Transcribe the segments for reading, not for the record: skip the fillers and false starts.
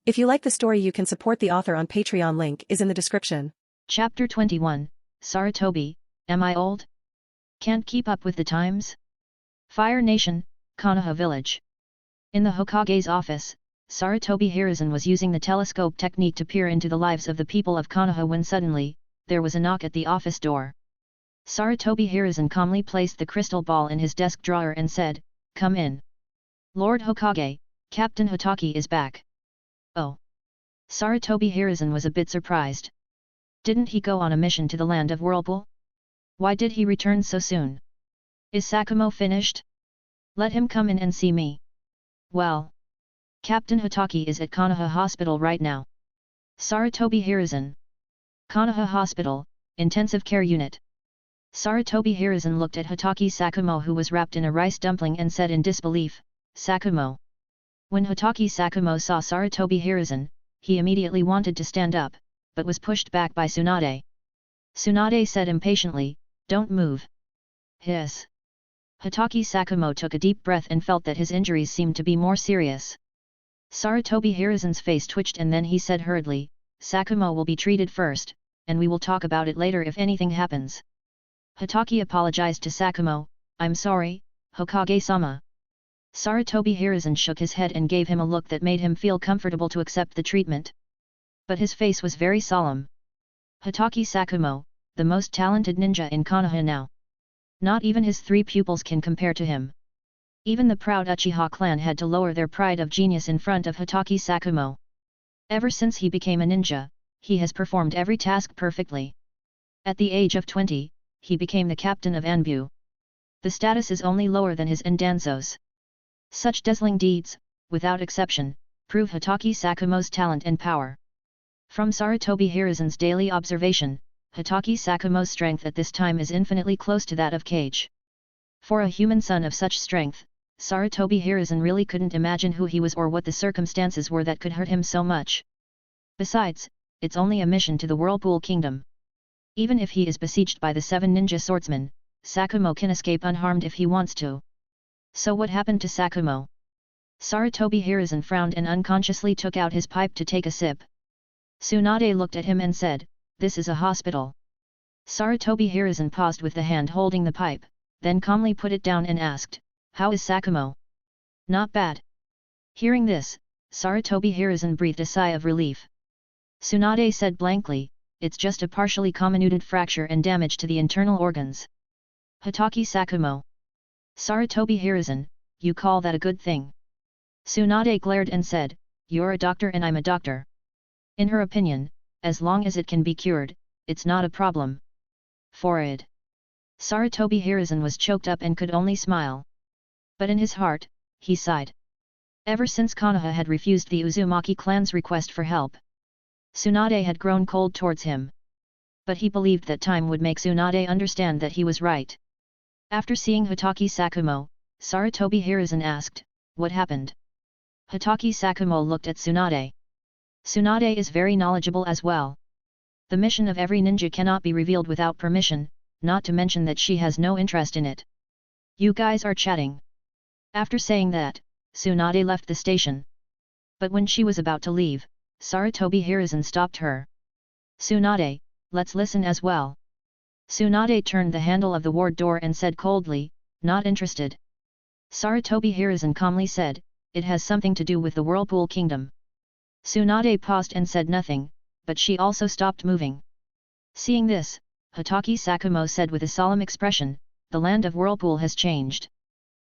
If you like the story, you can support the author on Patreon. Link is in the description. Chapter 21, Seireitei, am I old? Can't keep up with the times? Fire Nation, Konoha Village. In the Hokage's office, Seireitei Hiruzen was using the telescope technique to peer into the lives of the people of Konoha when suddenly, there was a knock at the office door. Seireitei Hiruzen calmly placed the crystal ball in his desk drawer and said, "Come in. Lord Hokage, Captain Hotaki is back." Oh. Seireitei Hiruzen was a bit surprised. Didn't he go on a mission to the land of Whirlpool? Why did he return so soon? Is Sakumo finished? Let him come in and see me. Well. Captain Hotaki is at Konoha Hospital right now. Seireitei Hiruzen. Konoha Hospital, Intensive Care Unit. Seireitei Hiruzen looked at Hotaki Sakumo, who was wrapped in a rice dumpling, and said in disbelief, "Sakumo." When Hotaki Sakumo saw Seireitei Hiruzen, he immediately wanted to stand up, but was pushed back by Tsunade. Tsunade said impatiently, "Don't move." Hiss. Hotaki Sakumo took a deep breath and felt that his injuries seemed to be more serious. Seireitei Hiruzen's face twitched, and then he said hurriedly, "Sakumo will be treated first, and we will talk about it later if anything happens." Hotaki apologized to Sakumo, "I'm sorry, Hokage-sama." Seireitei Hiruzen shook his head and gave him a look that made him feel comfortable to accept the treatment. But his face was very solemn. Hotaki Sakumo, the most talented ninja in Konoha now. Not even his 3 pupils can compare to him. Even the proud Uchiha clan had to lower their pride of genius in front of Hotaki Sakumo. Ever since he became a ninja, he has performed every task perfectly. At the age of 20, he became the captain of Anbu. The status is only lower than his Endanzo's. Such dazzling deeds, without exception, prove Hotaki Sakumo's talent and power. From Seireitei Hiruzen's daily observation, Hotaki Sakumo's strength at this time is infinitely close to that of Kage. For a human son of such strength, Seireitei Hiruzen really couldn't imagine who he was or what the circumstances were that could hurt him so much. Besides, it's only a mission to the Whirlpool Kingdom. Even if he is besieged by the 7 Ninja Swordsmen, Sakumo can escape unharmed if he wants to. So what happened to Sakumo? Seireitei Hiruzen frowned and unconsciously took out his pipe to take a sip. Tsunade looked at him and said, "This is a hospital." Seireitei Hiruzen paused with the hand holding the pipe, then calmly put it down and asked, "How is Sakumo?" "Not bad." Hearing this, Seireitei Hiruzen breathed a sigh of relief. Tsunade said blankly, "It's just a partially comminuted fracture and damage to the internal organs." Hotaki Sakumo. Seireitei Hiruzen, you call that a good thing? Tsunade glared and said, "You're a doctor and I'm a doctor." In her opinion, as long as it can be cured, it's not a problem. Forward. Seireitei Hiruzen was choked up and could only smile. But in his heart, he sighed. Ever since Konoha had refused the Uzumaki clan's request for help, Tsunade had grown cold towards him. But he believed that time would make Tsunade understand that he was right. After seeing Hotaki Sakumo, Seireitei Hiruzen asked, "What happened?" Hotaki Sakumo looked at Tsunade. Tsunade is very knowledgeable as well. The mission of every ninja cannot be revealed without permission, not to mention that she has no interest in it. You guys are chatting. After saying that, Tsunade left the station. But when she was about to leave, Seireitei Hiruzen stopped her. "Tsunade, let's listen as well." Tsunade turned the handle of the ward door and said coldly, "Not interested." Seireitei Hiruzen calmly said, "It has something to do with the Whirlpool Kingdom." Tsunade paused and said nothing, but she also stopped moving. Seeing this, Hotaki Sakumo said with a solemn expression, "The land of Whirlpool has changed."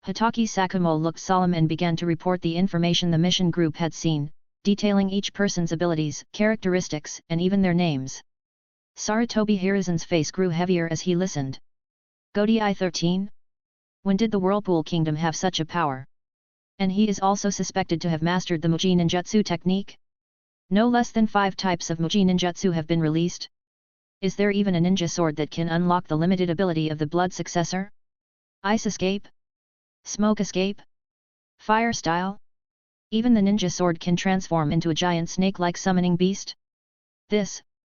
Hotaki Sakumo looked solemn and began to report the information the mission group had seen, detailing each person's abilities, characteristics, and even their names. Seireitei Hiruzen's face grew heavier as he listened. Gotei 13? When did the Whirlpool Kingdom have such a power? And he is also suspected to have mastered the Muji ninjutsu technique? No less than 5 types of Muji ninjutsu have been released? Is there even a ninja sword that can unlock the limited ability of the blood successor? Ice escape? Smoke escape? Fire style? Even the ninja sword can transform into a giant snake-like summoning beast?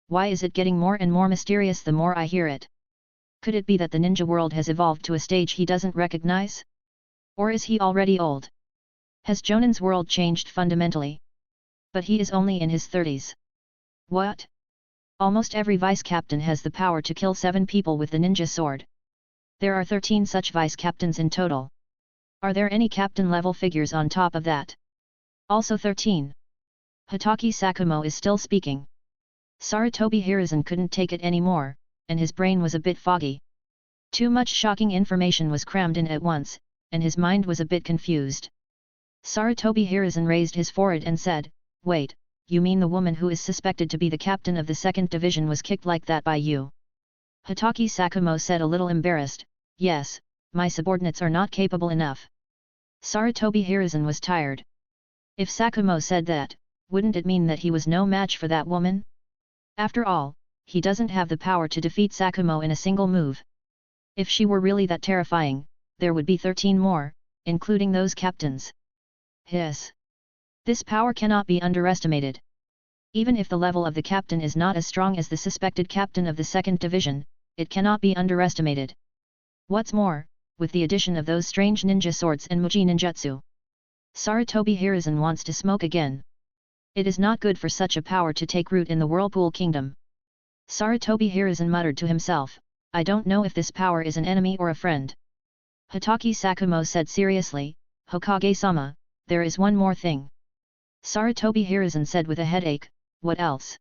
Why is it getting more and more mysterious the more I hear it? Could it be that the ninja world has evolved to a stage he doesn't recognize? Or is he already old? Has Jonin's world changed fundamentally? But he is only in his 30s. What? Almost every vice-captain has the power to kill 7 people with the ninja sword. There are 13 such vice-captains in total. Are there any captain-level figures on top of that? Also 13. Hatake Sakumo is still speaking. Sarutobi Hiruzen couldn't take it anymore, and his brain was a bit foggy. Too much shocking information was crammed in at once, and his mind was a bit confused. Sarutobi Hiruzen raised his forehead and said, "Wait, you mean the woman who is suspected to be the captain of the 2nd Division was kicked like that by you?" Hatake Sakumo said a little embarrassed, "Yes, my subordinates are not capable enough." Sarutobi Hiruzen was tired. If Sakumo said that, wouldn't it mean that he was no match for that woman? After all, he doesn't have the power to defeat Sakumo in a single move. If she were really that terrifying, there would be 13 more, including those captains. Hiss. This power cannot be underestimated. Even if the level of the captain is not as strong as the suspected captain of the 2nd Division, it cannot be underestimated. What's more, with the addition of those strange ninja swords and Muji ninjutsu, Sarutobi Hiruzen wants to smoke again. It is not good for such a power to take root in the Whirlpool Kingdom. Sarutobi Hiruzen muttered to himself, "I don't know if this power is an enemy or a friend." Hatake Sakumo said seriously, "Hokage-sama, there is one more thing." Sarutobi Hiruzen said with a headache, "What else?"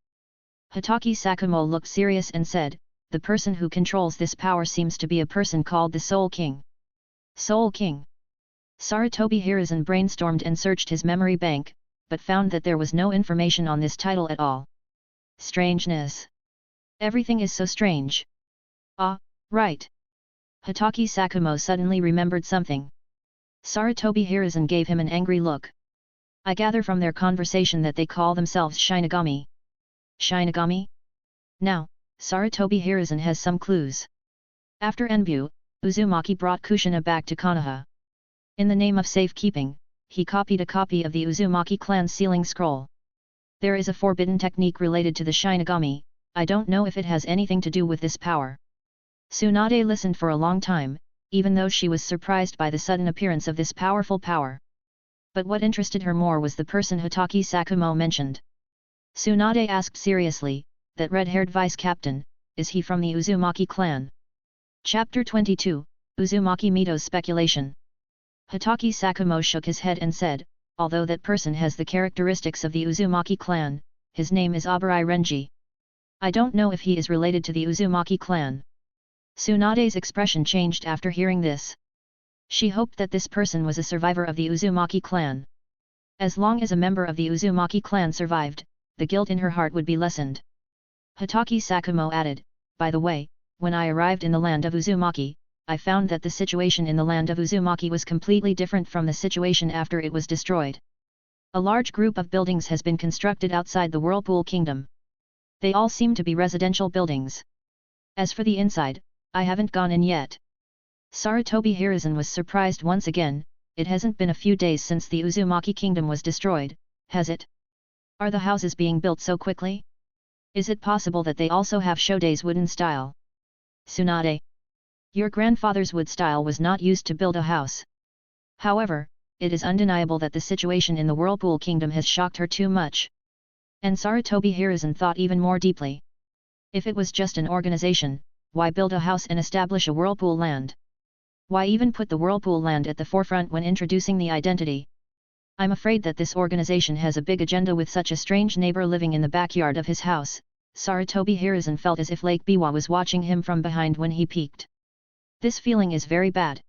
Hatake Sakumo looked serious and said, "The person who controls this power seems to be a person called the Soul King." Soul King? Sarutobi Hiruzen brainstormed and searched his memory bank, but found that there was no information on this title at all. Strangeness. Everything is so strange. Ah, right. Hatake Sakumo suddenly remembered something. Sarutobi Hiruzen gave him an angry look. "I gather from their conversation that they call themselves Shinigami." Shinigami? Now, Sarutobi Hiruzen has some clues. After Enbu, Uzumaki brought Kushina back to Konoha. In the name of safekeeping, he copied a copy of the Uzumaki clan's sealing scroll. There is a forbidden technique related to the Shinigami, I don't know if it has anything to do with this power. Tsunade listened for a long time, even though she was surprised by the sudden appearance of this powerful power. But what interested her more was the person Hatake Sakumo mentioned. Tsunade asked seriously, "That red-haired vice-captain, is he from the Uzumaki clan?" Chapter 22, Uzumaki Mito's speculation. Hatake Sakumo shook his head and said, "Although that person has the characteristics of the Uzumaki clan, his name is Abarai Renji. I don't know if he is related to the Uzumaki clan." Tsunade's expression changed after hearing this. She hoped that this person was a survivor of the Uzumaki clan. As long as a member of the Uzumaki clan survived, the guilt in her heart would be lessened. Hatake Sakumo added, "By the way, when I arrived in the land of Uzumaki, I found that the situation in the land of Uzumaki was completely different from the situation after it was destroyed. A large group of buildings has been constructed outside the Whirlpool Kingdom. They all seem to be residential buildings. As for the inside, I haven't gone in yet." Sarutobi Hiruzen was surprised once again. It hasn't been a few days since the Uzumaki Kingdom was destroyed, has it? Are the houses being built so quickly? Is it possible that they also have Shodei's wooden style? Tsunade, your grandfather's wood style was not used to build a house. However, it is undeniable that the situation in the Whirlpool Kingdom has shocked her too much. And Sarutobi Hiruzen thought even more deeply. If it was just an organization, why build a house and establish a Whirlpool land? Why even put the Whirlpool land at the forefront when introducing the identity? I'm afraid that this organization has a big agenda with such a strange neighbor living in the backyard of his house. Sarutobi Hiruzen felt as if Lake Biwa was watching him from behind when he peeked. This feeling is very bad.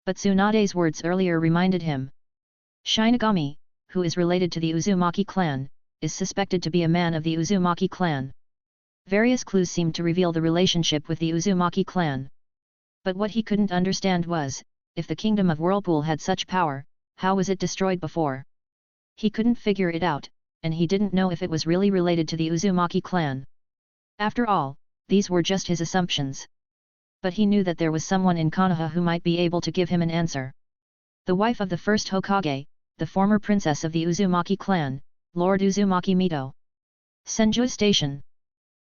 But Tsunade's words earlier reminded him. Shinigami, who is related to the Uzumaki clan, is suspected to be a man of the Uzumaki clan. Various clues seemed to reveal the relationship with the Uzumaki clan. But what he couldn't understand was, if the kingdom of Whirlpool had such power, how was it destroyed before? He couldn't figure it out, and he didn't know if it was really related to the Uzumaki clan. After all, these were just his assumptions. But he knew that there was someone in Konoha who might be able to give him an answer. The wife of the first Hokage, the former princess of the Uzumaki clan, Lord Uzumaki Mito. Senju Station.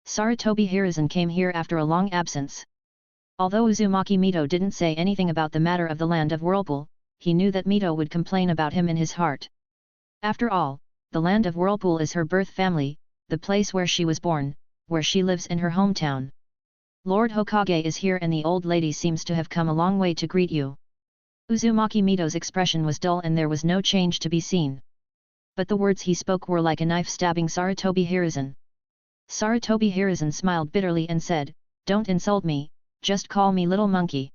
Sarutobi Hiruzen came here after a long absence. Although Uzumaki Mito didn't say anything about the matter of the land of Whirlpool, he knew that Mito would complain about him in his heart. After all, the land of Whirlpool is her birth family, the place where she was born, where she lives in her hometown. Lord Hokage is here and the old lady seems to have come a long way to greet you. Uzumaki Mito's expression was dull and there was no change to be seen. But the words he spoke were like a knife stabbing Seireitei Hiruzen. Seireitei Hiruzen smiled bitterly and said, "Don't insult me, just call me little monkey."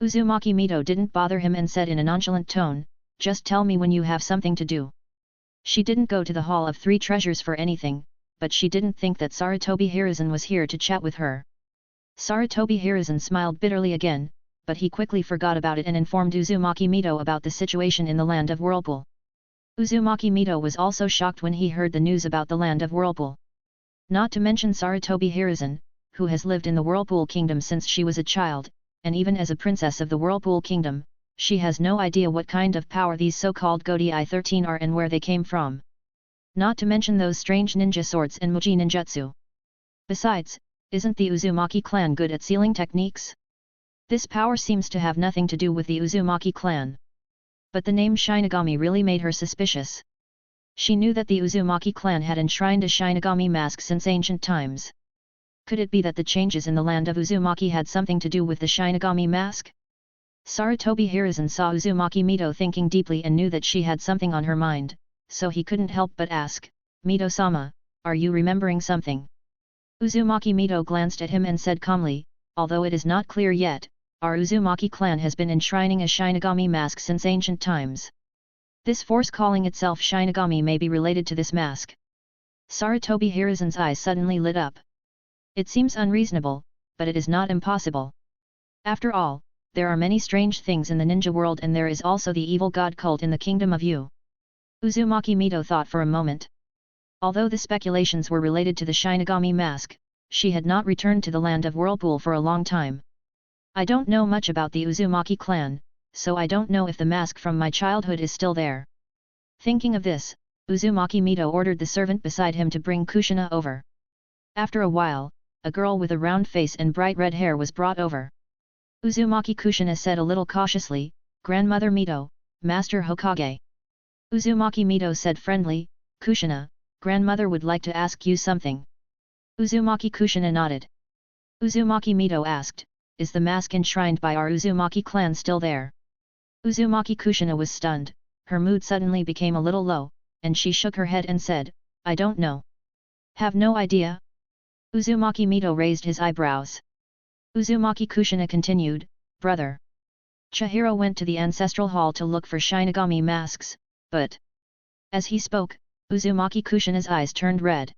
Uzumaki Mito didn't bother him and said in a nonchalant tone, "Just tell me when you have something to do." She didn't go to the Hall of Three Treasures for anything, but she didn't think that Seireitei Hiruzen was here to chat with her. Seireitei Hiruzen smiled bitterly again, but he quickly forgot about it and informed Uzumaki Mito about the situation in the land of Whirlpool. Uzumaki Mito was also shocked when he heard the news about the land of Whirlpool. Not to mention Seireitei Hiruzen, who has lived in the Whirlpool Kingdom since she was a child, and even as a princess of the Whirlpool Kingdom, she has no idea what kind of power these so-called Gotei 13 are and where they came from. Not to mention those strange ninja swords and Muji ninjutsu. Besides, isn't the Uzumaki clan good at sealing techniques? This power seems to have nothing to do with the Uzumaki clan. But the name Shinigami really made her suspicious. She knew that the Uzumaki clan had enshrined a Shinigami mask since ancient times. Could it be that the changes in the land of Uzumaki had something to do with the Shinigami mask? Seireitei Hiruzen saw Uzumaki Mito thinking deeply and knew that she had something on her mind, so he couldn't help but ask, "Mito-sama, are you remembering something?" Uzumaki Mito glanced at him and said calmly, "Although it is not clear yet, our Uzumaki clan has been enshrining a Shinigami mask since ancient times. This force calling itself Shinigami may be related to this mask." Seireitei Hiruzen's eyes suddenly lit up. It seems unreasonable, but it is not impossible. After all, there are many strange things in the ninja world and there is also the evil god cult in the kingdom of Yu. Uzumaki Mito thought for a moment. Although the speculations were related to the Shinigami mask, she had not returned to the land of Whirlpool for a long time. "I don't know much about the Uzumaki clan, so I don't know if the mask from my childhood is still there." Thinking of this, Uzumaki Mito ordered the servant beside him to bring Kushina over. After a while, a girl with a round face and bright red hair was brought over. Uzumaki Kushina said a little cautiously, "Grandmother Mito, Master Hokage." Uzumaki Mito said friendly, "Kushina, grandmother would like to ask you something." Uzumaki Kushina nodded. Uzumaki Mito asked, "Is the mask enshrined by our Uzumaki clan still there?" Uzumaki Kushina was stunned, her mood suddenly became a little low, and she shook her head and said, "I don't know. Have no idea?" Uzumaki Mito raised his eyebrows. Uzumaki Kushina continued, "Brother Chihiro went to the ancestral hall to look for Shinigami masks, but..." As he spoke, Uzumaki Kushina's eyes turned red.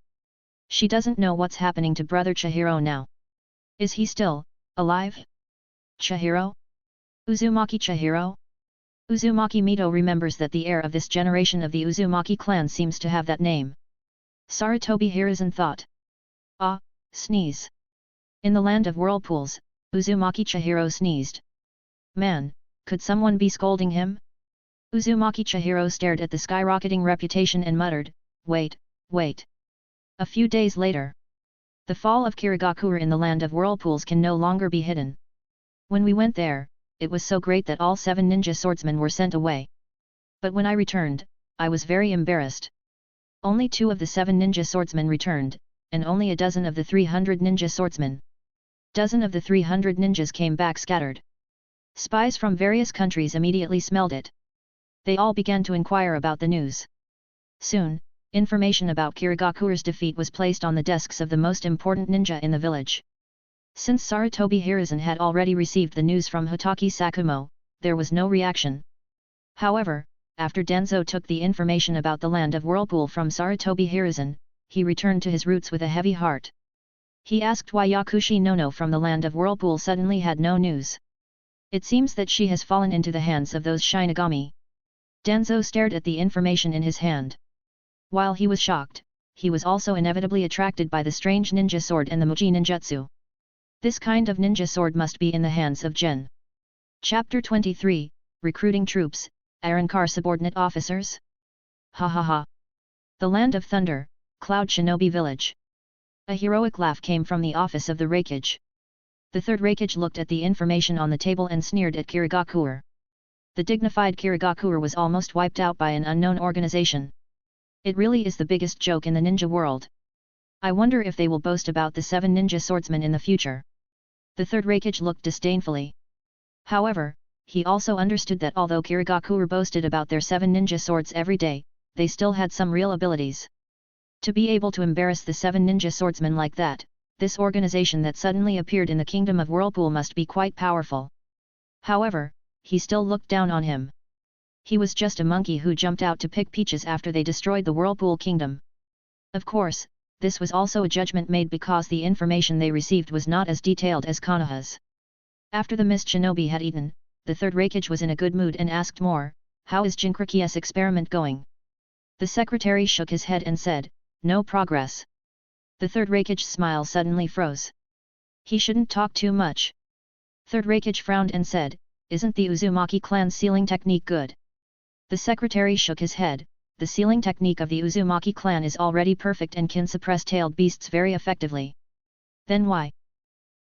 She doesn't know what's happening to brother Chihiro now. Is he still alive? Chihiro? Uzumaki Chihiro? Uzumaki Mito remembers that the heir of this generation of the Uzumaki clan seems to have that name. Seireitei Hiruzen thought. Ah, sneeze. In the land of whirlpools, Uzumaki Chihiro sneezed. Man, could someone be scolding him? Uzumaki Chihiro stared at the skyrocketing reputation and muttered, "Wait, wait." A few days later. The fall of Kirigakure in the land of whirlpools can no longer be hidden. When we went there, it was so great that all 7 ninja swordsmen were sent away. But when I returned, I was very embarrassed. Only 2 of the 7 ninja swordsmen returned, and only a dozen of the 300 ninja swordsmen. Dozen of the 300 ninjas came back scattered. Spies from various countries immediately smelled it. They all began to inquire about the news. Soon, information about Kirigakure's defeat was placed on the desks of the most important ninja in the village. Since Seireitei Hiruzen had already received the news from Hotaki Sakumo, there was no reaction. However, after Denzo took the information about the land of Whirlpool from Seireitei Hiruzen, he returned to his roots with a heavy heart. He asked why Yakushi Nono from the land of Whirlpool suddenly had no news. It seems that she has fallen into the hands of those Shinigami. Denzo stared at the information in his hand. While he was shocked, he was also inevitably attracted by the strange ninja sword and the Muji ninjutsu. This kind of ninja sword must be in the hands of Jin. Chapter 23, Recruiting Troops, Arrancar Subordinate Officers? Ha ha ha. The Land of Thunder, Cloud Shinobi Village. A heroic laugh came from the office of the Raikage. The third Raikage looked at the information on the table and sneered at Kirigakure. The dignified Kirigakure was almost wiped out by an unknown organization. It really is the biggest joke in the ninja world. I wonder if they will boast about the 7 ninja swordsmen in the future. The third Raikage looked disdainfully. However, he also understood that although Kirigakure boasted about their 7 ninja swords every day, they still had some real abilities. To be able to embarrass the 7 ninja swordsmen like that, this organization that suddenly appeared in the kingdom of Whirlpool must be quite powerful. However, he still looked down on him. He was just a monkey who jumped out to pick peaches after they destroyed the Whirlpool Kingdom. Of course, this was also a judgment made because the information they received was not as detailed as Konoha's. After the mist shinobi had eaten, the third Raikage was in a good mood and asked more, "How is Jinchuriki's experiment going?" The secretary shook his head and said, "No progress." The third Raikage's smile suddenly froze. He shouldn't talk too much. Third Raikage frowned and said, "Isn't the Uzumaki clan's sealing technique good?" The secretary shook his head. The sealing technique of the Uzumaki clan is already perfect and can suppress tailed beasts very effectively. Then why?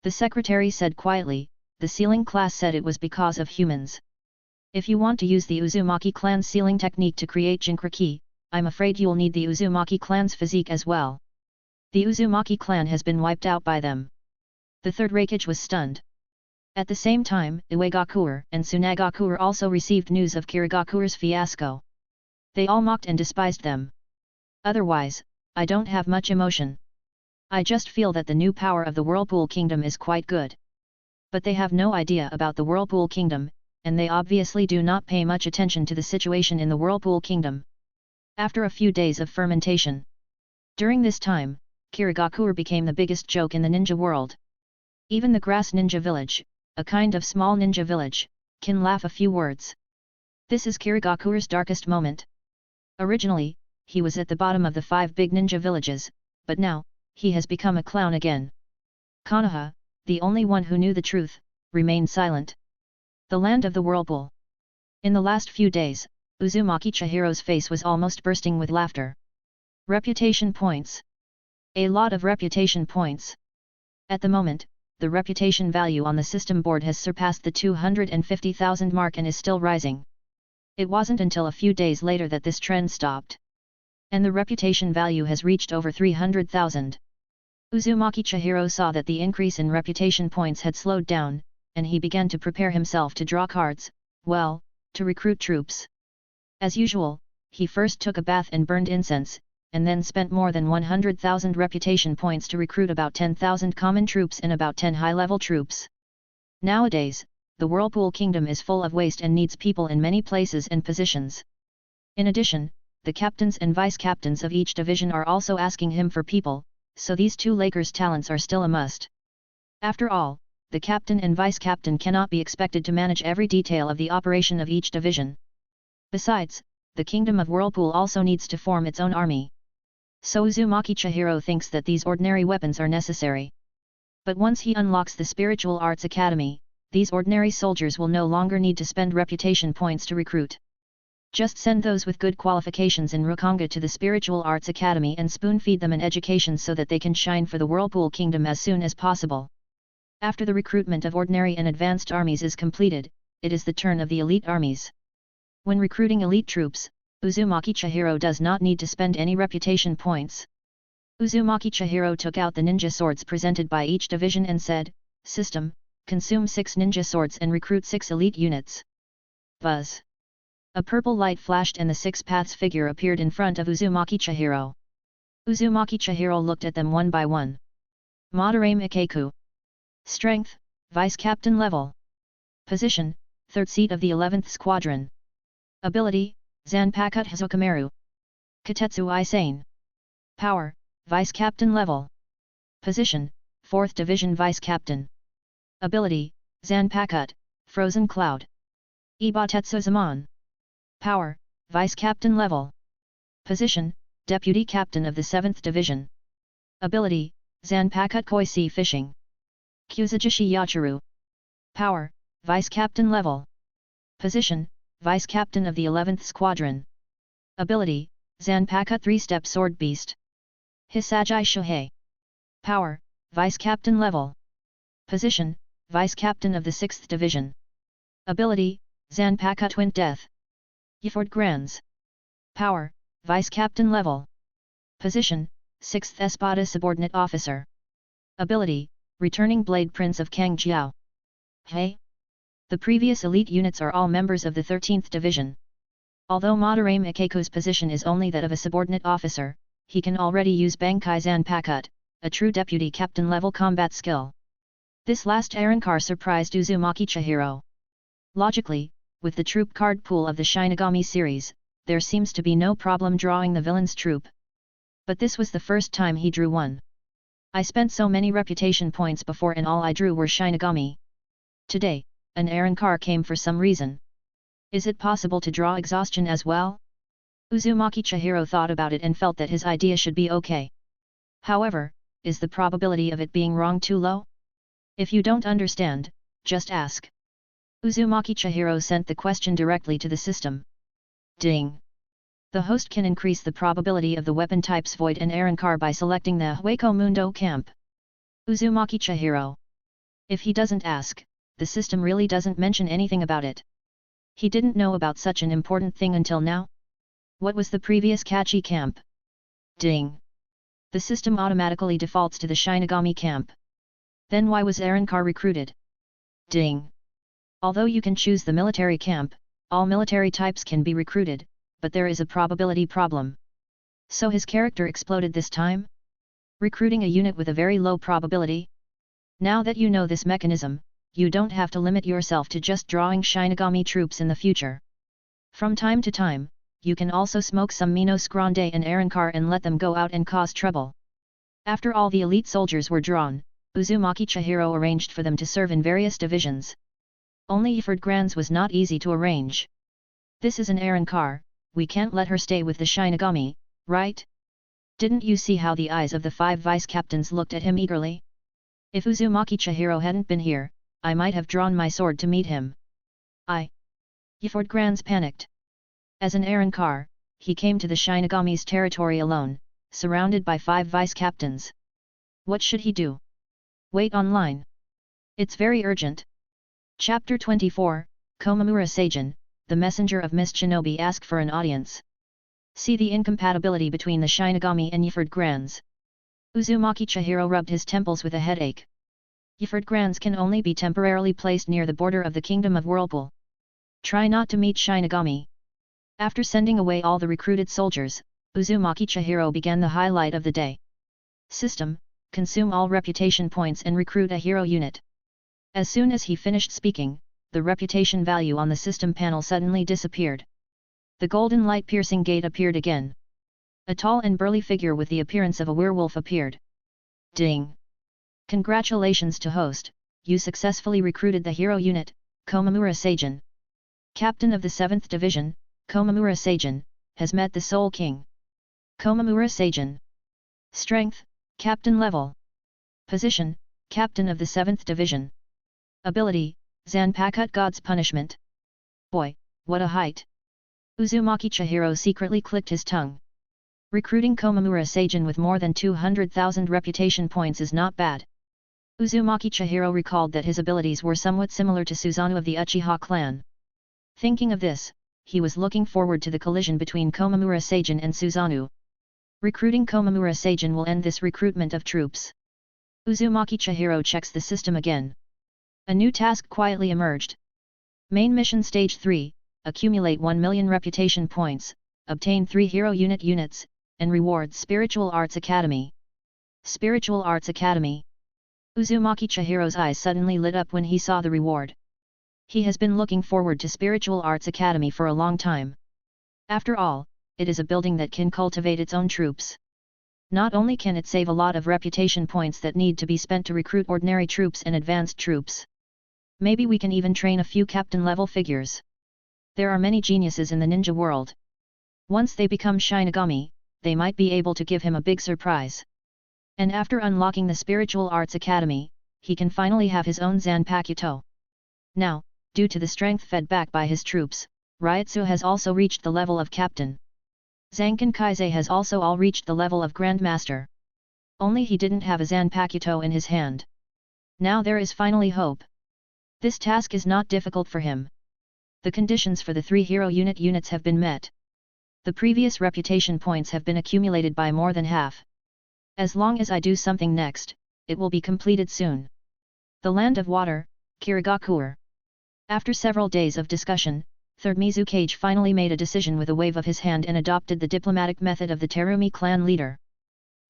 The secretary said quietly, "The sealing class said it was because of humans. If you want to use the Uzumaki clan's sealing technique to create Jinchuriki, I'm afraid you'll need the Uzumaki clan's physique as well. The Uzumaki clan has been wiped out by them." The third Raikage was stunned. At the same time, Iwagakure and Sunagakure also received news of Kirigakure's fiasco. They all mocked and despised them. "Otherwise, I don't have much emotion. I just feel that the new power of the Whirlpool Kingdom is quite good." But they have no idea about the Whirlpool Kingdom, and they obviously do not pay much attention to the situation in the Whirlpool Kingdom. After a few days of fermentation. During this time, Kirigakure became the biggest joke in the ninja world. Even the grass ninja village, a kind of small ninja village, can laugh a few words. This is Kirigakure's darkest moment. Originally, he was at the bottom of the 5 big ninja villages, but now, he has become a clown again. Konoha, the only one who knew the truth, remained silent. The land of the Whirlpool. In the last few days, Uzumaki Chihiro's face was almost bursting with laughter. Reputation points. A lot of reputation points. At the moment, the reputation value on the system board has surpassed the 250,000 mark and is still rising. It wasn't until a few days later that this trend stopped. And the reputation value has reached over 300,000. Uzumaki Chihiro saw that the increase in reputation points had slowed down, and he began to prepare himself to draw cards, well, to recruit troops. As usual, he first took a bath and burned incense, and then spent more than 100,000 reputation points to recruit about 10,000 common troops and about 10 high-level troops. Nowadays, the Whirlpool Kingdom is full of waste and needs people in many places and positions. In addition, the captains and vice-captains of each division are also asking him for people, so these 2 Lakers' talents are still a must. After all, the captain and vice-captain cannot be expected to manage every detail of the operation of each division. Besides, the Kingdom of Whirlpool also needs to form its own army. So Uzumaki Chihiro thinks that these ordinary weapons are necessary. But once he unlocks the Spiritual Arts Academy, these ordinary soldiers will no longer need to spend reputation points to recruit. Just send those with good qualifications in Rokanga to the Spiritual Arts Academy and spoon-feed them an education so that they can shine for the Whirlpool Kingdom as soon as possible. After the recruitment of ordinary and advanced armies is completed, it is the turn of the elite armies. When recruiting elite troops, Uzumaki Chihiro does not need to spend any reputation points. Uzumaki Chihiro took out the ninja swords presented by each division and said, "System, consume 6 ninja swords and recruit 6 elite units." Buzz. A purple light flashed and the 6 paths figure appeared in front of Uzumaki Chihiro. Uzumaki Chihiro looked at them one by one. Madarame Ikeku. Strength, Vice Captain level. Position, 3rd seat of the 11th Squadron. Ability, Zanpakuto Hazukimaru. Katetsu Isane. Power, Vice Captain level. Position, 4th Division Vice Captain. Ability, Zanpakuto, Frozen Cloud. Ibatetsu Zaman. Power, Vice Captain level. Position, Deputy Captain of the 7th Division. Ability, Zanpakuto Koi Fishing. Kuzujishi Yachiru. Power, Vice Captain level. Position, Vice Captain of the 11th Squadron. Ability, Zanpakuto 3-Step Sword Beast. Hisagi Shohei. Power, Vice Captain level. Position, Vice Captain of the 6th Division. Ability, Zanpakuto Twin Death. Yord Grands. Power, Vice Captain level. Position, 6th Espada Subordinate Officer. Ability, Returning Blade Prince of Kangjiao. Hey! The previous elite units are all members of the 13th Division. Although Madarame Ikeko's position is only that of a subordinate officer, he can already use Bankai Zanpakuto, a true deputy captain level combat skill. This last Arrancar surprised Uzumaki Chihiro. Logically, with the troop card pool of the Shinigami series, there seems to be no problem drawing the villain's troop. But this was the first time he drew one. I spent so many reputation points before and all I drew were Shinigami. Today, an Arrancar came for some reason. Is it possible to draw exhaustion as well? Uzumaki Chihiro thought about it and felt that his idea should be okay. However, is the probability of it being wrong too low? If you don't understand, just ask. Uzumaki Chihiro sent the question directly to the system. Ding! The host can increase the probability of the weapon types Void and Arrancar by selecting the Hueco Mundo camp. Uzumaki Chihiro. If he doesn't ask, the system really doesn't mention anything about it. He didn't know about such an important thing until now. What was the previous Kachi camp? Ding! The system automatically defaults to the Shinigami camp. Then why was Arrancar recruited? Ding! Although you can choose the military camp, all military types can be recruited, but there is a probability problem. So his character exploded this time? Recruiting a unit with a very low probability? Now that you know this mechanism, you don't have to limit yourself to just drawing Shinigami troops in the future. From time to time, you can also smoke some Minos Grande and Arrancar and let them go out and cause trouble. After all the elite soldiers were drawn, Uzumaki Chihiro arranged for them to serve in various divisions. Only Yord Grands was not easy to arrange. This is an Arrancar, we can't let her stay with the Shinigami, right? Didn't you see how the eyes of the 5 vice-captains looked at him eagerly? If Uzumaki Chihiro hadn't been here, I might have drawn my sword to meet him. Yord Grands panicked. As an Arrancar, he came to the Shinigami's territory alone, surrounded by 5 vice-captains. What should he do? Wait online. It's very urgent. Chapter 24, Komamura San, the messenger of Miss Shinobi asked for an audience. See the incompatibility between the Shinigami and Yord Grands. Uzumaki Chihiro rubbed his temples with a headache. Yord Grands can only be temporarily placed near the border of the Kingdom of Whirlpool. Try not to meet Shinigami. After sending away all the recruited soldiers, Uzumaki Chihiro began the highlight of the day. System, consume all reputation points and recruit a hero unit. As soon as he finished speaking, the reputation value on the system panel suddenly disappeared. The golden light-piercing gate appeared again. A tall and burly figure with the appearance of a werewolf appeared. Ding! Congratulations to host, you successfully recruited the hero unit, Komamura San. Captain of the 7th Division, Komamura San, has met the Soul King. Komamura San. Strength, Captain level. Position, Captain of the 7th Division. Ability, Zanpakuto God's Punishment. Boy, what a height! Uzumaki Chihiro secretly clicked his tongue. Recruiting Komamura San with more than 200,000 reputation points is not bad. Uzumaki Chihiro recalled that his abilities were somewhat similar to Susanoo of the Uchiha clan. Thinking of this, he was looking forward to the collision between Komamura San and Susanoo. Recruiting Komamura San will end this recruitment of troops. Uzumaki Chihiro checks the system again. A new task quietly emerged. Main mission stage 3, accumulate 1 million reputation points, obtain 3 hero units, and reward Spiritual Arts Academy. Spiritual Arts Academy. Uzumaki Chihiro's eyes suddenly lit up when he saw the reward. He has been looking forward to Spiritual Arts Academy for a long time. After all, it is a building that can cultivate its own troops. Not only can it save a lot of reputation points that need to be spent to recruit ordinary troops and advanced troops. Maybe we can even train a few captain-level figures. There are many geniuses in the ninja world. Once they become Shinigami, they might be able to give him a big surprise. And after unlocking the Spiritual Arts Academy, he can finally have his own Zanpakuto. Now, due to the strength fed back by his troops, Ryutsu has also reached the level of captain. Zanken Kaizei has also all reached the level of Grandmaster. Only he didn't have a Zanpakuto in his hand. Now there is finally hope. This task is not difficult for him. The conditions for the 3 hero units have been met. The previous reputation points have been accumulated by more than half. As long as I do something next, it will be completed soon. The Land of Water, Kirigakure. After several days of discussion, Third Mizukage finally made a decision with a wave of his hand and adopted the diplomatic method of the Terumi clan leader.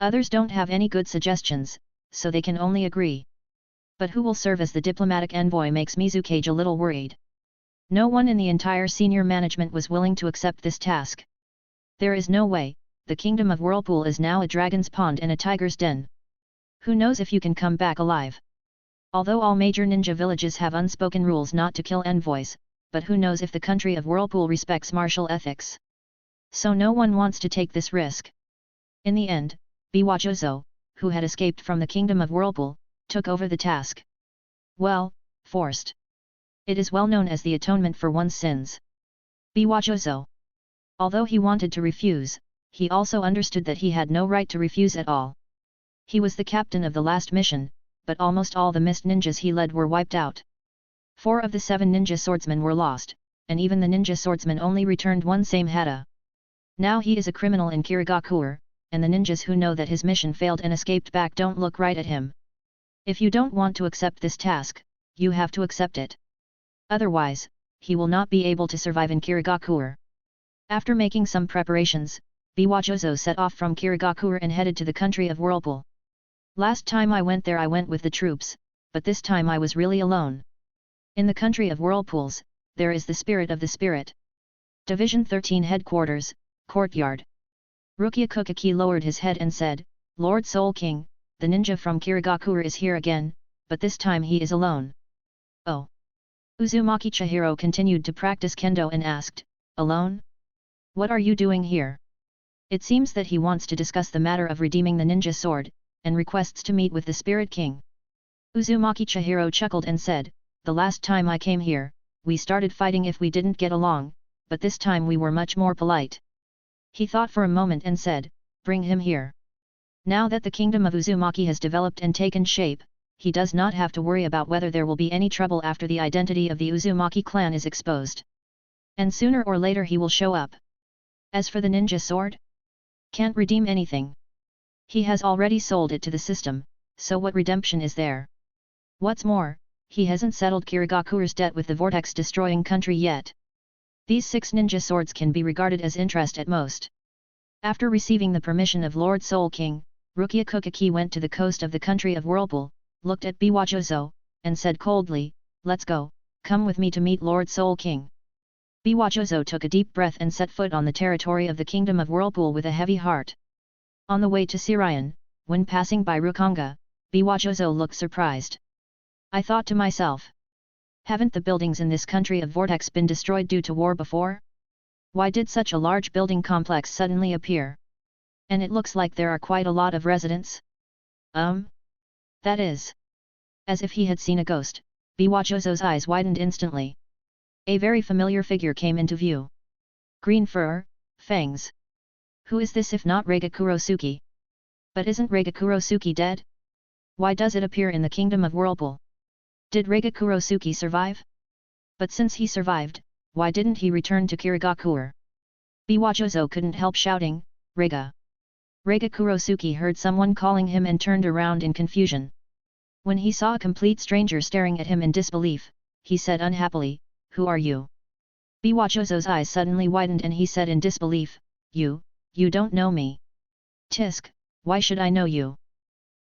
Others don't have any good suggestions, so they can only agree. But who will serve as the diplomatic envoy makes Mizukage a little worried. No one in the entire senior management was willing to accept this task. There is no way, the kingdom of Whirlpool is now a dragon's pond and a tiger's den. Who knows if you can come back alive? Although all major ninja villages have unspoken rules not to kill envoys, but who knows if the country of Whirlpool respects martial ethics? So no one wants to take this risk. In the end, Byakuya, who had escaped from the kingdom of Whirlpool, took over the task. Well, forced. It is well known as the atonement for one's sins. Byakuya. Although he wanted to refuse, he also understood that he had no right to refuse at all. He was the captain of the last mission, but almost all the mist ninjas he led were wiped out. 4 of the 7 ninja swordsmen were lost, and even the ninja swordsman only returned one same Hera. Now he is a criminal in Kirigakure, and the ninjas who know that his mission failed and escaped back don't look right at him. If you don't want to accept this task, you have to accept it. Otherwise, he will not be able to survive in Kirigakure. After making some preparations, Byakuya set off from Kirigakure and headed to the country of Whirlpool. Last time I went there I went with the troops, but this time I was really alone. In the country of Whirlpools, there is the spirit of the spirit. Division 13 Headquarters, Courtyard. Rukia lowered his head and said, Lord Soul King, the ninja from Kirigakure is here again, but this time he is alone. Oh. Uzumaki Chihiro continued to practice kendo and asked, alone? What are you doing here? It seems that he wants to discuss the matter of redeeming the ninja sword, and requests to meet with the Spirit King. Uzumaki Chihiro chuckled and said, the last time I came here, we started fighting if we didn't get along, but this time we were much more polite. He thought for a moment and said, bring him here. Now that the kingdom of Uzumaki has developed and taken shape, he does not have to worry about whether there will be any trouble after the identity of the Uzumaki clan is exposed. And sooner or later he will show up. As for the ninja sword? Can't redeem anything. He has already sold it to the system, so what redemption is there? What's more, he hasn't settled Kirigakure's debt with the vortex-destroying country yet. These 6 ninja swords can be regarded as interest at most. After receiving the permission of Lord Soul King, Rukia went to the coast of the country of Whirlpool, looked at Byakuya, and said coldly, let's go, come with me to meet Lord Soul King. Byakuya took a deep breath and set foot on the territory of the kingdom of Whirlpool with a heavy heart. On the way to Seireitei, when passing by Rukanga, Byakuya looked surprised. I thought to myself. Haven't the buildings in this country of vortex been destroyed due to war before? Why did such a large building complex suddenly appear? And it looks like there are quite a lot of residents? That is. As if he had seen a ghost, Byakuya's eyes widened instantly. A very familiar figure came into view. Green fur, fangs. Who is this if not Reiga Kurosuke? But isn't Reiga Kurosuke dead? Why does it appear in the kingdom of Whirlpool? Did Reiga Kurosuke survive? But since he survived, why didn't he return to Kirigakure? Byakuya couldn't help shouting, Reiga. Reiga Kurosuke heard someone calling him and turned around in confusion. When he saw a complete stranger staring at him in disbelief, he said unhappily, who are you? Byakuya's eyes suddenly widened and he said in disbelief, you don't know me. Tisk, why should I know you?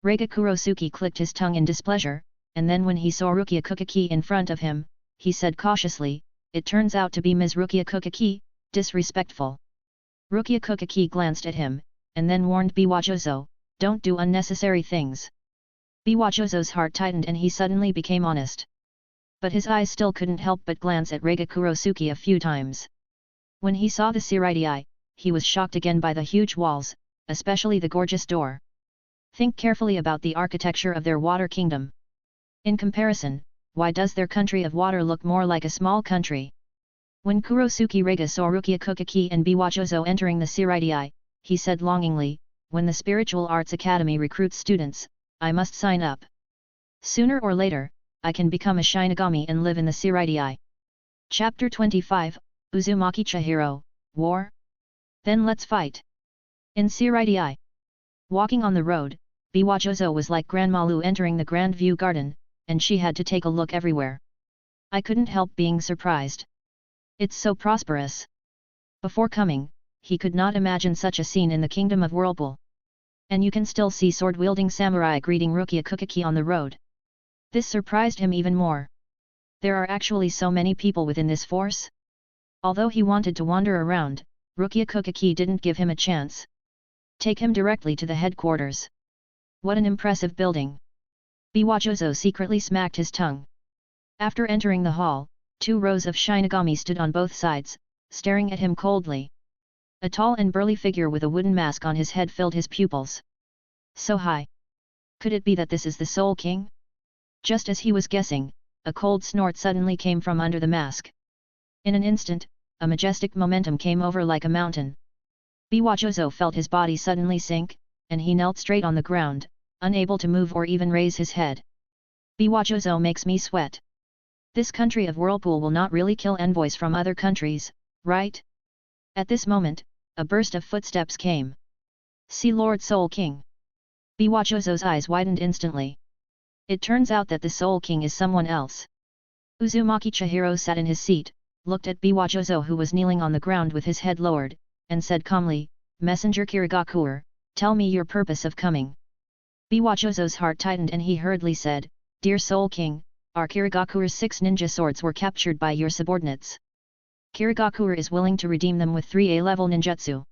Reiga Kurosuke clicked his tongue in displeasure, and then when he saw Rukia in front of him, he said cautiously, it turns out to be Ms. Rukia, disrespectful. Rukia glanced at him, and then warned Byakuya, don't do unnecessary things. Byakuya's heart tightened and he suddenly became honest. But his eyes still couldn't help but glance at Reiga Kurosuke a few times. When he saw the Seireitei, he was shocked again by the huge walls, especially the gorgeous door. Think carefully about the architecture of their water kingdom. In comparison, why does their country of water look more like a small country? When Kurosuke Reiga saw Rukia and Byakuya entering the Seireitei, he said longingly, when the Spiritual Arts Academy recruits students, I must sign up. Sooner or later, I can become a Shinigami and live in the Seireitei. Chapter 25, Uzumaki Chihiro, War? Then let's fight! In Seireitei. Walking on the road, Biwajozo was like Grandma Lu entering the Grand View Garden, and she had to take a look everywhere. I couldn't help being surprised. It's so prosperous. Before coming, he could not imagine such a scene in the kingdom of Whirlpool. And you can still see sword-wielding samurai greeting Rukia on the road. This surprised him even more. There are actually so many people within this force? Although he wanted to wander around, Rukia didn't give him a chance. Take him directly to the headquarters. What an impressive building! Biwajozo secretly smacked his tongue. After entering the hall, 2 rows of Shinigami stood on both sides, staring at him coldly. A tall and burly figure with a wooden mask on his head filled his pupils. So high. Could it be that this is the Soul King? Just as he was guessing, a cold snort suddenly came from under the mask. In an instant, a majestic momentum came over like a mountain. Biwajozo felt his body suddenly sink, and he knelt straight on the ground, unable to move or even raise his head. Biwajozo makes me sweat. This country of Whirlpool will not really kill envoys from other countries, right? At this moment, a burst of footsteps came. See Lord Soul King. Biwajozo's eyes widened instantly. It turns out that the Soul King is someone else. Uzumaki Chihiro sat in his seat, looked at Biwajozo who was kneeling on the ground with his head lowered, and said calmly, Messenger Kirigakure, tell me your purpose of coming. Biwajozo's heart tightened and he hurriedly said, Dear Soul King, our Kirigakure's 6 ninja swords were captured by your subordinates. Kirigakure is willing to redeem them with 3A level ninjutsu.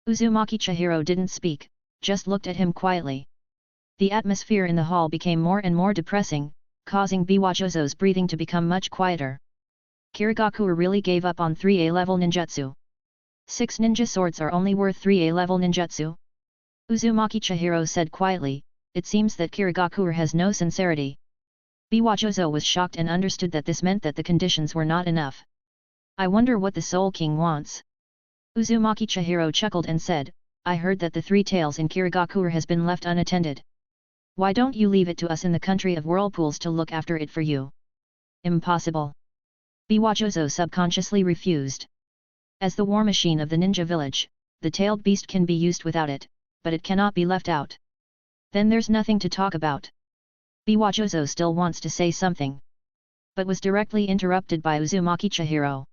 Uzumaki Chihiro didn't speak, just looked at him quietly. The atmosphere in the hall became more and more depressing, causing Biwajozo's breathing to become much quieter. Kirigakure really gave up on 3A level ninjutsu. 6 ninja swords are only worth 3A level ninjutsu? Uzumaki Chihiro said quietly, it seems that Kirigakure has no sincerity. Biwajozo was shocked and understood that this meant that the conditions were not enough. I wonder what the Soul King wants. Uzumaki Chihiro chuckled and said, I heard that the 3 tails in Kirigakure has been left unattended. Why don't you leave it to us in the country of Whirlpools to look after it for you? Impossible. Biwajozo subconsciously refused. As the war machine of the ninja village, the tailed beast can be used without it, but it cannot be left out. Then there's nothing to talk about. Biwajozo still wants to say something, but was directly interrupted by Uzumaki Chihiro.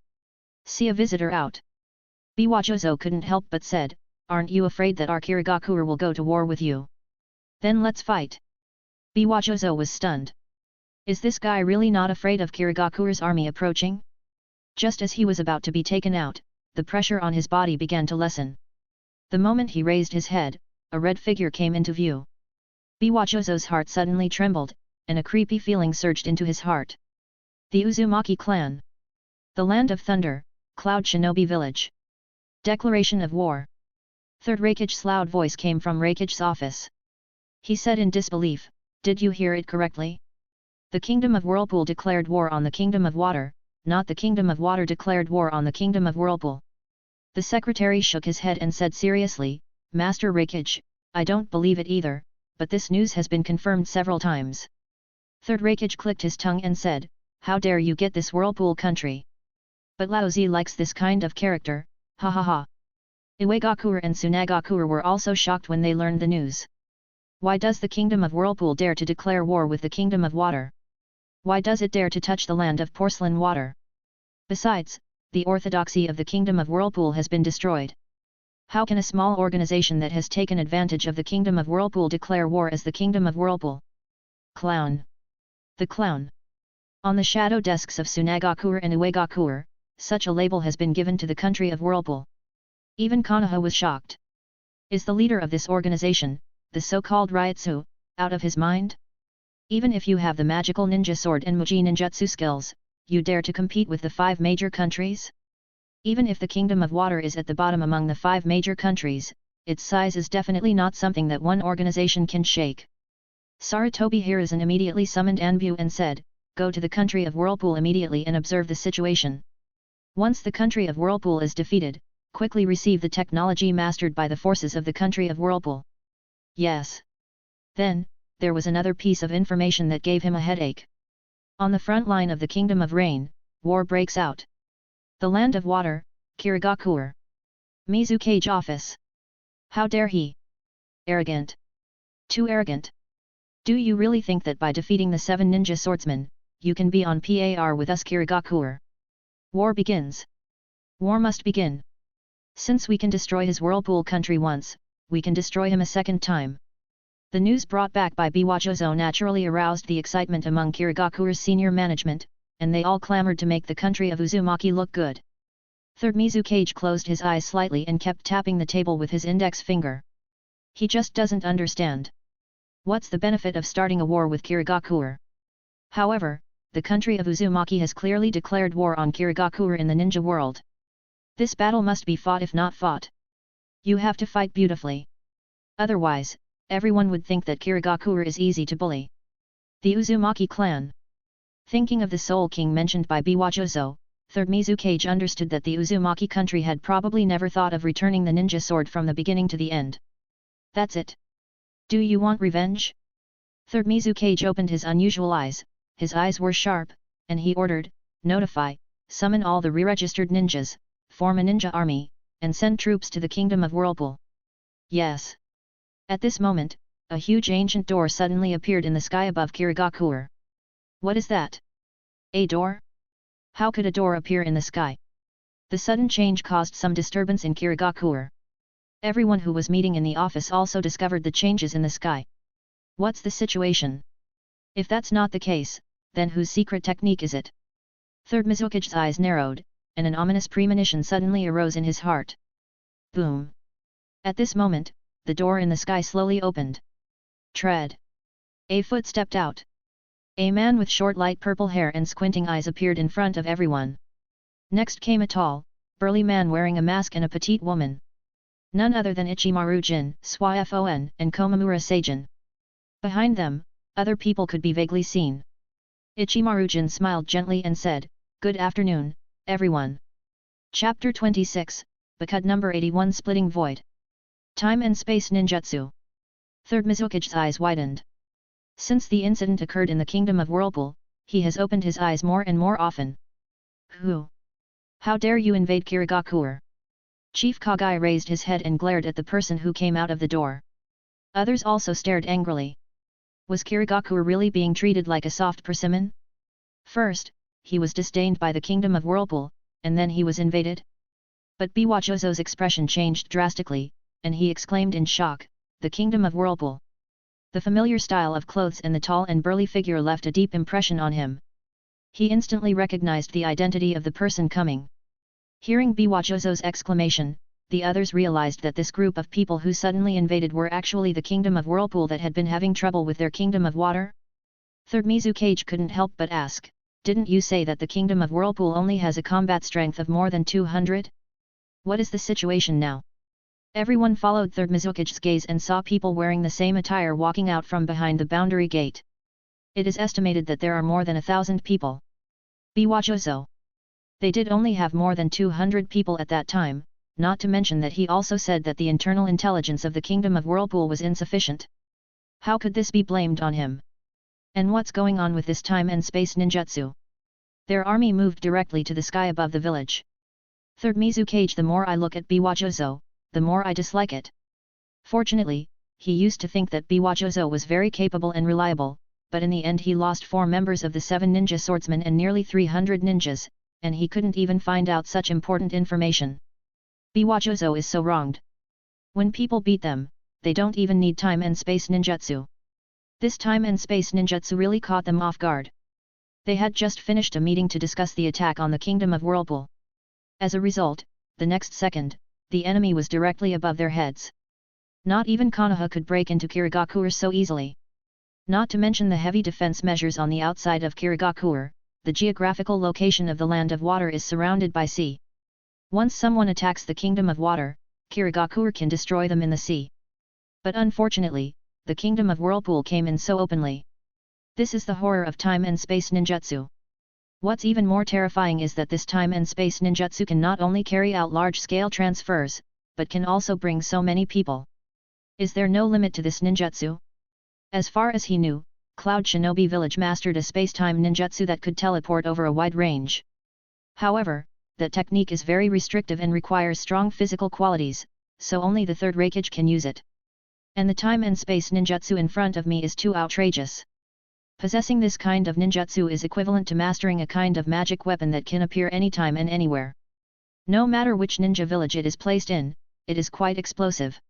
See a visitor out. Biwajozo couldn't help but said, aren't you afraid that our Kirigakure will go to war with you? Then let's fight. Biwajozo was stunned. Is this guy really not afraid of Kirigakure's army approaching? Just as he was about to be taken out, the pressure on his body began to lessen. The moment he raised his head, a red figure came into view. Biwajozo's heart suddenly trembled, and a creepy feeling surged into his heart. The Uzumaki clan. The land of thunder, Cloud Shinobi village. Declaration of war. Third Reikage's loud voice came from Reikage's office. He said in disbelief, did you hear it correctly? The Kingdom of Whirlpool declared war on the Kingdom of Water, not the Kingdom of Water declared war on the Kingdom of Whirlpool. The secretary shook his head and said seriously, Master Reikage, I don't believe it either, but this news has been confirmed several times. Third Reikage clicked his tongue and said, how dare you get this Whirlpool country? But Laozi likes this kind of character, ha ha ha. Iwagakure and Sunagakure were also shocked when they learned the news. Why does the Kingdom of Whirlpool dare to declare war with the Kingdom of Water? Why does it dare to touch the land of porcelain water? Besides, the orthodoxy of the Kingdom of Whirlpool has been destroyed. How can a small organization that has taken advantage of the Kingdom of Whirlpool declare war as the Kingdom of Whirlpool? Clown. The clown. On the shadow desks of Sunagakure and Iwagakure, such a label has been given to the country of Whirlpool. Even Konoha was shocked. Is the leader of this organization, the so-called Ryutsu, out of his mind? Even if you have the magical ninja sword and Muji ninjutsu skills, you dare to compete with the 5 major countries? Even if the Kingdom of Water is at the bottom among the 5 major countries, its size is definitely not something that one organization can shake. Sarutobi Hiruzen immediately summoned Anbu and said, go to the country of Whirlpool immediately and observe the situation. Once the country of Whirlpool is defeated, quickly receive the technology mastered by the forces of the country of Whirlpool. Yes. Then, there was another piece of information that gave him a headache. On the front line of the Kingdom of Rain, war breaks out. The land of water, Kirigakure. Mizukage office. How dare he? Arrogant. Too arrogant. Do you really think that by defeating the 7 ninja swordsmen, you can be on par with us Kirigakure? War begins. War must begin. Since we can destroy his Whirlpool country once, we can destroy him a second time. The news brought back by Biwajozo naturally aroused the excitement among Kirigakure's senior management, and they all clamored to make the country of Uzumaki look good. Third Mizukage closed his eyes slightly and kept tapping the table with his index finger. He just doesn't understand. What's the benefit of starting a war with Kirigakure? However, the country of Uzumaki has clearly declared war on Kirigakure in the ninja world. This battle must be fought if not fought. You have to fight beautifully. Otherwise, everyone would think that Kirigakure is easy to bully. The Uzumaki clan. Thinking of the Soul King mentioned by Biwajozo, Third Mizukage understood that the Uzumaki country had probably never thought of returning the ninja sword from the beginning to the end. That's it. Do you want revenge? Third Mizukage opened his unusual eyes, his eyes were sharp, and he ordered, notify, summon all the re-registered ninjas, form a ninja army, and send troops to the kingdom of Whirlpool. Yes. At this moment, a huge ancient door suddenly appeared in the sky above Kirigakure. What is that? A door? How could a door appear in the sky? The sudden change caused some disturbance in Kirigakure. Everyone who was meeting in the office also discovered the changes in the sky. What's the situation? If that's not the case, then whose secret technique is it? Third Mizukage's eyes narrowed, and an ominous premonition suddenly arose in his heart. Boom! At this moment, the door in the sky slowly opened. Tread! A foot stepped out. A man with short light purple hair and squinting eyes appeared in front of everyone. Next came a tall, burly man wearing a mask and a petite woman. None other than Ichimaru Jin, Swafon, and Komamura San. Behind them, other people could be vaguely seen. Ichimaru Jin smiled gently and said, "Good afternoon, everyone." Chapter 26, Bakud number 81 Splitting Void. Time and Space Ninjutsu. Third Mizukage's eyes widened. Since the incident occurred in the kingdom of Whirlpool, he has opened his eyes more and more often. Who? How dare you invade Kirigakure? Chief Kagai raised his head and glared at the person who came out of the door. Others also stared angrily. Was Kirigakure really being treated like a soft persimmon? First, he was disdained by the kingdom of Whirlpool, and then he was invaded? But Biwajozo's expression changed drastically, and he exclaimed in shock, "The kingdom of Whirlpool." The familiar style of clothes and the tall and burly figure left a deep impression on him. He instantly recognized the identity of the person coming. Hearing Biwajozo's exclamation, the others realized that this group of people who suddenly invaded were actually the kingdom of Whirlpool that had been having trouble with their kingdom of water. Third Mizukage couldn't help but ask, "Didn't you say that the kingdom of Whirlpool only has a combat strength of more than 200? What is the situation now?" Everyone followed Third Mizukage's gaze and saw people wearing the same attire walking out from behind the boundary gate. It is estimated that there are more than 1,000 people. Biwajozo. They did only have more than 200 people at that time, not to mention that he also said that the internal intelligence of the kingdom of Whirlpool was insufficient. How could this be blamed on him? And what's going on with this time and space ninjutsu? Their army moved directly to the sky above the village. Third Mizukage, the more I look at Biwajozo, the more I dislike it. Fortunately, he used to think that Biwajozo was very capable and reliable, but in the end he lost 4 members of the 7 ninja swordsmen and nearly 300 ninjas, and he couldn't even find out such important information. Biwajozo is so wronged. When people beat them, they don't even need time and space ninjutsu. This time and space ninjutsu really caught them off guard. They had just finished a meeting to discuss the attack on the kingdom of Whirlpool. As a result, the next second, the enemy was directly above their heads. Not even Konoha could break into Kirigakure so easily. Not to mention the heavy defense measures on the outside of Kirigakure, the geographical location of the land of water is surrounded by sea. Once someone attacks the kingdom of water, Kirigakure can destroy them in the sea. But unfortunately, the kingdom of Whirlpool came in so openly. This is the horror of time and space ninjutsu. What's even more terrifying is that this time and space ninjutsu can not only carry out large-scale transfers, but can also bring so many people. Is there no limit to this ninjutsu? As far as he knew, Cloud Shinobi Village mastered a space-time ninjutsu that could teleport over a wide range. However, that technique is very restrictive and requires strong physical qualities, so only the third Raikage can use it. And the time and space ninjutsu in front of me is too outrageous. Possessing this kind of ninjutsu is equivalent to mastering a kind of magic weapon that can appear anytime and anywhere. No matter which ninja village it is placed in, it is quite explosive.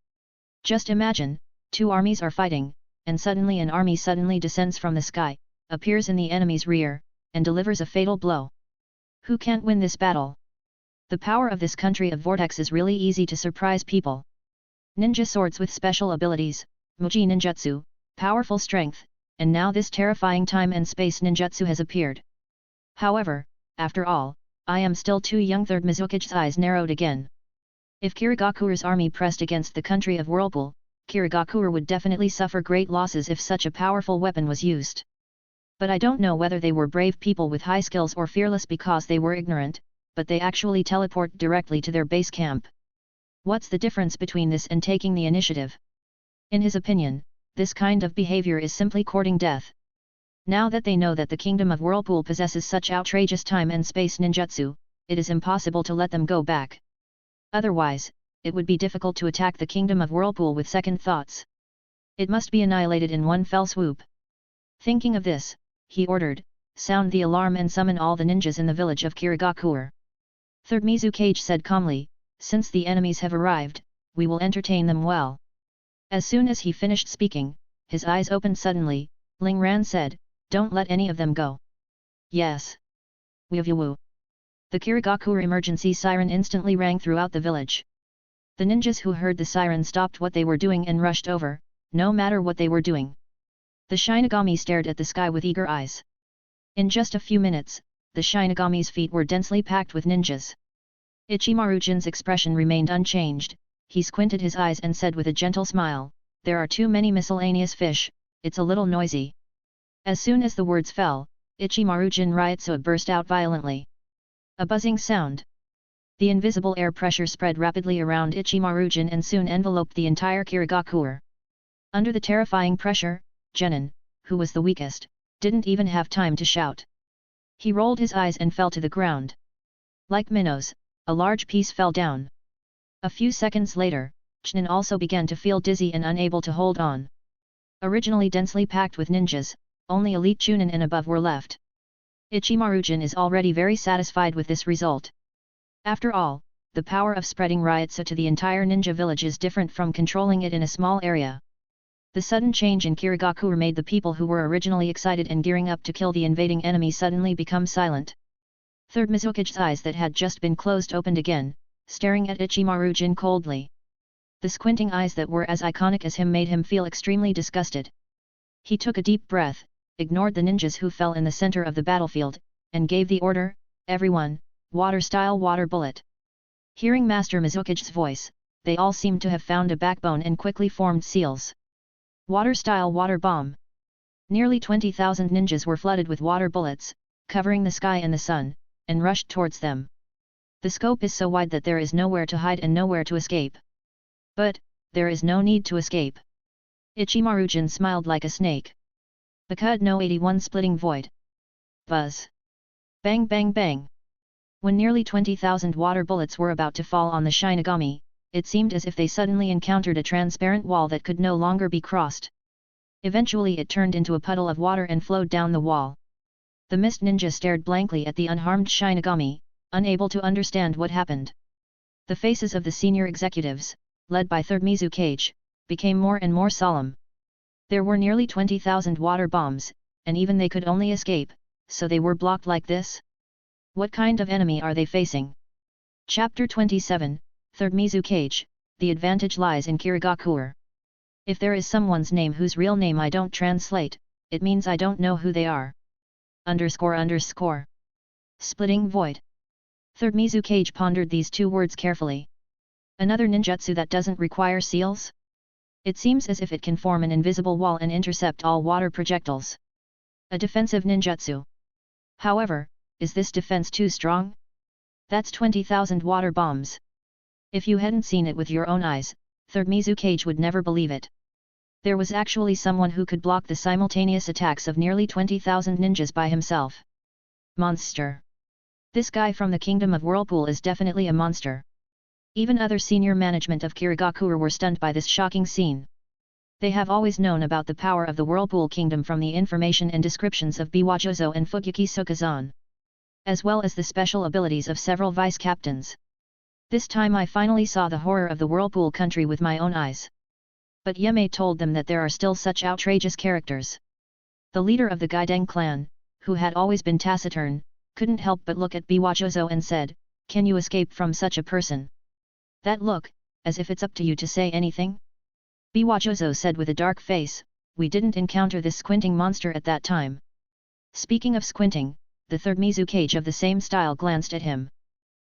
Just imagine, two armies are fighting, and suddenly an army suddenly descends from the sky, appears in the enemy's rear, and delivers a fatal blow. Who can't win this battle? The power of this country of vortex is really easy to surprise people. Ninja swords with special abilities, Muji ninjutsu, powerful strength, and now this terrifying time and space ninjutsu has appeared. However, after all, I am still too young. Third Mizukage's eyes narrowed again. If Kirigakure's army pressed against the country of Whirlpool, Kirigakure would definitely suffer great losses if such a powerful weapon was used. But I don't know whether they were brave people with high skills or fearless because they were ignorant, but they actually teleport directly to their base camp. What's the difference between this and taking the initiative? In his opinion, this kind of behavior is simply courting death. Now that they know that the kingdom of Whirlpool possesses such outrageous time and space ninjutsu, it is impossible to let them go back. Otherwise, it would be difficult to attack the kingdom of Whirlpool with second thoughts. It must be annihilated in one fell swoop. Thinking of this, he ordered, sound the alarm and summon all the ninjas in the village of Kirigakure. Third Mizukage said calmly, since the enemies have arrived, we will entertain them well. As soon as he finished speaking, his eyes opened suddenly. Ling Ran said, don't let any of them go. Yes. Woo. The Kirigakure emergency siren instantly rang throughout the village. The ninjas who heard the siren stopped what they were doing and rushed over, no matter what they were doing. The Shinigami stared at the sky with eager eyes. In just a few minutes, the Shinigami's feet were densely packed with ninjas. Ichimaru-jin's expression remained unchanged. He squinted his eyes and said with a gentle smile, there are too many miscellaneous fish, it's a little noisy. As soon as the words fell, Ichimaru-jin Ryutsu burst out violently. A buzzing sound. The invisible air pressure spread rapidly around Ichimaru-jin and soon enveloped the entire Kirigakure. Under the terrifying pressure, Genin, who was the weakest, didn't even have time to shout. He rolled his eyes and fell to the ground. Like minnows, a large piece fell down. A few seconds later, Genin also began to feel dizzy and unable to hold on. Originally densely packed with ninjas, only elite Chunin and above were left. Ichimaru-jin is already very satisfied with this result. After all, the power of spreading Ryutsu to the entire ninja village is different from controlling it in a small area. The sudden change in Kirigakure made the people who were originally excited and gearing up to kill the invading enemy suddenly become silent. Third Mizukage's eyes that had just been closed opened again, staring at Ichimaru-jin coldly. The squinting eyes that were as iconic as him made him feel extremely disgusted. He took a deep breath, ignored the ninjas who fell in the center of the battlefield, and gave the order, everyone, water-style water bullet. Hearing Master Mizukage's voice, they all seemed to have found a backbone and quickly formed seals. Water-style water bomb. Nearly 20,000 ninjas were flooded with water bullets, covering the sky and the sun, and rushed towards them. The scope is so wide that there is nowhere to hide and nowhere to escape. But, there is no need to escape. Ichimaru-jin smiled like a snake. Bakud no 81 splitting void. Buzz. Bang bang bang. When nearly 20,000 water bullets were about to fall on the Shinigami, it seemed as if they suddenly encountered a transparent wall that could no longer be crossed. Eventually it turned into a puddle of water and flowed down the wall. The mist ninja stared blankly at the unharmed Shinigami, unable to understand what happened. The faces of the senior executives, led by Third Mizukage, became more and more solemn. There were nearly 20,000 water bombs, and even they could only escape, so they were blocked like this? What kind of enemy are they facing? Chapter 27, Third Mizukage, the advantage lies in Kirigakure. If there is someone's name whose real name I don't translate, it means I don't know who they are. __. Splitting void. Third Mizukage pondered these two words carefully. Another ninjutsu that doesn't require seals? It seems as if it can form an invisible wall and intercept all water projectiles. A defensive ninjutsu. However, is this defense too strong? That's 20,000 water bombs. If you hadn't seen it with your own eyes, Third Mizukage would never believe it. There was actually someone who could block the simultaneous attacks of nearly 20,000 ninjas by himself. Monster. This guy from the Kingdom of Whirlpool is definitely a monster. Even other senior management of Kirigakure were stunned by this shocking scene. They have always known about the power of the Whirlpool Kingdom from the information and descriptions of Biwajozo and Fugyuki Sukazan, as well as the special abilities of several vice-captains. This time I finally saw the horror of the Whirlpool country with my own eyes. But Yemei told them that there are still such outrageous characters. The leader of the Gaideng clan, who had always been taciturn, couldn't help but look at Biwajozo and said, "Can you escape from such a person? That look, as if it's up to you to say anything?" Biwajozo said with a dark face, "We didn't encounter this squinting monster at that time." Speaking of squinting, the third Mizukage of the same style glanced at him.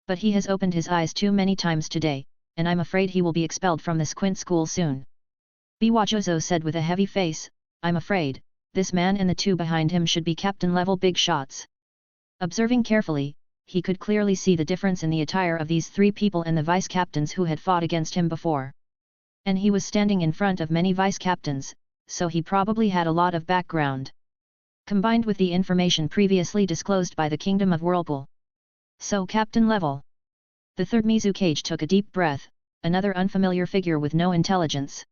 "But he has opened his eyes too many times today, and I'm afraid he will be expelled from the squint school soon." Biwajozo said with a heavy face, "I'm afraid, this man and the two behind him should be captain-level big shots." Observing carefully, he could clearly see the difference in the attire of these three people and the vice-captains who had fought against him before. And he was standing in front of many vice-captains, so he probably had a lot of background, combined with the information previously disclosed by the Kingdom of Whirlpool. So captain level. The third Mizukage took a deep breath, another unfamiliar figure with no intelligence.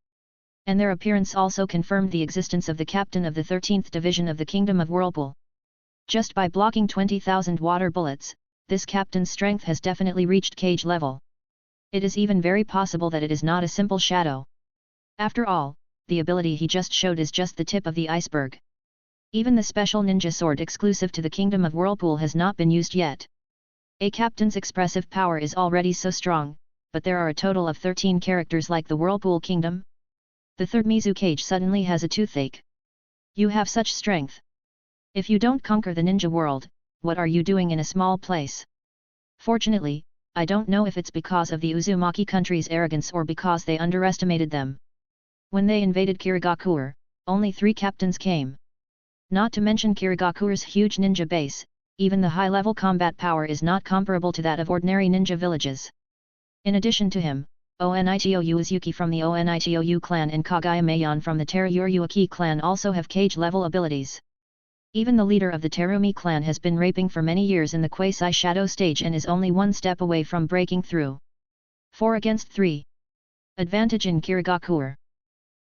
And their appearance also confirmed the existence of the captain of the 13th Division of the Kingdom of Whirlpool. Just by blocking 20,000 water bullets, this captain's strength has definitely reached cage level. It is even very possible that it is not a simple shadow. After all, the ability he just showed is just the tip of the iceberg. Even the special ninja sword exclusive to the Kingdom of Whirlpool has not been used yet. A captain's expressive power is already so strong, but there are a total of 13 characters like the Whirlpool Kingdom. The third Mizukage suddenly has a toothache. "You have such strength. If you don't conquer the ninja world, what are you doing in a small place?" Fortunately, I don't know if it's because of the Uzumaki country's arrogance or because they underestimated them. When they invaded Kirigakure, only 3 captains came. Not to mention Kirigakure's huge ninja base, even the high-level combat power is not comparable to that of ordinary ninja villages. In addition to him, Onito Uezuki from the Onito clan and Kagaya Mayon from the Teruuaki clan also have cage-level abilities. Even the leader of the Terumi clan has been raping for many years in the quasi-shadow stage and is only one step away from breaking through. 4 against 3. Advantage in Kirigakure.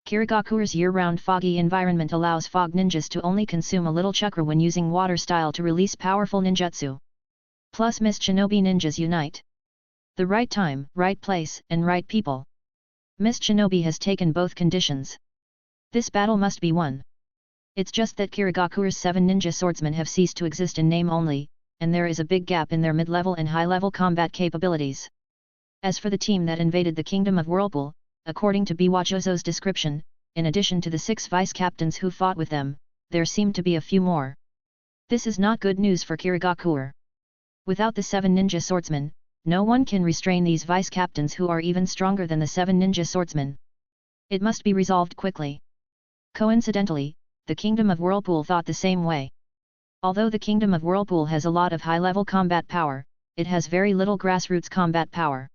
Kirigakure's year-round foggy environment allows fog ninjas to only consume a little chakra when using water style to release powerful ninjutsu. Plus mist shinobi ninjas unite. The right time, right place, and right people. Mist shinobi has taken both conditions. This battle must be won. It's just that Kirigakure's 7 ninja swordsmen have ceased to exist in name only, and there is a big gap in their mid-level and high-level combat capabilities. As for the team that invaded the Kingdom of Whirlpool, according to Biwajozo's description, in addition to the 6 vice-captains who fought with them, there seemed to be a few more. This is not good news for Kirigakure. Without the 7 ninja swordsmen, no one can restrain these vice-captains who are even stronger than the 7 ninja swordsmen. It must be resolved quickly. Coincidentally, the Kingdom of Whirlpool thought the same way. Although the Kingdom of Whirlpool has a lot of high-level combat power, it has very little grassroots combat power.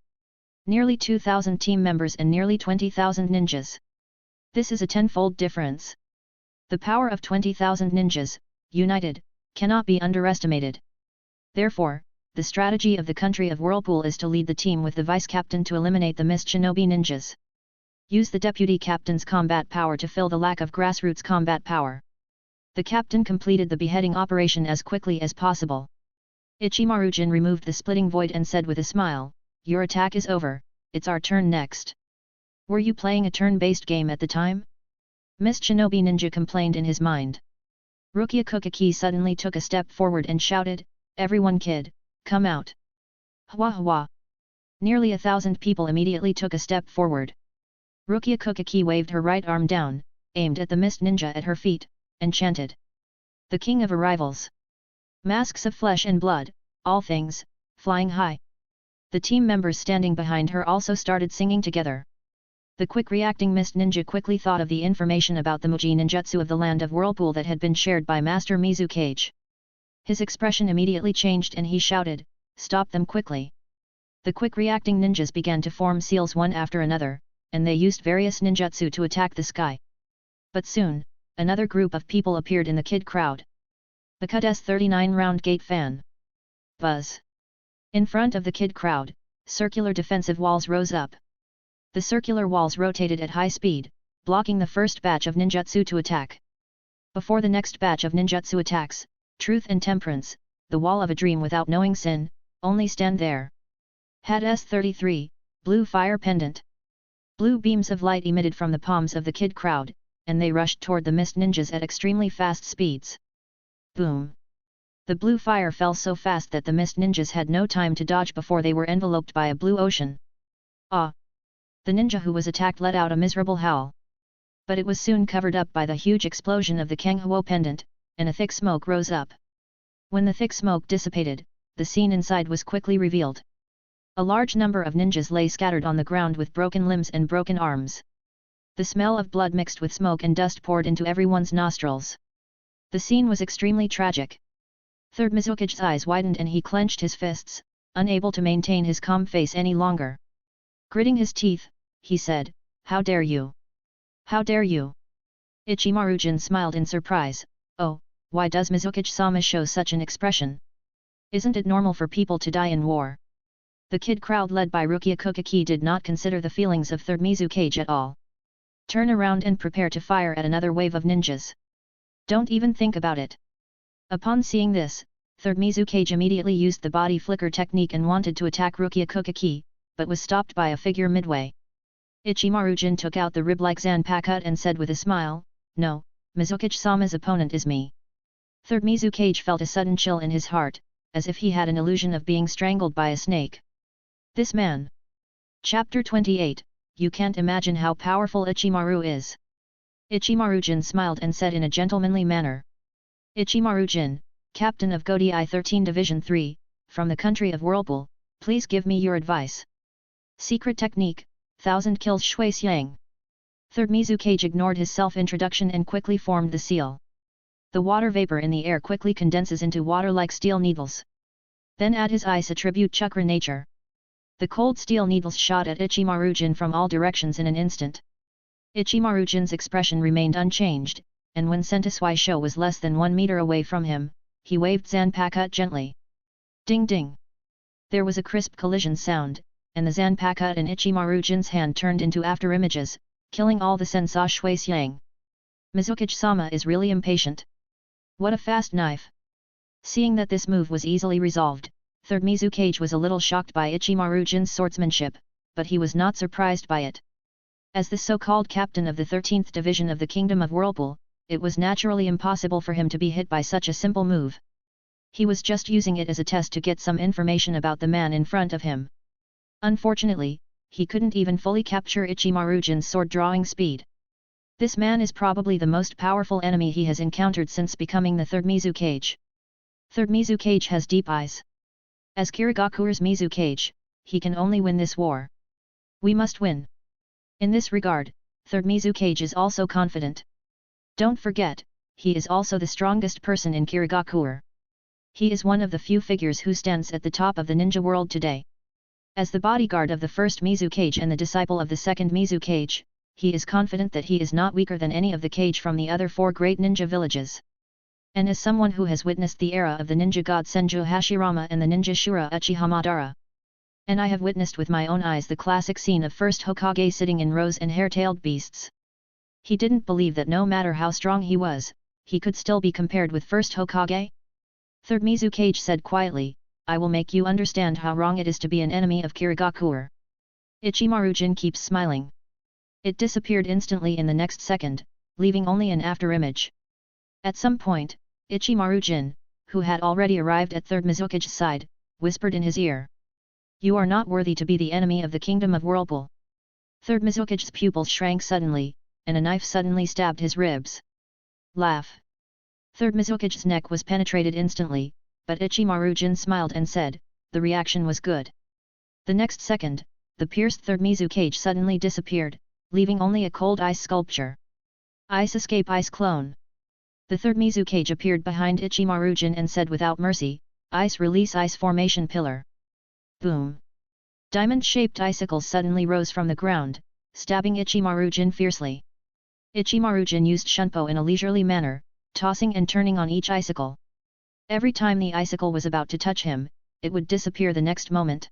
Nearly 2,000 team members and nearly 20,000 ninjas. This is a tenfold difference. The power of 20,000 ninjas, united, cannot be underestimated. Therefore, the strategy of the country of Whirlpool is to lead the team with the vice-captain to eliminate the mist shinobi ninjas. Use the deputy captain's combat power to fill the lack of grassroots combat power. The captain completed the beheading operation as quickly as possible. Ichimaru-jin removed the splitting void and said with a smile, "Your attack is over, it's our turn next." "Were you playing a turn-based game at the time?" Mist Shinobi Ninja complained in his mind. Rukia Kukaki suddenly took a step forward and shouted, "Everyone kid, come out!" Hwa hwa! Nearly 1,000 people immediately took a step forward. Rukia Kukaki waved her right arm down, aimed at the mist ninja at her feet, and chanted, "The king of arrivals! Masks of flesh and blood, all things, flying high!" The team members standing behind her also started singing together. The quick-reacting mist ninja quickly thought of the information about the Muji ninjutsu of the land of Whirlpool that had been shared by Master Mizukage. His expression immediately changed and he shouted, "Stop them quickly!" The quick-reacting ninjas began to form seals one after another, and they used various ninjutsu to attack the sky. But soon, another group of people appeared in the kid crowd. Bakuda's 39 round gate fan. Buzz. In front of the kid crowd, circular defensive walls rose up. The circular walls rotated at high speed, blocking the first batch of ninjutsu to attack. Before the next batch of ninjutsu attacks, truth and temperance, the wall of a dream without knowing sin, only stand there. Had S33, blue fire pendant. Blue beams of light emitted from the palms of the kid crowd, and they rushed toward the mist ninjas at extremely fast speeds. Boom! The blue fire fell so fast that the mist ninjas had no time to dodge before they were enveloped by a blue ocean. Ah! The ninja who was attacked let out a miserable howl. But it was soon covered up by the huge explosion of the Kanghuo pendant, and a thick smoke rose up. When the thick smoke dissipated, the scene inside was quickly revealed. A large number of ninjas lay scattered on the ground with broken limbs and broken arms. The smell of blood mixed with smoke and dust poured into everyone's nostrils. The scene was extremely tragic. Third Mizukage's eyes widened and he clenched his fists, unable to maintain his calm face any longer. Gritting his teeth, he said, "How dare you? How dare you?" Ichimaru-jin smiled in surprise. "Oh, why does Mizukage-sama show such an expression? Isn't it normal for people to die in war?" The kid crowd led by Rukia Kukaki did not consider the feelings of Third Mizukage at all. "Turn around and prepare to fire at another wave of ninjas. Don't even think about it." Upon seeing this, Third Mizukage immediately used the body flicker technique and wanted to attack Rukia Kukaki, but was stopped by a figure midway. Ichimaru-jin took out the rib-like Zanpakuto and said with a smile, "No, Mizukage-sama's opponent is me." Third Mizukage felt a sudden chill in his heart, as if he had an illusion of being strangled by a snake. This man. Chapter 28, You can't imagine how powerful Ichimaru is. Ichimaru-jin smiled and said in a gentlemanly manner. "Ichimaru-jin, captain of Gotei 13 Division 3, from the country of Whirlpool, please give me your advice." Secret technique, 1000 kills Shui Xiang. Third Mizukage ignored his self-introduction and quickly formed the seal. The water vapor in the air quickly condenses into water like steel needles. Then add his ice attribute chakra nature. The cold steel needles shot at Ichimaru-jin from all directions in an instant. Ichimaru-jin's expression remained unchanged, and when Sentisui Sho was less than 1 meter away from him, he waved Zanpakuto gently. Ding ding! There was a crisp collision sound, and the Zanpakuto in Ichimaru-jin's hand turned into afterimages, killing all the Sensa Shui Xiang. Mizukage-sama is really impatient. What a fast knife! Seeing that this move was easily resolved, Third Mizukage was a little shocked by Ichimaru-jin's swordsmanship, but he was not surprised by it. As the so-called captain of the 13th Division of the Kingdom of Whirlpool, it was naturally impossible for him to be hit by such a simple move. He was just using it as a test to get some information about the man in front of him. Unfortunately, he couldn't even fully capture Ichimaru-jin's sword-drawing speed. This man is probably the most powerful enemy he has encountered since becoming the Third Mizukage. Third Mizukage has deep eyes. As Kirigakure's Mizukage, he can only win this war. We must win. In this regard, Third Mizukage is also confident. Don't forget, he is also the strongest person in Kirigakure. He is one of the few figures who stands at the top of the ninja world today. As the bodyguard of the first Mizukage and the disciple of the second Mizukage, he is confident that he is not weaker than any of the kage from the other 4 great ninja villages. And as someone who has witnessed the era of the ninja god Senju Hashirama and the ninja Shura Uchiha Madara, and I have witnessed with my own eyes the classic scene of first Hokage sitting in rows and hair-tailed beasts. He didn't believe that no matter how strong he was, he could still be compared with first Hokage. Third Mizukage said quietly, "I will make you understand how wrong it is to be an enemy of Kirigakure." Ichimaru-jin keeps smiling. It disappeared instantly in the next second, leaving only an afterimage. At some point, Ichimaru-jin, who had already arrived at Third Mizukage's side, whispered in his ear. "You are not worthy to be the enemy of the Kingdom of Whirlpool." Third Mizukage's pupils shrank suddenly, and a knife suddenly stabbed his ribs. Laugh. Third Mizukage's neck was penetrated instantly, but Ichimaru-jin smiled and said, "The reaction was good." The next second, the pierced Third Mizukage suddenly disappeared, leaving only a cold ice sculpture. Ice escape ice clone. The Third Mizukage appeared behind Ichimaru-jin and said without mercy, "Ice release ice formation pillar." Boom! Diamond-shaped icicles suddenly rose from the ground, stabbing Ichimaru-jin fiercely. Ichimaru-jin used Shunpo in a leisurely manner, tossing and turning on each icicle. Every time the icicle was about to touch him, it would disappear the next moment.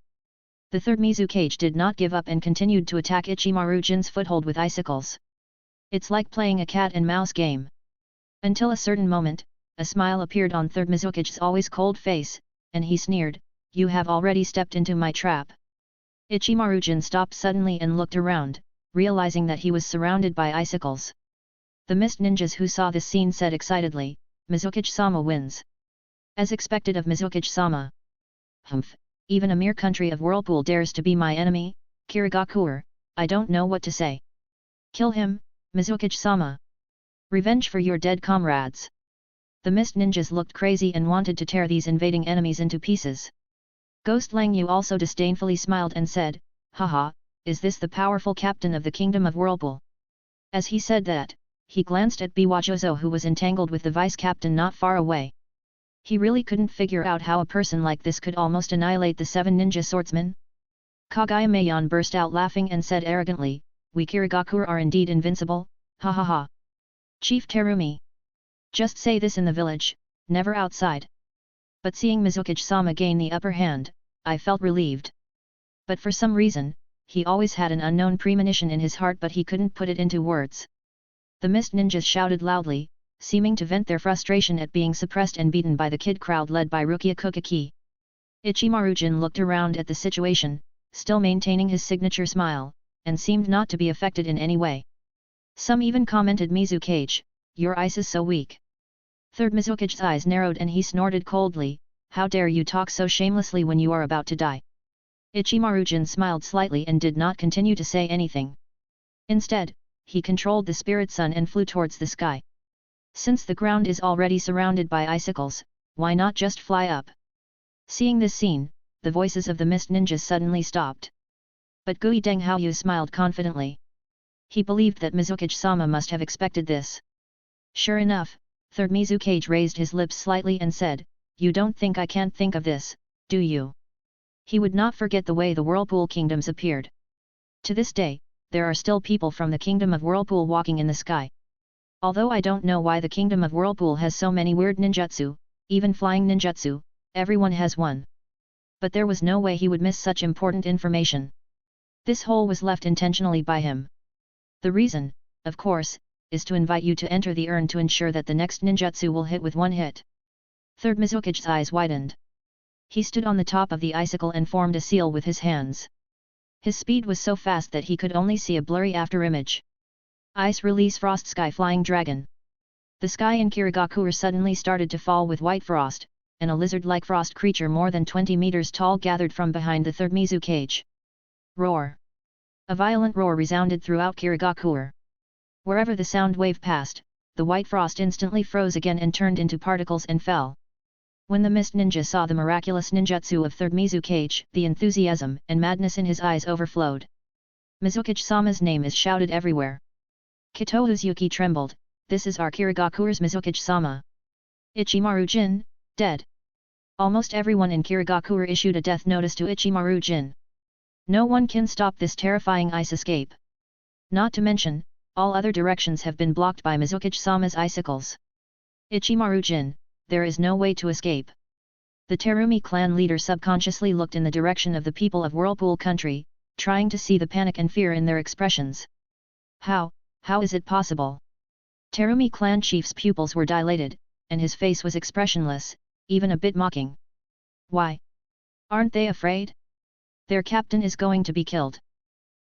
The third Mizukage did not give up and continued to attack Ichimaru-jin's foothold with icicles. It's like playing a cat and mouse game. Until a certain moment, a smile appeared on Third Mizukage's always cold face, and he sneered, "You have already stepped into my trap." Ichimaru-jin stopped suddenly and looked around, realizing that he was surrounded by icicles. The mist ninjas who saw this scene said excitedly, "Mizukage-sama wins." As expected of Mizukage-sama. "Humph, even a mere country of Whirlpool dares to be my enemy, Kirigakure, I don't know what to say." "Kill him, Mizukage-sama. Revenge for your dead comrades." The mist ninjas looked crazy and wanted to tear these invading enemies into pieces. Ghost Lang Yu also disdainfully smiled and said, "Haha, is this the powerful captain of the Kingdom of Whirlpool?" As he said that, he glanced at Biwajozo who was entangled with the vice-captain not far away. He really couldn't figure out how a person like this could almost annihilate the 7 ninja swordsmen. Kagayamayan burst out laughing and said arrogantly, "We Kirigakure are indeed invincible, ha ha ha. Chief Terumi. Just say this in the village, never outside." But seeing Mizukage-sama gain the upper hand, I felt relieved. But for some reason, he always had an unknown premonition in his heart but he couldn't put it into words. The mist ninjas shouted loudly, seeming to vent their frustration at being suppressed and beaten by the kid crowd led by Rukia Kukaki. Ichimaru-jin looked around at the situation, still maintaining his signature smile, and seemed not to be affected in any way. Some even commented, "Mizukage, your ice is so weak." Third Mizukage's eyes narrowed and he snorted coldly, "How dare you talk so shamelessly when you are about to die?" Ichimaru-jin smiled slightly and did not continue to say anything. Instead, he controlled the spirit sun and flew towards the sky. Since the ground is already surrounded by icicles, why not just fly up? Seeing this scene, the voices of the mist ninjas suddenly stopped. But Gui Deng Haoyu smiled confidently. He believed that Mizukage-sama must have expected this. Sure enough, Third Mizukage raised his lips slightly and said, "You don't think I can't think of this, do you?" He would not forget the way the Whirlpool Kingdoms appeared. To this day, there are still people from the Kingdom of Whirlpool walking in the sky. Although I don't know why the Kingdom of Whirlpool has so many weird ninjutsu, even flying ninjutsu, everyone has one. But there was no way he would miss such important information. This hole was left intentionally by him. The reason, of course, is to invite you to enter the urn to ensure that the next ninjutsu will hit with one hit. Third Mizukage's eyes widened. He stood on the top of the icicle and formed a seal with his hands. His speed was so fast that he could only see a blurry afterimage. Ice release frost sky flying dragon. The sky in Kirigakure suddenly started to fall with white frost, and a lizard-like frost creature more than 20 meters tall gathered from behind the third Mizukage. Roar! A violent roar resounded throughout Kirigakure. Wherever the sound wave passed, the white frost instantly froze again and turned into particles and fell. When the mist ninja saw the miraculous ninjutsu of Third Mizukage, the enthusiasm and madness in his eyes overflowed. Mizukage-sama's name is shouted everywhere. Kito Uzuki trembled, "This is our Kirigakure's Mizukage-sama. Ichimaru-jin, dead." Almost everyone in Kirigakure issued a death notice to Ichimaru-jin. No one can stop this terrifying ice escape. Not to mention, all other directions have been blocked by Mizukage-sama's icicles. Ichimaru-jin, there is no way to escape. The Terumi clan leader subconsciously looked in the direction of the people of Whirlpool country, trying to see the panic and fear in their expressions. How is it possible? Terumi clan chief's pupils were dilated, and his face was expressionless, even a bit mocking. Why? Aren't they afraid? Their captain is going to be killed.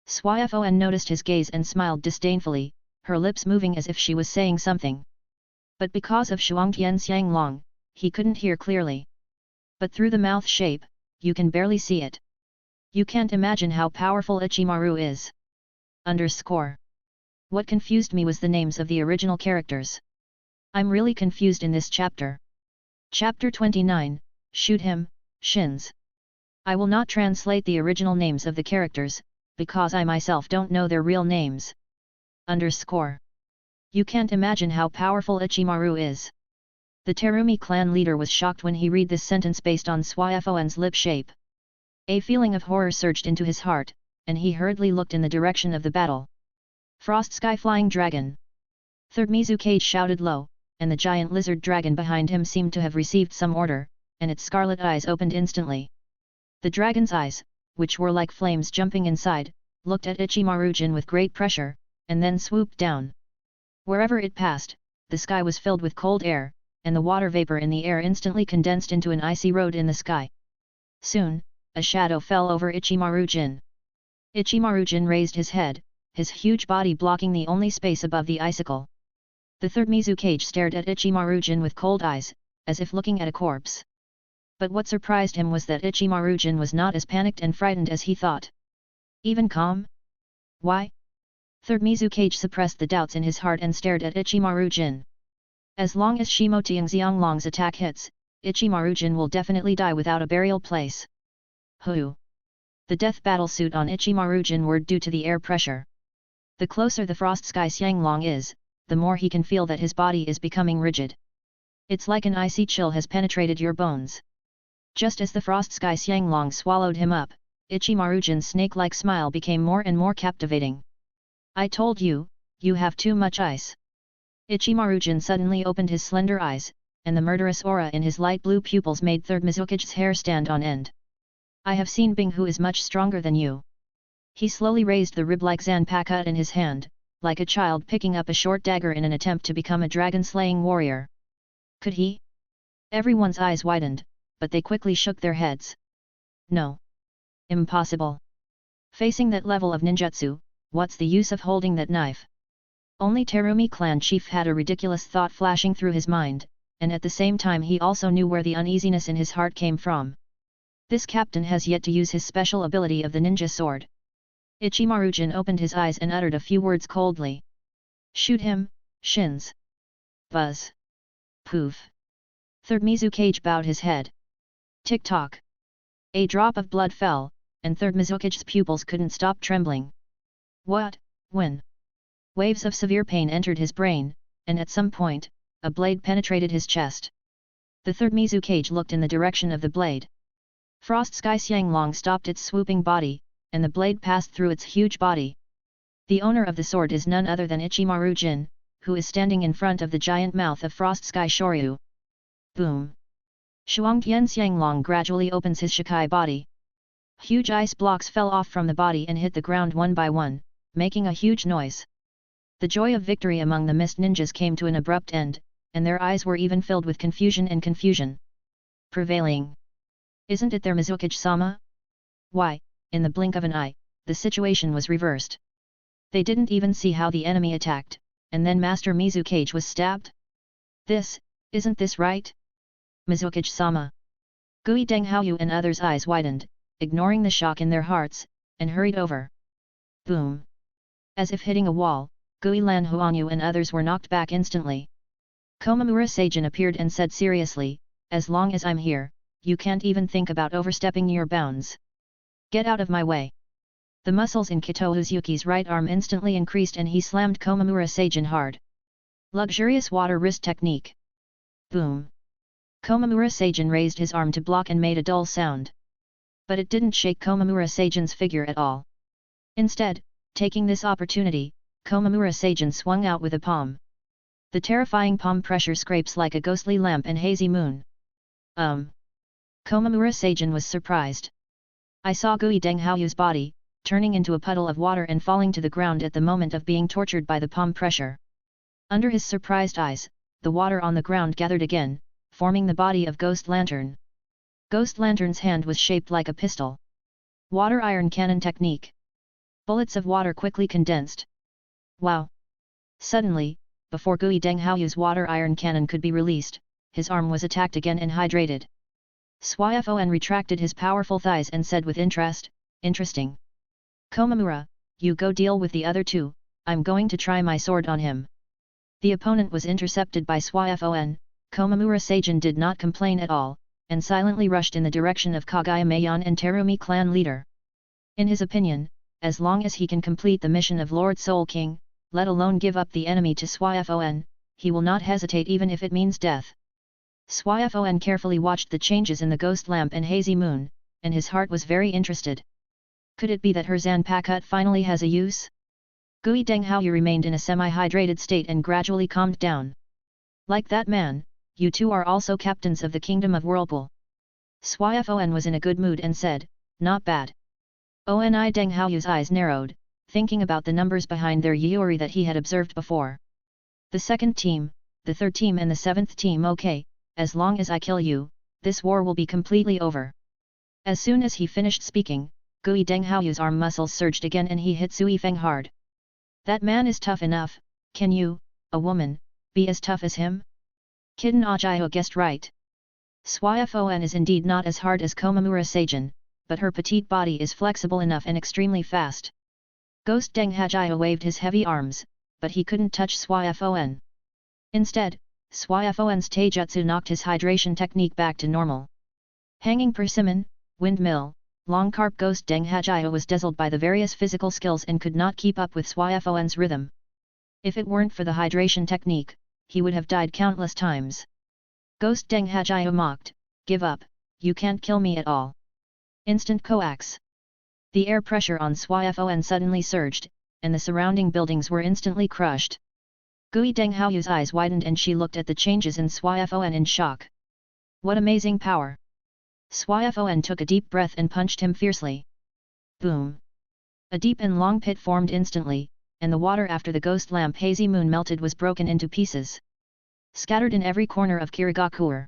Swiafon noticed his gaze and smiled disdainfully, her lips moving as if she was saying something. But because of Shuangtian's Yanglong, he couldn't hear clearly. But through the mouth shape, you can barely see it. You can't imagine how powerful Ichimaru is. What confused me was the names of the original characters. I'm really confused in this chapter. Chapter 29, Shoot Him, Shins. I will not translate the original names of the characters, because I myself don't know their real names. You can't imagine how powerful Ichimaru is. The Terumi clan leader was shocked when he read this sentence based on Swiafon's lip shape. A feeling of horror surged into his heart, and he hurriedly looked in the direction of the battle. Frost Sky Flying Dragon. Third Mizukage shouted low, and the giant lizard dragon behind him seemed to have received some order, and its scarlet eyes opened instantly. The dragon's eyes, which were like flames jumping inside, looked at Ichimaru-jin with great pressure, and then swooped down. Wherever it passed, the sky was filled with cold air, and the water vapor in the air instantly condensed into an icy road in the sky. Soon, a shadow fell over Ichimaru-jin. Ichimaru-jin raised his head, his huge body blocking the only space above the icicle. The third Mizukage stared at Ichimaru-jin with cold eyes, as if looking at a corpse. But what surprised him was that Ichimaru-jin was not as panicked and frightened as he thought. Even calm? Why? Third Mizukage suppressed the doubts in his heart and stared at Ichimaru-jin. As long as Shimotiang Xianglong's attack hits, Ichimaru-jin will definitely die without a burial place. Hu! The death battle suit on Ichimaru-jin were due to the air pressure. The closer the frost sky Xianglong is, the more he can feel that his body is becoming rigid. It's like an icy chill has penetrated your bones. Just as the frost sky Xianglong swallowed him up, Ichimaru-jin's snake-like smile became more and more captivating. I told you, you have too much ice. Ichimaru-jin suddenly opened his slender eyes, and the murderous aura in his light blue pupils made Third Mizukage's hair stand on end. I have seen Bing, who is much stronger than you. He slowly raised the rib-like Zanpakuto in his hand, like a child picking up a short dagger in an attempt to become a dragon-slaying warrior. Could he? Everyone's eyes widened, but they quickly shook their heads. No. Impossible. Facing that level of ninjutsu, what's the use of holding that knife? Only Terumi clan chief had a ridiculous thought flashing through his mind, and at the same time he also knew where the uneasiness in his heart came from. This captain has yet to use his special ability of the ninja sword. Ichimaru-jin opened his eyes and uttered a few words coldly. Shoot him, shins. Buzz. Poof. Third Mizukage bowed his head. Tick-tock. A drop of blood fell, and Third Mizukage's pupils couldn't stop trembling. What? When? Waves of severe pain entered his brain, and at some point, a blade penetrated his chest. The third Mizukage looked in the direction of the blade. Frost Sky Xianglong stopped its swooping body, and the blade passed through its huge body. The owner of the sword is none other than Ichimaru-jin, who is standing in front of the giant mouth of Frost Sky Shoryu. Boom! Shuangtian Xianglong gradually opens his shikai body. Huge ice blocks fell off from the body and hit the ground one by one, making a huge noise. The joy of victory among the mist ninjas came to an abrupt end, and their eyes were even filled with confusion and confusion. Prevailing. Isn't it there, Mizukage-sama? Why, in the blink of an eye, the situation was reversed. They didn't even see how the enemy attacked, and then Master Mizukage was stabbed? Isn't this right? Mizukage-sama. Gui Denghaoyu and others' eyes widened, ignoring the shock in their hearts, and hurried over. Boom! As if hitting a wall, Gui Lanhuanyu and others were knocked back instantly. Komamura San appeared and said seriously, as long as I'm here, you can't even think about overstepping your bounds. Get out of my way. The muscles in Kito Uzuyuki's right arm instantly increased and he slammed Komamura San hard. Luxurious water wrist technique. Boom! Komamura San raised his arm to block and made a dull sound. But it didn't shake Komamura San's figure at all. Instead, taking this opportunity, Komamura San swung out with a palm. The terrifying palm pressure scrapes like a ghostly lamp and hazy moon. Komamura San was surprised. I saw Gui Denghaoyu's body, turning into a puddle of water and falling to the ground at the moment of being tortured by the palm pressure. Under his surprised eyes, the water on the ground gathered again, forming the body of Ghost Lantern. Ghost Lantern's hand was shaped like a pistol. Water iron cannon technique. Bullets of water quickly condensed. Wow! Suddenly, before Gui Denghaoyu's water iron cannon could be released, his arm was attacked again and hydrated. Swiafon retracted his powerful thighs and said with interest, Interesting. Komamura, you go deal with the other two, I'm going to try my sword on him. The opponent was intercepted by Swiafon. Komamura San did not complain at all, and silently rushed in the direction of Kagaya Mayan and Terumi clan leader. In his opinion, as long as he can complete the mission of Lord Soul King, let alone give up the enemy to Swiafon, he will not hesitate even if it means death. Swiafon carefully watched the changes in the ghost lamp and hazy moon, and his heart was very interested. Could it be that her Zanpakuto finally has a use? Gui Denghaoyu remained in a semi-hydrated state and gradually calmed down. Like that man, you two are also captains of the Kingdom of Whirlpool. Swiafon was in a good mood and said, not bad. Oni Deng Haoyu's eyes narrowed, thinking about the numbers behind their Yuri that he had observed before. The second team, the third team and the seventh team. Okay, as long as I kill you, this war will be completely over. As soon as he finished speaking, Gui Deng Haoyu's arm muscles surged again and he hit Sui Feng hard. That man is tough enough, can you, a woman, be as tough as him? Kiden Ajiho guessed right. Sui Feng is indeed not as hard as Komamura San, but her petite body is flexible enough and extremely fast. Ghost Deng Hajiho waved his heavy arms, but he couldn't touch Sui Feng. Instead, Sui Feng's taijutsu knocked his hydration technique back to normal. Hanging persimmon, windmill, long carp. Ghost Deng Hajiho was dazzled by the various physical skills and could not keep up with Sui Feng's rhythm. If it weren't for the hydration technique, he would have died countless times. Ghost Deng Hajiho mocked, give up, you can't kill me at all. Instant coax. The air pressure on Sui Feng suddenly surged, and the surrounding buildings were instantly crushed. Gui Deng Haoyu's eyes widened and she looked at the changes in Sui Feng in shock. What amazing power! Sui Feng took a deep breath and punched him fiercely. Boom! A deep and long pit formed instantly, and the water after the ghost lamp hazy moon melted was broken into pieces. Scattered in every corner of Kirigakure.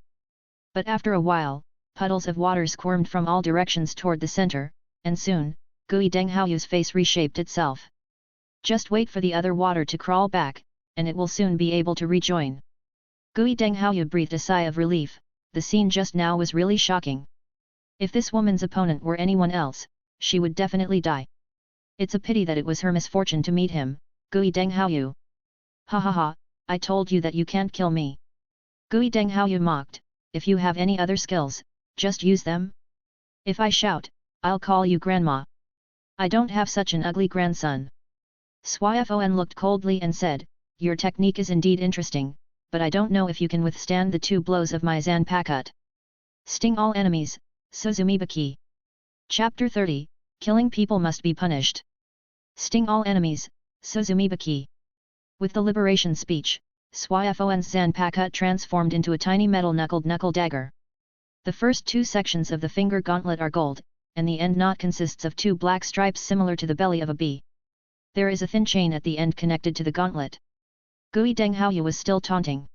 But after a while, puddles of water squirmed from all directions toward the center, and soon, Gui Deng Haoyu's face reshaped itself. Just wait for the other water to crawl back, and it will soon be able to rejoin. Gui Deng Haoyu breathed a sigh of relief, the scene just now was really shocking. If this woman's opponent were anyone else, she would definitely die. It's a pity that it was her misfortune to meet him, Gui Deng Haoyu. Ha ha ha, I told you that you can't kill me. Gui Deng Haoyu mocked, if you have any other skills, just use them. If I shout, I'll call you grandma. I don't have such an ugly grandson. Sui Feng looked coldly and said, your technique is indeed interesting, but I don't know if you can withstand the 2 blows of my Zanpakuto. Sting all enemies, Suzumibaki. Chapter 30, Killing people must be punished. Sting all enemies, Suzumibaki. With the liberation speech, Sui Feng's Zanpakuto transformed into a tiny metal knuckle dagger. The first 2 sections of the finger gauntlet are gold, and the end knot consists of 2 black stripes similar to the belly of a bee. There is a thin chain at the end connected to the gauntlet. Gui Deng Haoyu was still taunting.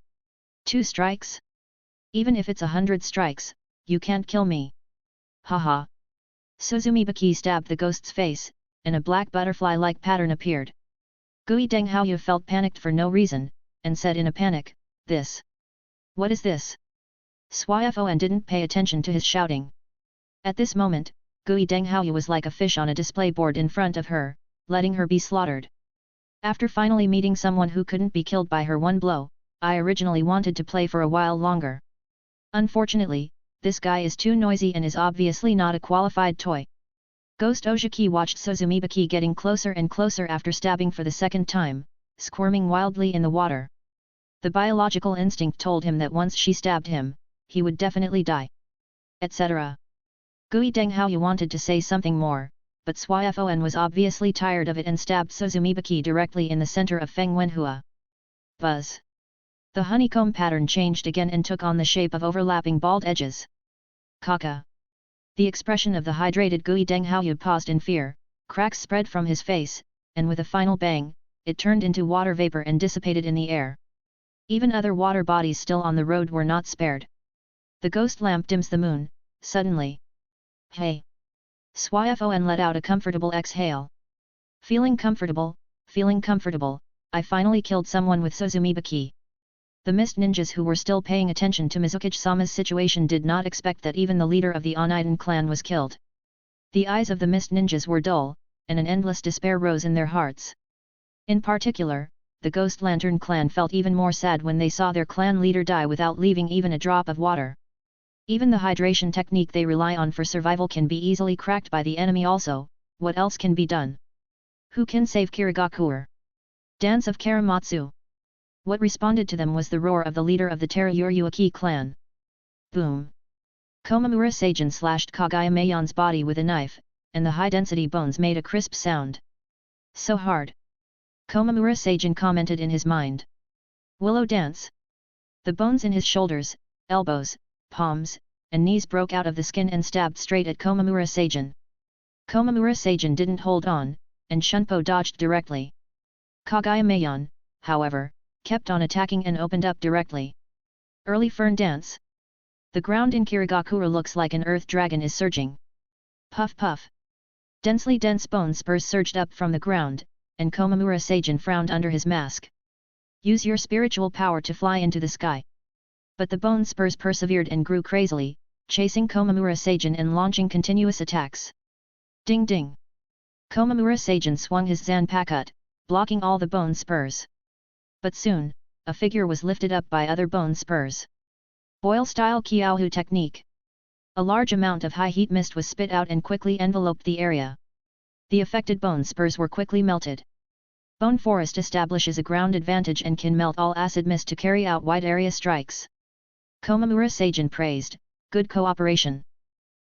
2 strikes? Even if it's 100 strikes, you can't kill me. Haha. Suzumibaki stabbed the ghost's face, and a black butterfly-like pattern appeared. Gui Deng Haoyu felt panicked for no reason, and said in a panic, this. What is this? Sui Feng didn't pay attention to his shouting. At this moment, Gui Deng Haoyu was like a fish on a display board in front of her, letting her be slaughtered. After finally meeting someone who couldn't be killed by her one blow, I originally wanted to play for a while longer. Unfortunately, this guy is too noisy and is obviously not a qualified toy. Ghost Ojiki watched Suzumibaki getting closer and closer after stabbing for the second time, squirming wildly in the water. The biological instinct told him that once she stabbed him, he would definitely die. Etc. Gui Deng Haoyu wanted to say something more, but Sui Feng was obviously tired of it and stabbed Suzumibaki directly in the center of Feng Wenhua. Buzz. The honeycomb pattern changed again and took on the shape of overlapping bald edges. Kaka. The expression of the hydrated Gui Deng Haoyu paused in fear, cracks spread from his face, and with a final bang, it turned into water vapor and dissipated in the air. Even other water bodies still on the road were not spared. The ghost lamp dims the moon, suddenly. Hey! Sui Feng let out a comfortable exhale. Feeling comfortable, I finally killed someone with Suzumibaki. The mist ninjas who were still paying attention to Mizukage-sama's situation did not expect that even the leader of the Oneiden clan was killed. The eyes of the mist ninjas were dull, and an endless despair rose in their hearts. In particular, the Ghost Lantern clan felt even more sad when they saw their clan leader die without leaving even a drop of water. Even the hydration technique they rely on for survival can be easily cracked by the enemy also, what else can be done? Who can save Kirigakure? Dance of Karamatsu. What responded to them was the roar of the leader of the Terayuruaki clan. Boom! Komamura San slashed Kaguya Mayan's body with a knife, and the high-density bones made a crisp sound. So hard! Komamura San commented in his mind. Willow dance. The bones in his shoulders, elbows, palms, and knees broke out of the skin and stabbed straight at Komamura San. Komamura San didn't hold on, and Shunpo dodged directly. Kagayamayan, however, kept on attacking and opened up directly. Early Fern Dance. The ground in Kirigakure looks like an earth dragon is surging. Puff puff. Densely dense bone spurs surged up from the ground, and Komamura San frowned under his mask. Use your spiritual power to fly into the sky. But the bone spurs persevered and grew crazily, chasing Komamura San and launching continuous attacks. Ding ding. Komamura San swung his Zanpakut, blocking all the bone spurs. But soon, a figure was lifted up by other bone spurs. Boil-style Kyohu technique. A large amount of high-heat mist was spit out and quickly enveloped the area. The affected bone spurs were quickly melted. Bone Forest establishes a ground advantage and can melt all acid mist to carry out wide-area strikes. Komamura San praised, good cooperation.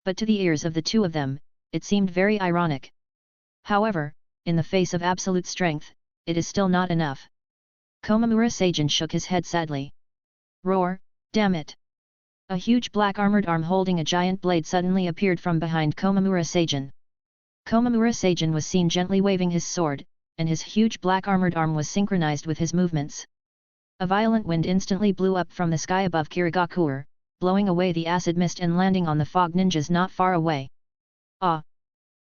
But to the ears of the two of them, it seemed very ironic. However, in the face of absolute strength, it is still not enough. Komamura San shook his head sadly. Roar, damn it! A huge black armored arm holding a giant blade suddenly appeared from behind Komamura San. Komamura San was seen gently waving his sword, and his huge black armored arm was synchronized with his movements. A violent wind instantly blew up from the sky above Kirigakure, blowing away the acid mist and landing on the fog ninjas not far away. Ah!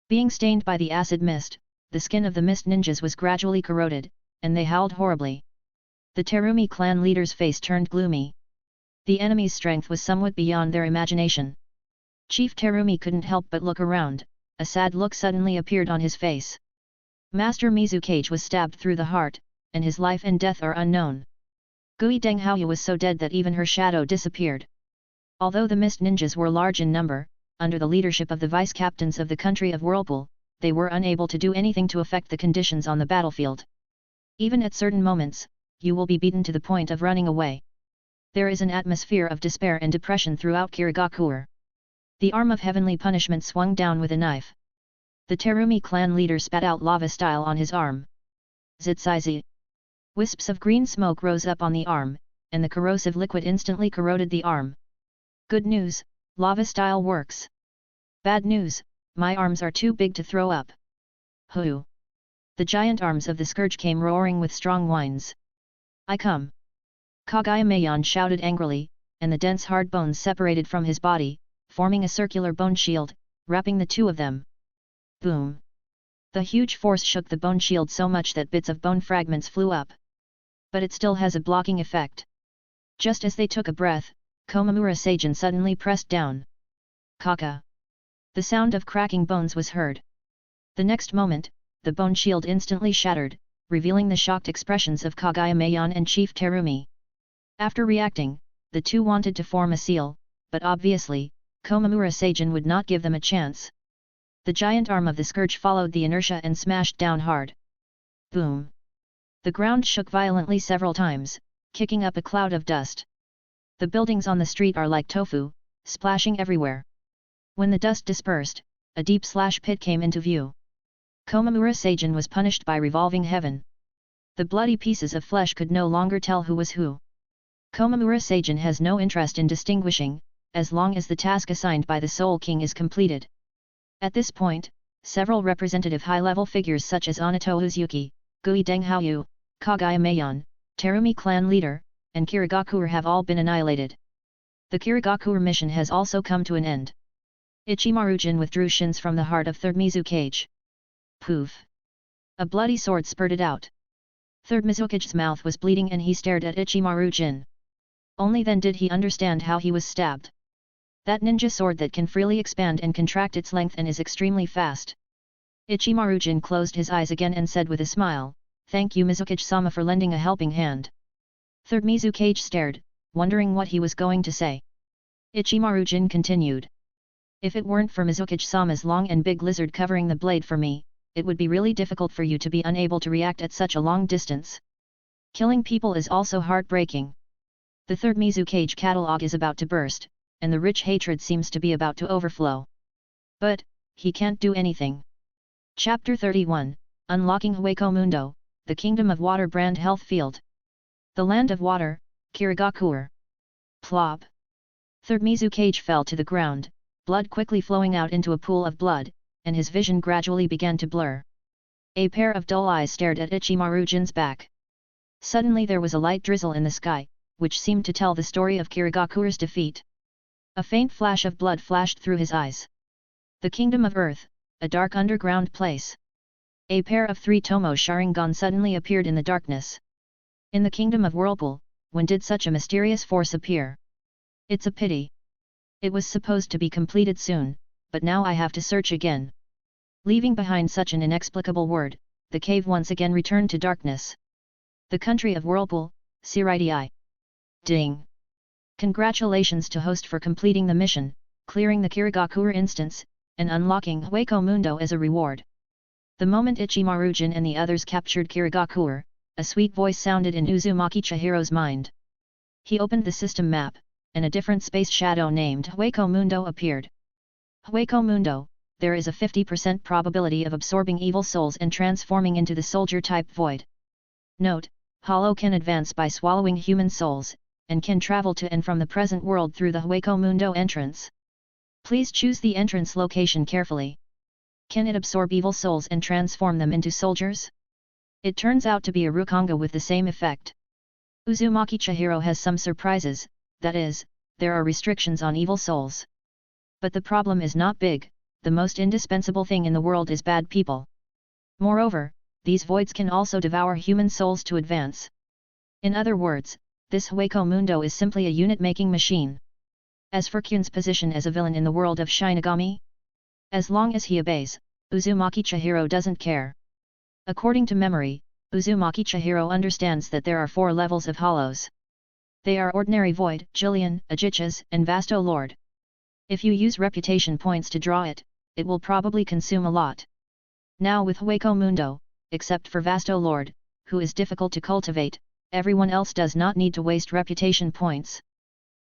Being stained by the acid mist, the skin of the mist ninjas was gradually corroded, and they howled horribly. The Terumi clan leader's face turned gloomy. The enemy's strength was somewhat beyond their imagination. Chief Terumi couldn't help but look around, a sad look suddenly appeared on his face. Master Mizukage was stabbed through the heart, and his life and death are unknown. Gui Denghaoyu was so dead that even her shadow disappeared. Although the mist ninjas were large in number, under the leadership of the vice-captains of the country of Whirlpool, they were unable to do anything to affect the conditions on the battlefield. Even at certain moments, you will be beaten to the point of running away. There is an atmosphere of despair and depression throughout Kirigakure. The arm of heavenly punishment swung down with a knife. The Terumi clan leader spat out lava style on his arm. Zitsaizi. Wisps of green smoke rose up on the arm, and the corrosive liquid instantly corroded the arm. Good news, lava style works. Bad news, my arms are too big to throw up. Hoo! The giant arms of the scourge came roaring with strong whines. I come! Kagayamayan shouted angrily, and the dense hard bones separated from his body, forming a circular bone shield, wrapping the two of them. Boom! The huge force shook the bone shield so much that bits of bone fragments flew up. But it still has a blocking effect. Just as they took a breath, Komamura San suddenly pressed down. Kaka! The sound of cracking bones was heard. The next moment, the bone shield instantly shattered, revealing the shocked expressions of Kagayamayan and Chief Terumi. After reacting, the two wanted to form a seal, but obviously, Komamura San would not give them a chance. The giant arm of the scourge followed the inertia and smashed down hard. Boom! The ground shook violently several times, kicking up a cloud of dust. The buildings on the street are like tofu, splashing everywhere. When the dust dispersed, a deep slash pit came into view. Komamura San was punished by revolving heaven. The bloody pieces of flesh could no longer tell who was who. Komamura San has no interest in distinguishing, as long as the task assigned by the Soul King is completed. At this point, several representative high-level figures such as Anato Uzuki, Gui Denghaoyu, Kagayamayan, Terumi clan leader, and Kirigakure have all been annihilated. The Kirigakure mission has also come to an end. Ichimaru-jin withdrew shins from the heart of Third Mizukage. Poof! A bloody sword spurted out. Third Mizukage's mouth was bleeding and he stared at Ichimaru-jin. Only then did he understand how he was stabbed. That ninja sword that can freely expand and contract its length and is extremely fast. Ichimaru-jin closed his eyes again and said with a smile, "Thank you Mizukage-sama for lending a helping hand." Third Mizukage stared, wondering what he was going to say. Ichimaru-jin continued. "If it weren't for Mizukage-sama's long and big lizard covering the blade for me, it would be really difficult for you to be unable to react at such a long distance. Killing people is also heartbreaking. The Third Mizukage catalog is about to burst, and the rich hatred seems to be about to overflow. But, he can't do anything." Chapter 31, Unlocking Hueco Mundo, the Kingdom of Water Brand Health Field. The Land of Water, Kirigakure. Plop! Third Mizukage fell to the ground, blood quickly flowing out into a pool of blood, and his vision gradually began to blur. A pair of dull eyes stared at Ichimaru-jin's back. Suddenly there was a light drizzle in the sky, which seemed to tell the story of Kirigakure's defeat. A faint flash of blood flashed through his eyes. The Kingdom of Earth, a dark underground place. A pair of 3 Tomo Sharingan suddenly appeared in the darkness. In the Kingdom of Whirlpool, when did such a mysterious force appear? It's a pity. It was supposed to be completed soon, but now I have to search again. Leaving behind such an inexplicable word, the cave once again returned to darkness. The country of Whirlpool, Seireitei. Ding! Congratulations to host for completing the mission, clearing the Kirigakure instance, and unlocking Hueco Mundo as a reward. The moment Ichimaru-jin and the others captured Kirigakure, a sweet voice sounded in Uzumaki Chihiro's mind. He opened the system map, and a different space shadow named Hueco Mundo appeared. Hueco Mundo, there is a 50% probability of absorbing evil souls and transforming into the soldier-type void. Note, Hollow can advance by swallowing human souls, and can travel to and from the present world through the Hueco Mundo entrance. Please choose the entrance location carefully. Can it absorb evil souls and transform them into soldiers? It turns out to be a Rukanga with the same effect. Uzumaki Chihiro has some surprises, that is, there are restrictions on evil souls. But the problem is not big, the most indispensable thing in the world is bad people. Moreover, these voids can also devour human souls to advance. In other words, this Hueco Mundo is simply a unit-making machine. As for Kyun's position as a villain in the world of Shinigami, as long as he obeys, Uzumaki Chihiro doesn't care. According to memory, Uzumaki Chihiro understands that there are 4 levels of hollows. They are Ordinary Void, Jillian, Ajichas, and Vasto Lord. If you use reputation points to draw it, it will probably consume a lot. Now with Hueco Mundo, except for Vasto Lord, who is difficult to cultivate, everyone else does not need to waste reputation points.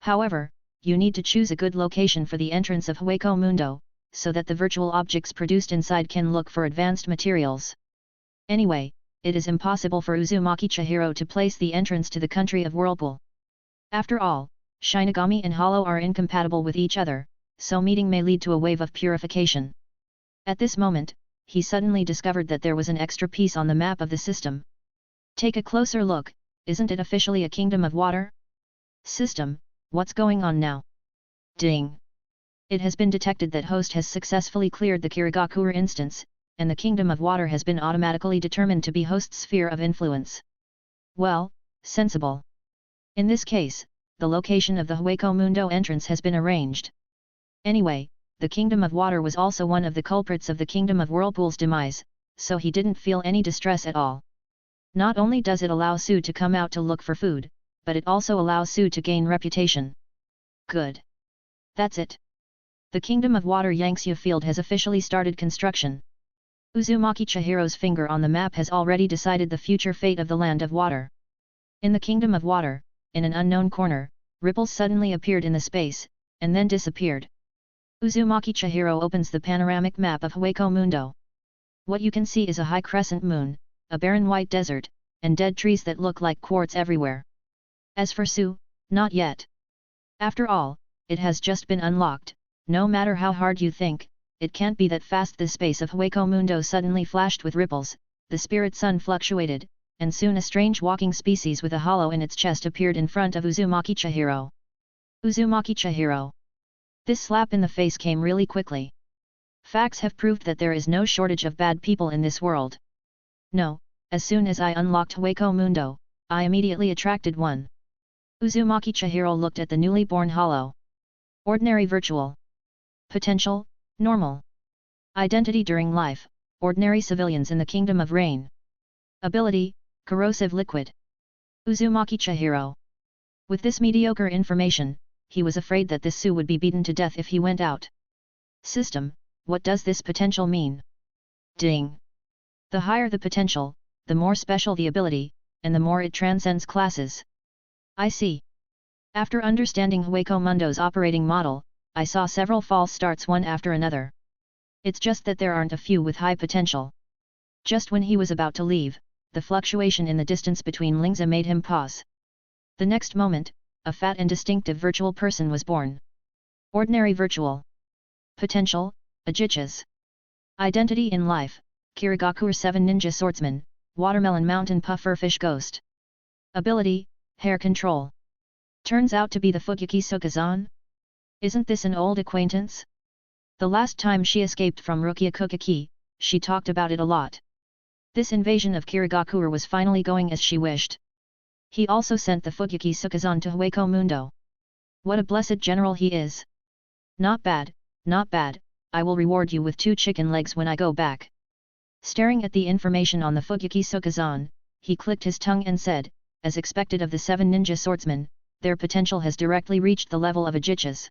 However, you need to choose a good location for the entrance of Hueco Mundo, so that the virtual objects produced inside can look for advanced materials. Anyway, it is impossible for Uzumaki Chihiro to place the entrance to the country of Whirlpool. After all, Shinigami and Hollow are incompatible with each other, so meeting may lead to a wave of purification. At this moment, he suddenly discovered that there was an extra piece on the map of the system. Take a closer look, isn't it officially a kingdom of water? System, what's going on now? Ding! It has been detected that host has successfully cleared the Kirigakure instance, and the kingdom of water has been automatically determined to be host's sphere of influence. Well, sensible. In this case, the location of the Hueco Mundo entrance has been arranged. Anyway, the Kingdom of Water was also one of the culprits of the Kingdom of Whirlpool's demise, so he didn't feel any distress at all. Not only does it allow Su to come out to look for food, but it also allows Su to gain reputation. Good. That's it. The Kingdom of Water Yangtze field has officially started construction. Uzumaki Chihiro's finger on the map has already decided the future fate of the Land of Water. In the Kingdom of Water, in an unknown corner, ripples suddenly appeared in the space, and then disappeared. Uzumaki Chihiro opens the panoramic map of Hueco Mundo. What you can see is a high crescent moon, a barren white desert, and dead trees that look like quartz everywhere. As for Su, not yet. After all, it has just been unlocked, no matter how hard you think, it can't be that fast. The space of Hueco Mundo suddenly flashed with ripples, the spirit sun fluctuated, and soon a strange walking species with a hollow in its chest appeared in front of Uzumaki Chihiro. Uzumaki Chihiro. This slap in the face came really quickly. Facts have proved that there is no shortage of bad people in this world. No, as soon as I unlocked Hueco Mundo, I immediately attracted one. Uzumaki Chihiro looked at the newly born hollow. Ordinary virtual. Potential, normal. Identity during life, ordinary civilians in the Kingdom of Rain. Ability, corrosive liquid. Uzumaki Chihiro. With this mediocre information, he was afraid that this Su would be beaten to death if he went out. System, what does this potential mean? Ding! The higher the potential, the more special the ability, and the more it transcends classes. I see. After understanding Hueco Mundo's operating model, I saw several false starts one after another. It's just that there aren't a few with high potential. Just when he was about to leave, the fluctuation in the distance between Lingza made him pause. The next moment, a fat and distinctive virtual person was born. Ordinary virtual. Potential, Ajichas. Identity in life, Kirigakure 7 Ninja Swordsmen, Watermelon Mountain Puffer Fish Ghost. Ability, Hair Control. Turns out to be the Fugyuki Sukazan? Isn't this an old acquaintance? The last time she escaped from Ryukyu, she talked about it a lot. This invasion of Kirigakure was finally going as she wished. He also sent the Fugyuki Sukazan to Hueco Mundo. What a blessed general he is! Not bad, not bad, I will reward you with 2 chicken legs when I go back. Staring at the information on the Fugyuki Sukazan, he clicked his tongue and said, as expected of the 7 ninja swordsmen, their potential has directly reached the level of Ajichas.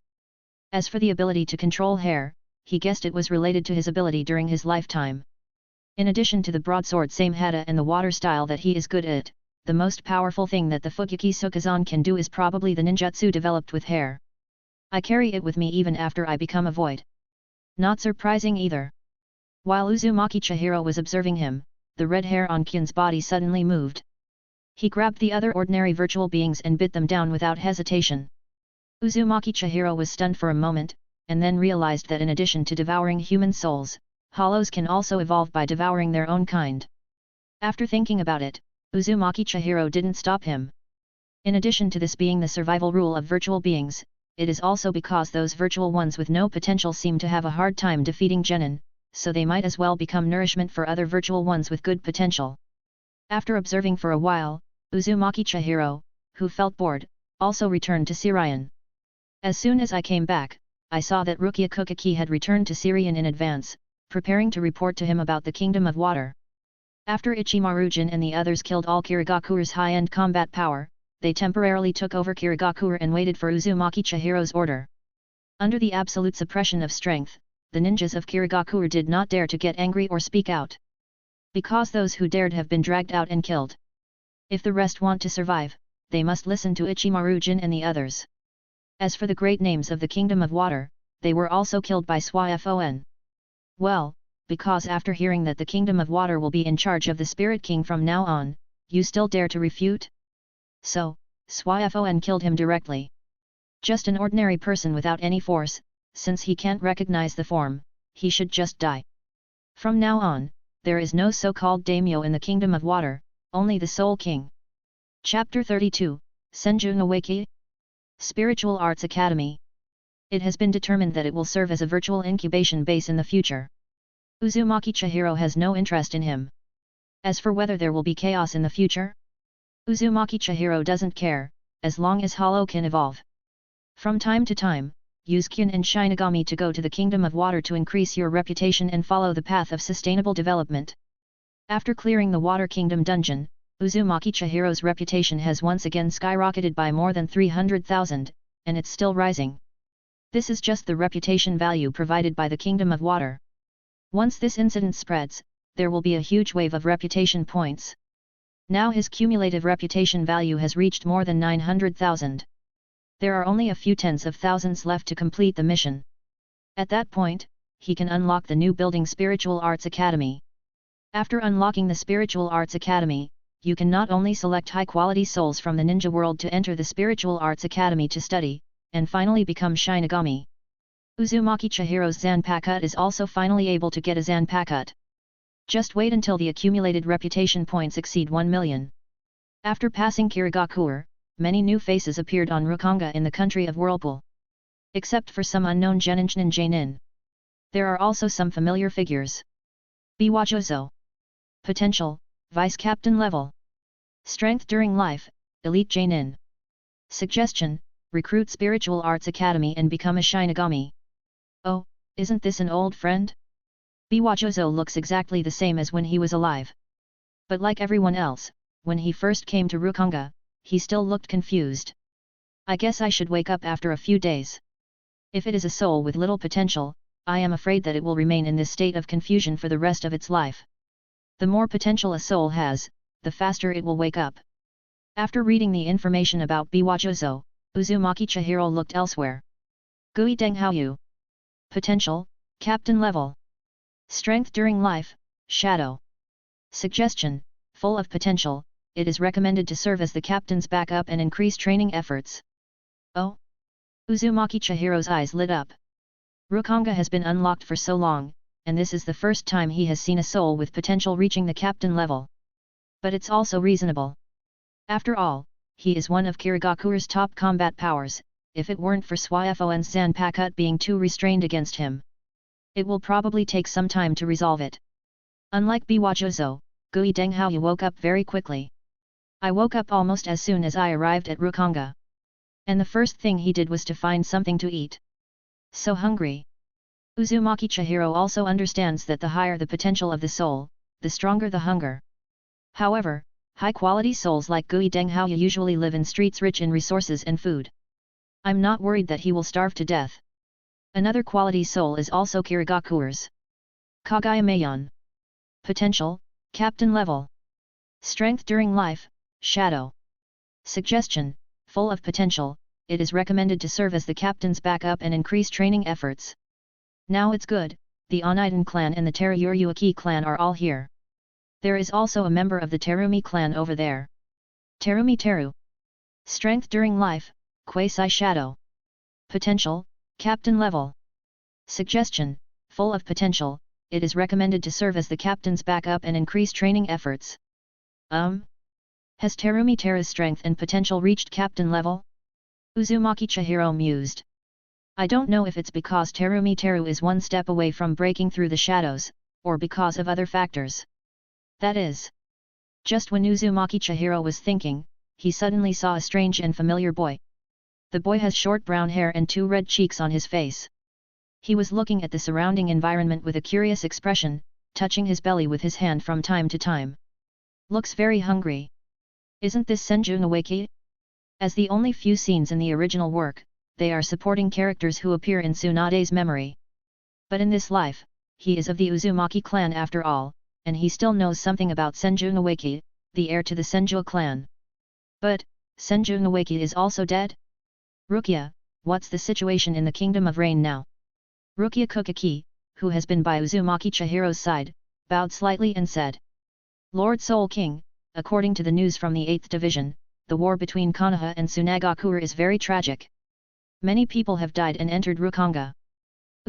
As for the ability to control hair, he guessed it was related to his ability during his lifetime. In addition to the broadsword Samehada and the water style that he is good at, the most powerful thing that the Fugyuki Sukazan can do is probably the ninjutsu developed with hair. I carry it with me even after I become a void. Not surprising either. While Uzumaki Chihiro was observing him, the red hair on Kyun's body suddenly moved. He grabbed the other ordinary virtual beings and bit them down without hesitation. Uzumaki Chihiro was stunned for a moment, and then realized that in addition to devouring human souls, hollows can also evolve by devouring their own kind. After thinking about it, Uzumaki Chihiro didn't stop him. In addition to this being the survival rule of virtual beings, it is also because those virtual ones with no potential seem to have a hard time defeating genin, so they might as well become nourishment for other virtual ones with good potential. After observing for a while, Uzumaki Chihiro, who felt bored, also returned to Seireitei. As soon as I came back, I saw that Ryukyu had returned to Seireitei in advance, preparing to report to him about the Kingdom of Water. After Ichimaru-jin and the others killed all Kirigakure's high-end combat power, they temporarily took over Kirigakure and waited for Uzumaki Chihiro's order. Under the absolute suppression of strength, the ninjas of Kirigakure did not dare to get angry or speak out. Because those who dared have been dragged out and killed. If the rest want to survive, they must listen to Ichimaru-jin and the others. As for the great names of the Kingdom of Water, they were also killed by Swyfon. Well, because after hearing that the Kingdom of Water will be in charge of the Spirit King from now on, you still dare to refute? So, Swyfon killed him directly. Just an ordinary person without any force, since he can't recognize the form, he should just die. From now on, there is no so-called daimyo in the Kingdom of Water, only the Soul King. Chapter 32, Senju no Waki? Spiritual Arts Academy. It has been determined that it will serve as a virtual incubation base in the future. Uzumaki Chihiro has no interest in him. As for whether there will be chaos in the future, Uzumaki Chihiro doesn't care, as long as Hollow can evolve. From time to time, use Kyun and Shinigami to go to the Kingdom of Water to increase your reputation and follow the path of sustainable development. After clearing the Water Kingdom dungeon, Uzumaki Chihiro's reputation has once again skyrocketed by more than 300,000, and it's still rising. This is just the reputation value provided by the Kingdom of Water. Once this incident spreads, there will be a huge wave of reputation points. Now his cumulative reputation value has reached more than 900,000. There are only a few tens of thousands left to complete the mission. At that point, he can unlock the new building Spiritual Arts Academy. After unlocking the Spiritual Arts Academy, you can not only select high-quality souls from the ninja world to enter the Spiritual Arts Academy to study, and finally become Shinigami. Uzumaki Chihiro's Zanpakuto is also finally able to get a Zanpakuto. Just wait until the accumulated reputation points exceed 1 million. After passing Kirigakure, many new faces appeared on Rukanga in the country of Whirlpool. Except for some unknown Geninchnin Jainin. There are also some familiar figures. Biwajozo. Potential, Vice Captain level. Strength during life, Elite Jainin. Suggestion, recruit Spiritual Arts Academy and become a Shinigami. Oh, isn't this an old friend? Biwajozo looks exactly the same as when he was alive. But like everyone else, when he first came to Rukanga, he still looked confused. I guess I should wake up after a few days. If it is a soul with little potential, I am afraid that it will remain in this state of confusion for the rest of its life. The more potential a soul has, the faster it will wake up. After reading the information about Biwajozo, Uzumaki Chihiro looked elsewhere. Gui Denghaoyu. Potential, Captain level. Strength during life, Shadow. Suggestion, full of potential, it is recommended to serve as the captain's backup and increase training efforts. Oh? Uzumaki Chihiro's eyes lit up. Rukanga has been unlocked for so long, and this is the first time he has seen a soul with potential reaching the captain level. But it's also reasonable. After all, he is one of Kirigakure's top combat powers, if it weren't for Swiafo and Zanpakuto being too restrained against him. It will probably take some time to resolve it. Unlike Biwajozo, Gui Denghao woke up very quickly. I woke up almost as soon as I arrived at Rukanga. And the first thing he did was to find something to eat. So hungry. Uzumaki Chihiro also understands that the higher the potential of the soul, the stronger the hunger. However, high-quality souls like Gui Denghao usually live in streets rich in resources and food. I'm not worried that he will starve to death. Another quality soul is also Kirigakure's. Kagayamayan. Potential, captain level. Strength during life, shadow. Suggestion, full of potential, it is recommended to serve as the captain's backup and increase training efforts. Now it's good, the Oniden clan and the Terayuryuaki clan are all here. There is also a member of the Terumi clan over there. Terumi Teru. Strength during life, quasi-shadow. Potential, captain level. Suggestion, full of potential, it is recommended to serve as the captain's backup and increase training efforts. Has Terumi Teru's strength and potential reached captain level? Uzumaki Chihiro mused. I don't know if it's because Terumi Teru is one step away from breaking through the shadows, or because of other factors. That is. Just when Uzumaki Chihiro was thinking, he suddenly saw a strange and familiar boy. The boy has short brown hair and 2 red cheeks on his face. He was looking at the surrounding environment with a curious expression, touching his belly with his hand from time to time. Looks very hungry. Isn't this Senju Nwaki? As the only few scenes in the original work, they are supporting characters who appear in Tsunade's memory. But in this life, he is of the Uzumaki clan after all, and he still knows something about Senju Nwaki, the heir to the Senju clan. But, Senju Nwaki is also dead? Rukia, what's the situation in the Kingdom of Rain now? Rukia Kukaki, who has been by Uzumaki Chihiro's side, bowed slightly and said. Lord Soul King, according to the news from the 8th Division, the war between Konoha and Sunagakure is very tragic. Many people have died and entered Rukanga.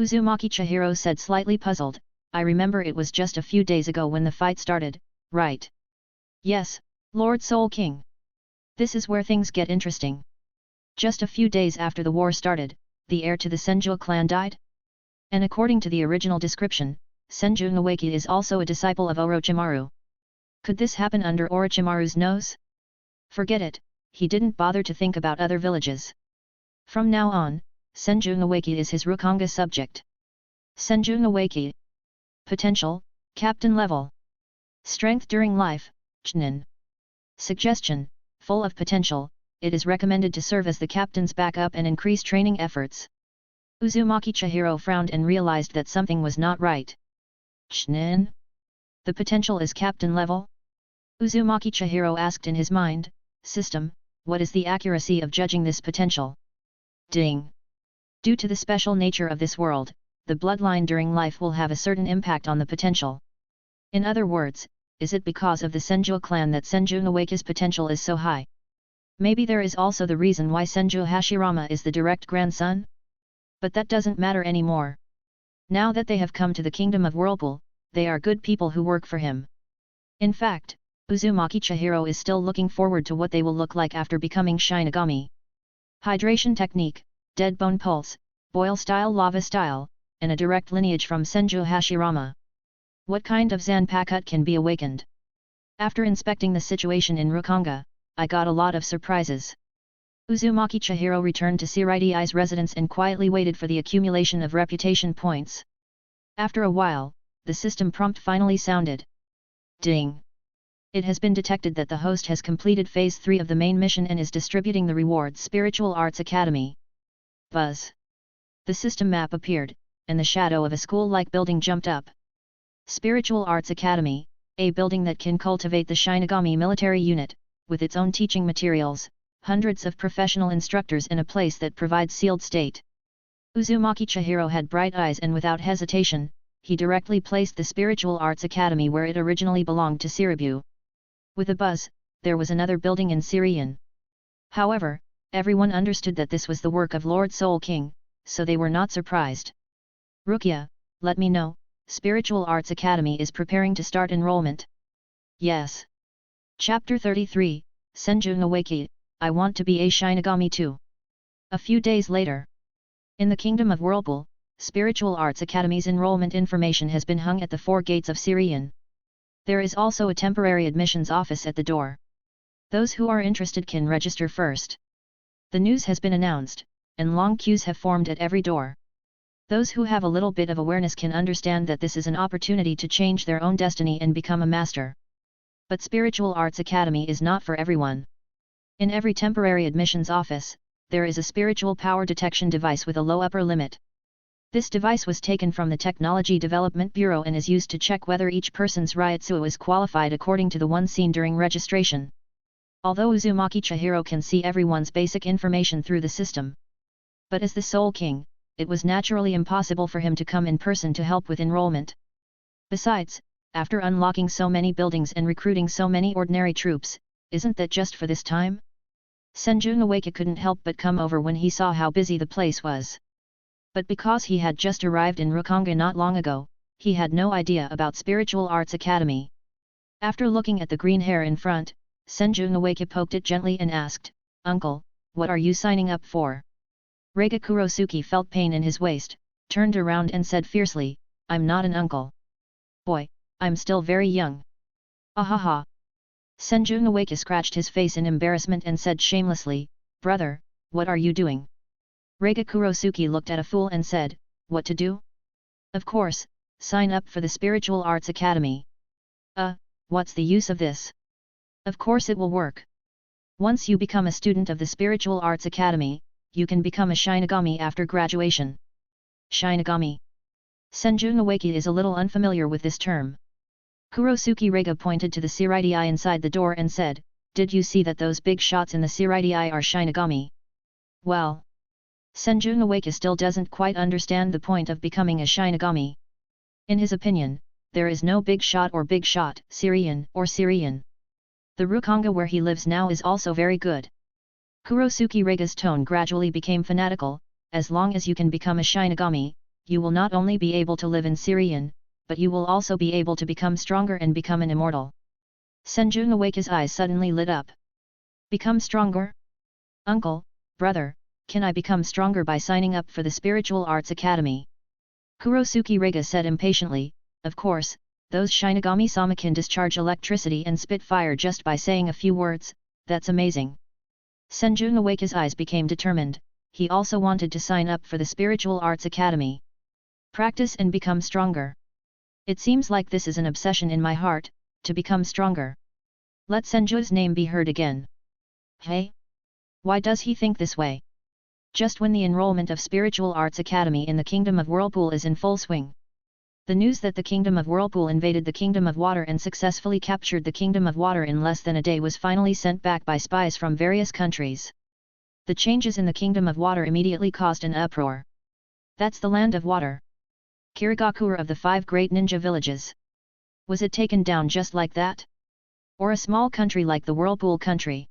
Uzumaki Chihiro said slightly puzzled, I remember it was just a few days ago when the fight started, right? Yes, Lord Soul King. This is where things get interesting. Just a few days after the war started, the heir to the Senju clan died? And according to the original description, Senju Nwaki is also a disciple of Orochimaru. Could this happen under Orochimaru's nose? Forget it, he didn't bother to think about other villages. From now on, Senju Nwaki is his Rukanga subject. Senju Nwaki. Potential, captain level. Strength during life, Chnin. Suggestion, full of potential, it is recommended to serve as the captain's backup and increase training efforts. Uzumaki Chihiro frowned and realized that something was not right. Chnin? The potential is captain level? Uzumaki Chihiro asked in his mind, System, what is the accuracy of judging this potential? Ding! Due to the special nature of this world, the bloodline during life will have a certain impact on the potential. In other words, is it because of the Senju clan that Senju Nwaki's potential is so high? Maybe there is also the reason why Senju Hashirama is the direct grandson? But that doesn't matter anymore. Now that they have come to the kingdom of Whirlpool, they are good people who work for him. In fact, Uzumaki Chihiro is still looking forward to what they will look like after becoming Shinigami. Hydration technique, dead bone pulse, boil style lava style, and a direct lineage from Senju Hashirama. What kind of Zanpakuto can be awakened? After inspecting the situation in Rukanga, I got a lot of surprises. Uzumaki Chihiro returned to Seireitei's residence and quietly waited for the accumulation of reputation points. After a while, the system prompt finally sounded. Ding! It has been detected that the host has completed Phase 3 of the main mission and is distributing the rewards Spiritual Arts Academy. Buzz! The system map appeared, and the shadow of a school-like building jumped up. Spiritual Arts Academy, a building that can cultivate the Shinigami military unit, with its own teaching materials, hundreds of professional instructors in a place that provides sealed state. Uzumaki Chihiro had bright eyes and without hesitation, he directly placed the Spiritual Arts Academy where it originally belonged to Siribu. With a buzz, there was another building in Syrian. However, everyone understood that this was the work of Lord Soul King, so they were not surprised. Rukia, let me know, Spiritual Arts Academy is preparing to start enrollment. Yes. Chapter 33, Senju no Waki, I want to be a Shinigami too. A few days later. In the Kingdom of Whirlpool, Spiritual Arts Academy's enrollment information has been hung at the 4 gates of Seireitei. There is also a temporary admissions office at the door. Those who are interested can register first. The news has been announced, and long queues have formed at every door. Those who have a little bit of awareness can understand that this is an opportunity to change their own destiny and become a master. But Spiritual Arts Academy is not for everyone. In every temporary admissions office, there is a spiritual power detection device with a low upper limit. This device was taken from the Technology Development Bureau and is used to check whether each person's Ryutsu is qualified according to the one seen during registration. Although Uzumaki Chihiro can see everyone's basic information through the system. But as the Soul King, it was naturally impossible for him to come in person to help with enrollment. Besides, after unlocking so many buildings and recruiting so many ordinary troops, isn't that just for this time? Senju no Waki couldn't help but come over when he saw how busy the place was. But because he had just arrived in Rokanga not long ago, he had no idea about Spiritual Arts Academy. After looking at the green hair in front, Senju no Waki poked it gently and asked, "Uncle, what are you signing up for?" Reiga Kurosuke felt pain in his waist, turned around and said fiercely, "I'm not an uncle. Boy, I'm still very young." Ahaha. Senju no Waki scratched his face in embarrassment and said shamelessly, "Brother, what are you doing?" Reiga Kurosuke looked at a fool and said, "What to do?" "Of course, sign up for the Spiritual Arts Academy." What's the use of this?" "Of course it will work. Once you become a student of the Spiritual Arts Academy, you can become a Shinigami after graduation." Shinigami. Senju no Waki is a little unfamiliar with this term. Kurosuke Reiga pointed to the Seireitei inside the door and said, "Did you see that those big shots in the Seireitei are Shinigami?" Well. Senju no Waki still doesn't quite understand the point of becoming a Shinigami. In his opinion, there is no big shot, Seireitei. The Rokanga where he lives now is also very good. Kurosuke Reiga's tone gradually became fanatical. As long as you can become a Shinigami, you will not only be able to live in Seireitei, but you will also be able to become stronger and become an immortal. Senju no Waki's eyes suddenly lit up. Become stronger? Uncle, brother, can I become stronger by signing up for the Spiritual Arts Academy? Kurosuke Reiga said impatiently, "Of course, those Shinigami-sama can discharge electricity and spit fire just by saying a few words, that's amazing." Senju no Waki's eyes became determined, he also wanted to sign up for the Spiritual Arts Academy. Practice and become stronger. It seems like this is an obsession in my heart, to become stronger. Let Senju's name be heard again. Hey? Why does he think this way? Just when the enrollment of Spiritual Arts Academy in the Kingdom of Whirlpool is in full swing. The news that the Kingdom of Whirlpool invaded the Kingdom of Water and successfully captured the Kingdom of Water in less than a day was finally sent back by spies from various countries. The changes in the Kingdom of Water immediately caused an uproar. That's the land of water. Kirigakure of the 5 great ninja villages. Was it taken down just like that? Or a small country like the Whirlpool country?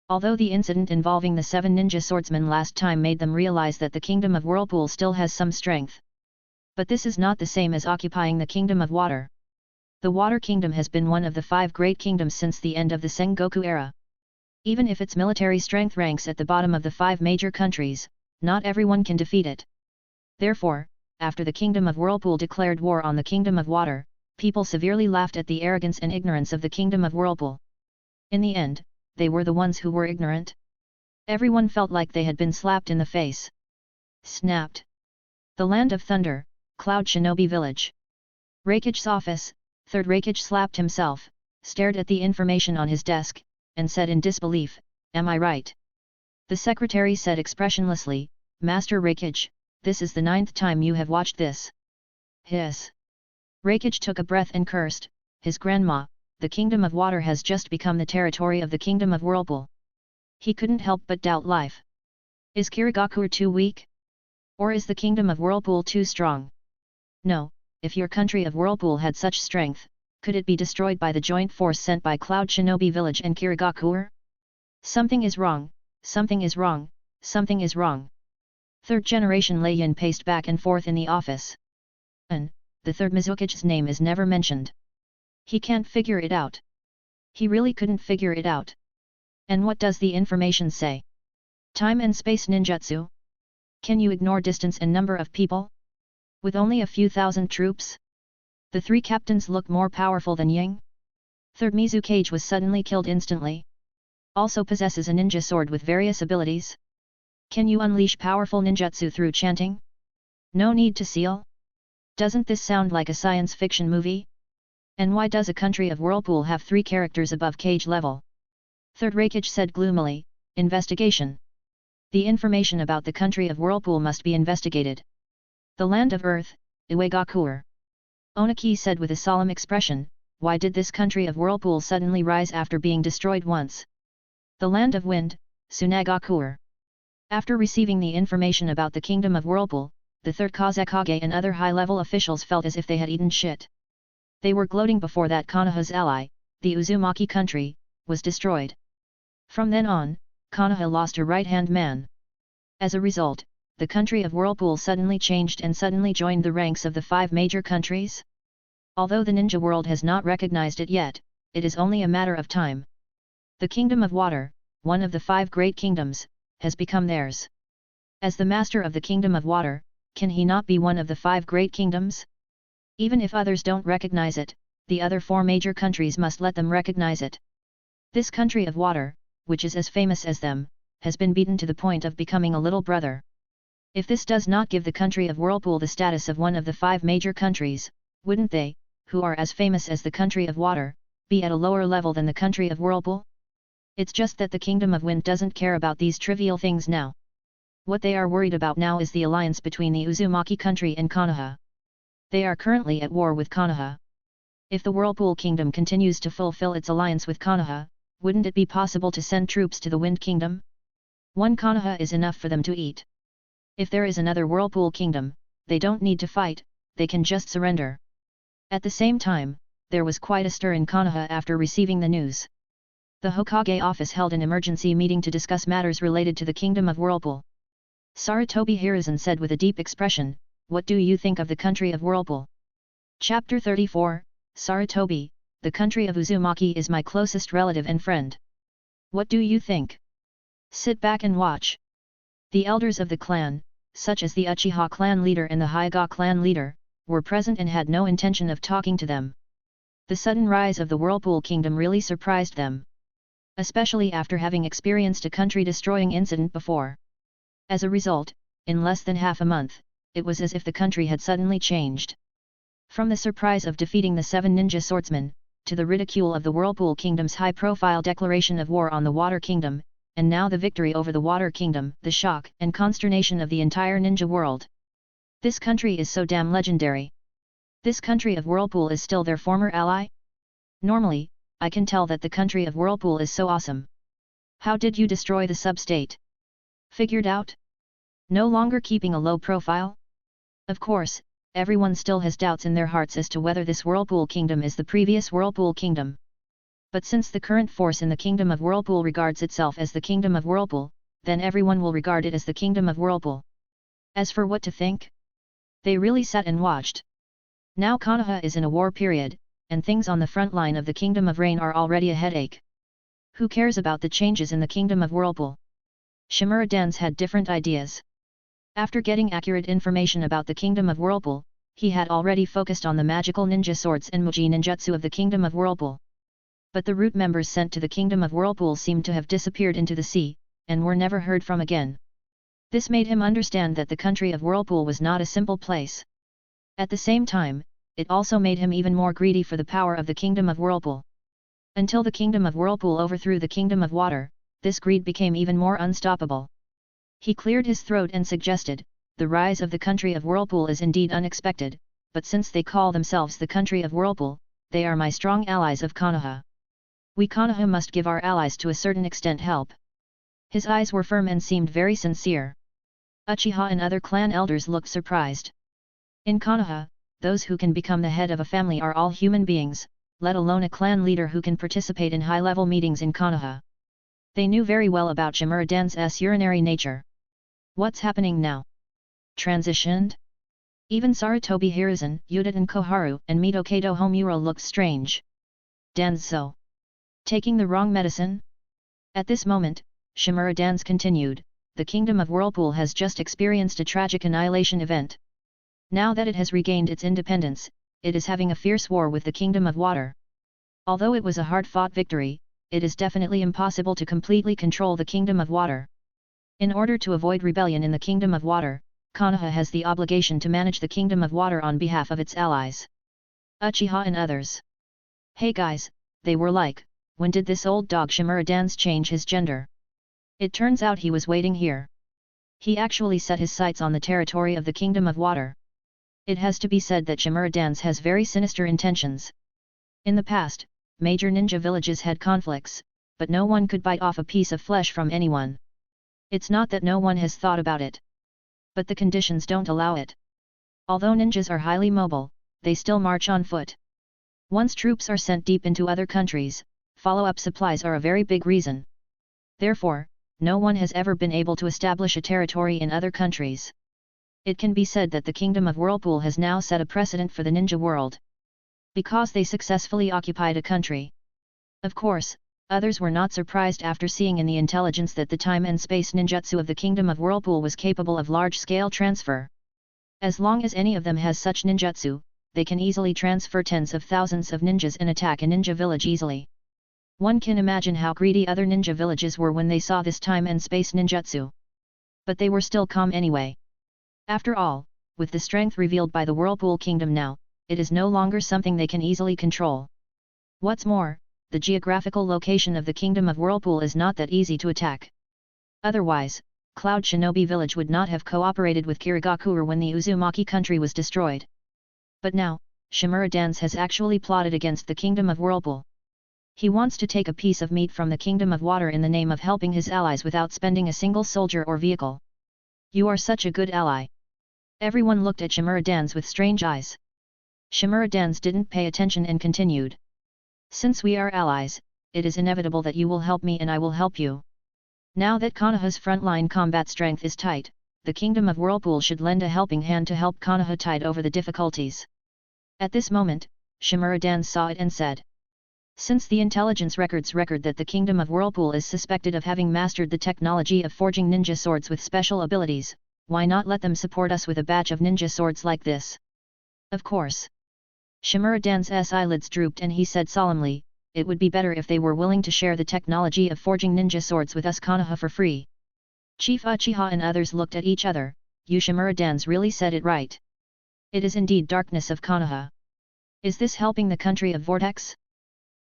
Although the incident involving the 7 Ninja Swordsmen last time made them realize that the Kingdom of Whirlpool still has some strength. But this is not the same as occupying the Kingdom of Water. The Water Kingdom has been one of the 5 great kingdoms since the end of the Sengoku era. Even if its military strength ranks at the bottom of the 5 major countries, not everyone can defeat it. Therefore, after the Kingdom of Whirlpool declared war on the Kingdom of Water, people severely laughed at the arrogance and ignorance of the Kingdom of Whirlpool. In the end, they were the ones who were ignorant. Everyone felt like they had been slapped in the face. Snapped. The Land of Thunder, Cloud Shinobi Village. Raikage's office, Third Raikage slapped himself, stared at the information on his desk, and said in disbelief, "Am I right?" The secretary said expressionlessly, "Master Raikage, this is the 9th time you have watched this." Hiss. Raikage took a breath and cursed, his grandma, the Kingdom of Water has just become the territory of the Kingdom of Whirlpool. He couldn't help but doubt life. Is Kirigakure too weak? Or is the Kingdom of Whirlpool too strong? No, if your country of Whirlpool had such strength, could it be destroyed by the joint force sent by Cloud Shinobi Village and Kirigakure? Something is wrong, something is wrong, something is wrong. Third generation Lei Yin paced back and forth in the office. the Third Mizukage's name is never mentioned. He can't figure it out. He really couldn't figure it out. And what does the information say? Time and space ninjutsu? Can you ignore distance and number of people? With only a few thousand troops? The three captains look more powerful than Ying? Third Mizukage was suddenly killed instantly. Also possesses a ninja sword with various abilities. Can you unleash powerful ninjutsu through chanting? No need to seal? Doesn't this sound like a science fiction movie? And why does a country of Whirlpool have 3 characters above cage level? Third Raikage said gloomily, investigation. The information about the country of Whirlpool must be investigated. The land of earth, Iwagakure. Onaki said with a solemn expression, why did this country of Whirlpool suddenly rise after being destroyed once? The land of wind, Sunagakure. After receiving the information about the kingdom of Whirlpool, the Third Mizukage and other high-level officials felt as if they had eaten shit. They were gloating before that Konoha's ally, the Uzumaki country, was destroyed. From then on, Konoha lost her right-hand man. As a result, the country of Whirlpool suddenly changed and suddenly joined the ranks of the 5 major countries. Although the ninja world has not recognized it yet, it is only a matter of time. The Kingdom of Water, one of the 5 great kingdoms, has become theirs. As the master of the Kingdom of Water, can he not be one of the 5 great kingdoms? Even if others don't recognize it, the other 4 major countries must let them recognize it. This country of water, which is as famous as them, has been beaten to the point of becoming a little brother. If this does not give the country of Whirlpool the status of one of the 5 major countries, wouldn't they, who are as famous as the country of water, be at a lower level than the country of Whirlpool? It's just that the Kingdom of Wind doesn't care about these trivial things now. What they are worried about now is the alliance between the Uzumaki country and Konoha. They are currently at war with Konoha. If the Whirlpool Kingdom continues to fulfill its alliance with Konoha, wouldn't it be possible to send troops to the Wind Kingdom? One Konoha is enough for them to eat. If there is another Whirlpool Kingdom, they don't need to fight, they can just surrender. At the same time, there was quite a stir in Konoha after receiving the news. The Hokage office held an emergency meeting to discuss matters related to the Kingdom of Whirlpool. Sarutobi Hiruzen said with a deep expression, what do you think of the country of Whirlpool? Chapter 34, Sarutobi, the country of Uzumaki is my closest relative and friend. What do you think? Sit back and watch. The elders of the clan, such as the Uchiha clan leader and the Hyuga clan leader, were present and had no intention of talking to them. The sudden rise of the Whirlpool Kingdom really surprised them. Especially after having experienced a country-destroying incident before. As a result, in less than half a month, it was as if the country had suddenly changed. From the surprise of defeating the 7 Ninja Swordsmen, to the ridicule of the Whirlpool Kingdom's high-profile declaration of war on the Water Kingdom, and now the victory over the Water Kingdom, the shock and consternation of the entire ninja world. This country is so damn legendary. This country of Whirlpool is still their former ally? Normally, I can tell that the country of Whirlpool is so awesome. How did you destroy the sub-state? Figured out? No longer keeping a low profile? Of course, everyone still has doubts in their hearts as to whether this Whirlpool Kingdom is the previous Whirlpool Kingdom. But since the current force in the Kingdom of Whirlpool regards itself as the Kingdom of Whirlpool, then everyone will regard it as the Kingdom of Whirlpool. As for what to think? They really sat and watched. Now Konoha is in a war period, and things on the front line of the Kingdom of Rain are already a headache. Who cares about the changes in the Kingdom of Whirlpool? Shimura Dance had different ideas. After getting accurate information about the Kingdom of Whirlpool, he had already focused on the magical ninja swords and Muji ninjutsu of the Kingdom of Whirlpool. But the root members sent to the Kingdom of Whirlpool seemed to have disappeared into the sea, and were never heard from again. This made him understand that the country of Whirlpool was not a simple place. At the same time, it also made him even more greedy for the power of the Kingdom of Whirlpool. Until the Kingdom of Whirlpool overthrew the Kingdom of Water, this greed became even more unstoppable. He cleared his throat and suggested, the rise of the country of Whirlpool is indeed unexpected, but since they call themselves the country of Whirlpool, they are my strong allies of Konoha. We Konoha must give our allies to a certain extent help. His eyes were firm and seemed very sincere. Uchiha and other clan elders looked surprised. In Konoha, those who can become the head of a family are all human beings, let alone a clan leader who can participate in high-level meetings in Konoha. They knew very well about Shimura Dan's urinary nature. What's happening now? Transitioned? Even Sarutobi Hiruzen, Yuditen Koharu, and Mito Kato Homura looked strange. Danzo. Taking the wrong medicine? At this moment, Shimura Dan's continued, the kingdom of Whirlpool has just experienced a tragic annihilation event. Now that it has regained its independence, it is having a fierce war with the kingdom of water. Although it was a hard-fought victory, it is definitely impossible to completely control the kingdom of water. In order to avoid rebellion in the kingdom of water, Konoha has the obligation to manage the kingdom of water on behalf of its allies. Uchiha and others. Hey guys, they were like, when did this old dog Shimura Dance change his gender? It turns out he was waiting here. He actually set his sights on the territory of the kingdom of water. It has to be said that Shimura Dance has very sinister intentions. In the past, major ninja villages had conflicts, but no one could bite off a piece of flesh from anyone. It's not that no one has thought about it, but the conditions don't allow it. Although ninjas are highly mobile, they still march on foot. Once troops are sent deep into other countries, follow-up supplies are a very big reason. Therefore, no one has ever been able to establish a territory in other countries. It can be said that the kingdom of Whirlpool has now set a precedent for the ninja world, because they successfully occupied a country. Of course, others were not surprised after seeing in the intelligence that the time and space ninjutsu of the kingdom of Whirlpool was capable of large-scale transfer. As long as any of them has such ninjutsu, they can easily transfer tens of thousands of ninjas and attack a ninja village easily. One can imagine how greedy other ninja villages were when they saw this time and space ninjutsu. But they were still calm anyway. After all, with the strength revealed by the Whirlpool Kingdom now, it is no longer something they can easily control. What's more, the geographical location of the Kingdom of Whirlpool is not that easy to attack. Otherwise, Cloud Shinobi Village would not have cooperated with Kirigakure when the Uzumaki country was destroyed. But now, Shimura Dance has actually plotted against the Kingdom of Whirlpool. He wants to take a piece of meat from the Kingdom of Water in the name of helping his allies without spending a single soldier or vehicle. You are such a good ally. Everyone looked at Shimura Dance with strange eyes. Shimura Dance didn't pay attention and continued. Since we are allies, it is inevitable that you will help me and I will help you. Now that Konoha's frontline combat strength is tight, the Kingdom of Whirlpool should lend a helping hand to help Konoha tide over the difficulties. At this moment, Shimura Dance saw it and said, since the intelligence records record that the Kingdom of Whirlpool is suspected of having mastered the technology of forging ninja swords with special abilities, why not let them support us with a batch of ninja swords like this? Of course. Shimura Dance's eyelids drooped and he said solemnly, it would be better if they were willing to share the technology of forging ninja swords with us Konoha for free. Chief Uchiha and others looked at each other. You Shimura Dance really said it right. It is indeed darkness of Konoha. Is this helping the country of Vortex?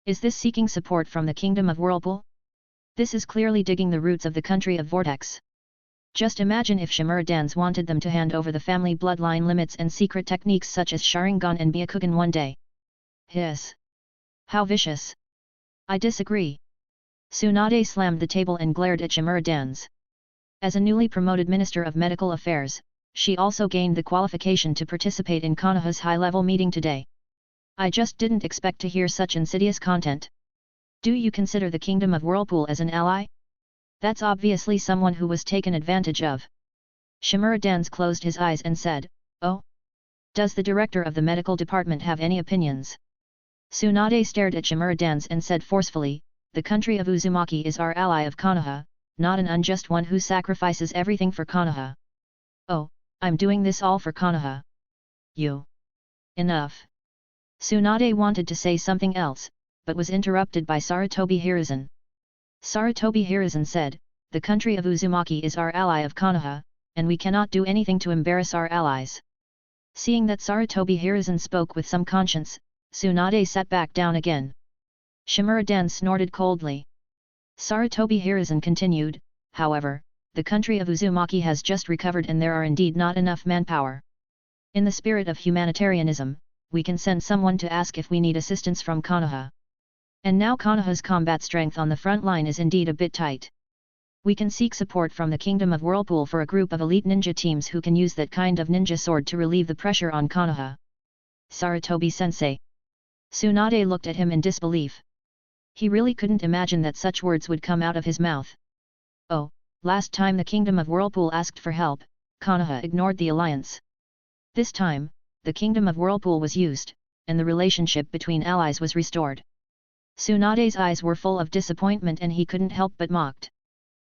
Is this seeking support from the Kingdom of Whirlpool? This is clearly digging the roots of the country of Vortex. Just imagine if Shimura Dance wanted them to hand over the family bloodline limits and secret techniques such as Sharingan and Byakugan one day. Hiss! How vicious! I disagree. Tsunade slammed the table and glared at Shimura Dance. As a newly promoted Minister of Medical Affairs, she also gained the qualification to participate in Konoha's high-level meeting today. I just didn't expect to hear such insidious content. Do you consider the Kingdom of Whirlpool as an ally? That's obviously someone who was taken advantage of. Shimura Dance closed his eyes and said, oh? Does the director of the medical department have any opinions? Tsunade stared at Shimura Dance and said forcefully, the country of Uzumaki is our ally of Konoha, not an unjust one who sacrifices everything for Konoha. Oh, I'm doing this all for Konoha. You. Enough. Tsunade wanted to say something else, but was interrupted by Sarutobi Hiruzen. Sarutobi Hiruzen said, the country of Uzumaki is our ally of Konoha, and we cannot do anything to embarrass our allies. Seeing that Sarutobi Hiruzen spoke with some conscience, Tsunade sat back down again. Shimura Dance snorted coldly. Sarutobi Hiruzen continued, however, the country of Uzumaki has just recovered and there are indeed not enough manpower. In the spirit of humanitarianism, we can send someone to ask if we need assistance from Konoha. And now Konoha's combat strength on the front line is indeed a bit tight. We can seek support from the Kingdom of Whirlpool for a group of elite ninja teams who can use that kind of ninja sword to relieve the pressure on Konoha. Sarutobi-sensei. Tsunade looked at him in disbelief. He really couldn't imagine that such words would come out of his mouth. Oh, last time the Kingdom of Whirlpool asked for help, Konoha ignored the alliance. This time, the kingdom of Whirlpool was used, and the relationship between allies was restored. Tsunade's eyes were full of disappointment and he couldn't help but mocked.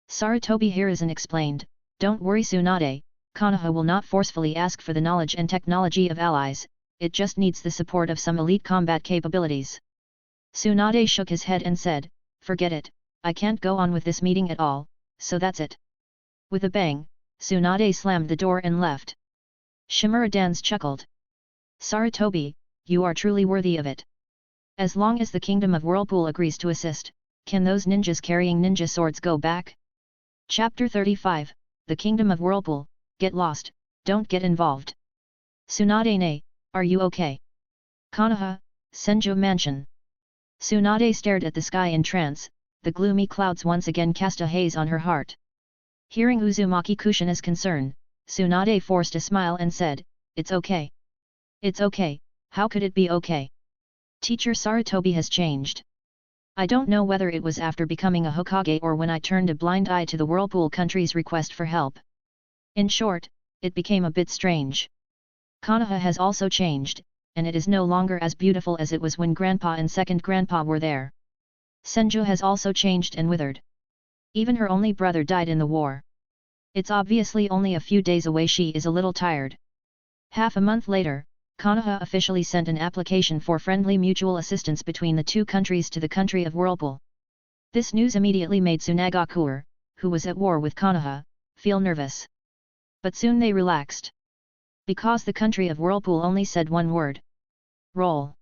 Sarutobi Hiruzen explained, "Don't worry Tsunade, Konoha will not forcefully ask for the knowledge and technology of allies, it just needs the support of some elite combat capabilities." Tsunade shook his head and said, "Forget it, I can't go on with this meeting at all, so that's it." With a bang, Tsunade slammed the door and left. Shimura Dance chuckled. "Sarutobi, you are truly worthy of it. As long as the Kingdom of Whirlpool agrees to assist, can those ninjas carrying ninja swords go back?" Chapter 35, The Kingdom of Whirlpool, Get Lost, Don't Get Involved. Tsunade-ne, are you okay? Konoha, Senju Mansion. Tsunade stared at the sky in trance, the gloomy clouds once again cast a haze on her heart. Hearing Uzumaki Kushina's concern, Tsunade forced a smile and said, "It's okay. It's okay, how could it be okay? Teacher Sarutobi has changed. I don't know whether it was after becoming a Hokage or when I turned a blind eye to the Whirlpool country's request for help. In short, it became a bit strange. Konoha has also changed, and it is no longer as beautiful as it was when Grandpa and Second Grandpa were there. Senju has also changed and withered. Even her only brother died in the war. It's obviously only a few days away. She is a little tired." Half a month later, Konoha officially sent an application for friendly mutual assistance between the two countries to the country of Whirlpool. This news immediately made Sunagakure, who was at war with Konoha, feel nervous. But soon they relaxed. Because the country of Whirlpool only said one word. "Roll.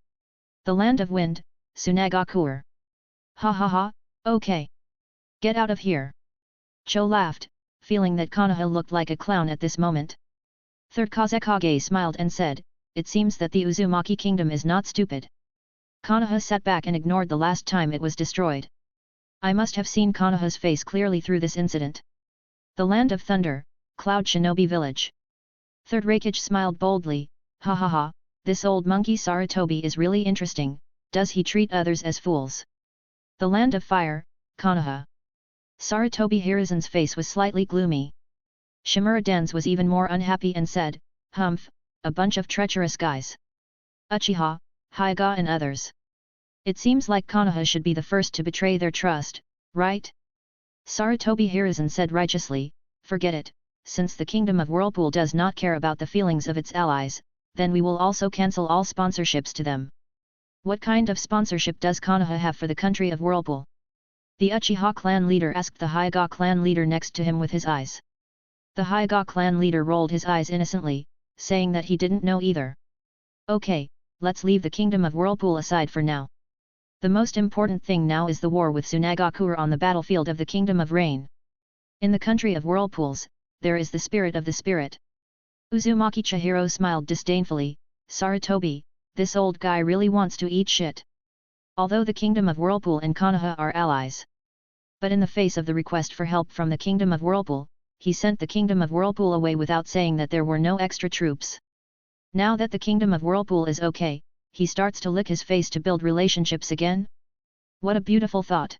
The land of wind, Sunagakure." "Ha ha ha, okay. Get out of here." Cho laughed, feeling that Konoha looked like a clown at this moment. Third Mizukage smiled and said, "It seems that the Uzumaki Kingdom is not stupid." Konoha sat back and ignored the last time it was destroyed. I must have seen Konoha's face clearly through this incident. The land of thunder, Cloud Shinobi Village. Third Raikage smiled boldly, "Ha ha ha, this old monkey Sarutobi is really interesting, does he treat others as fools?" The land of fire, Konoha. Sarutobi Hiruzen's face was slightly gloomy. Shimura Dens was even more unhappy and said, "Humph, a bunch of treacherous guys. Uchiha, Hyuga and others. It seems like Konoha should be the first to betray their trust, right?" Sarutobi Hiruzen said righteously, "Forget it, since the Kingdom of Whirlpool does not care about the feelings of its allies, then we will also cancel all sponsorships to them." "What kind of sponsorship does Konoha have for the country of Whirlpool?" the Uchiha clan leader asked the Hyuga clan leader next to him with his eyes. The Hyuga clan leader rolled his eyes innocently, saying that he didn't know either. "Okay, let's leave the Kingdom of Whirlpool aside for now. The most important thing now is the war with Sunagakure on the battlefield of the Kingdom of Rain. In the country of Whirlpools, there is the spirit of the spirit." Uzumaki Chihiro smiled disdainfully, "Sarutobi, this old guy really wants to eat shit. Although the Kingdom of Whirlpool and Konoha are allies. But in the face of the request for help from the Kingdom of Whirlpool, he sent the Kingdom of Whirlpool away without saying that there were no extra troops. Now that the Kingdom of Whirlpool is okay, he starts to lick his face to build relationships again? What a beautiful thought."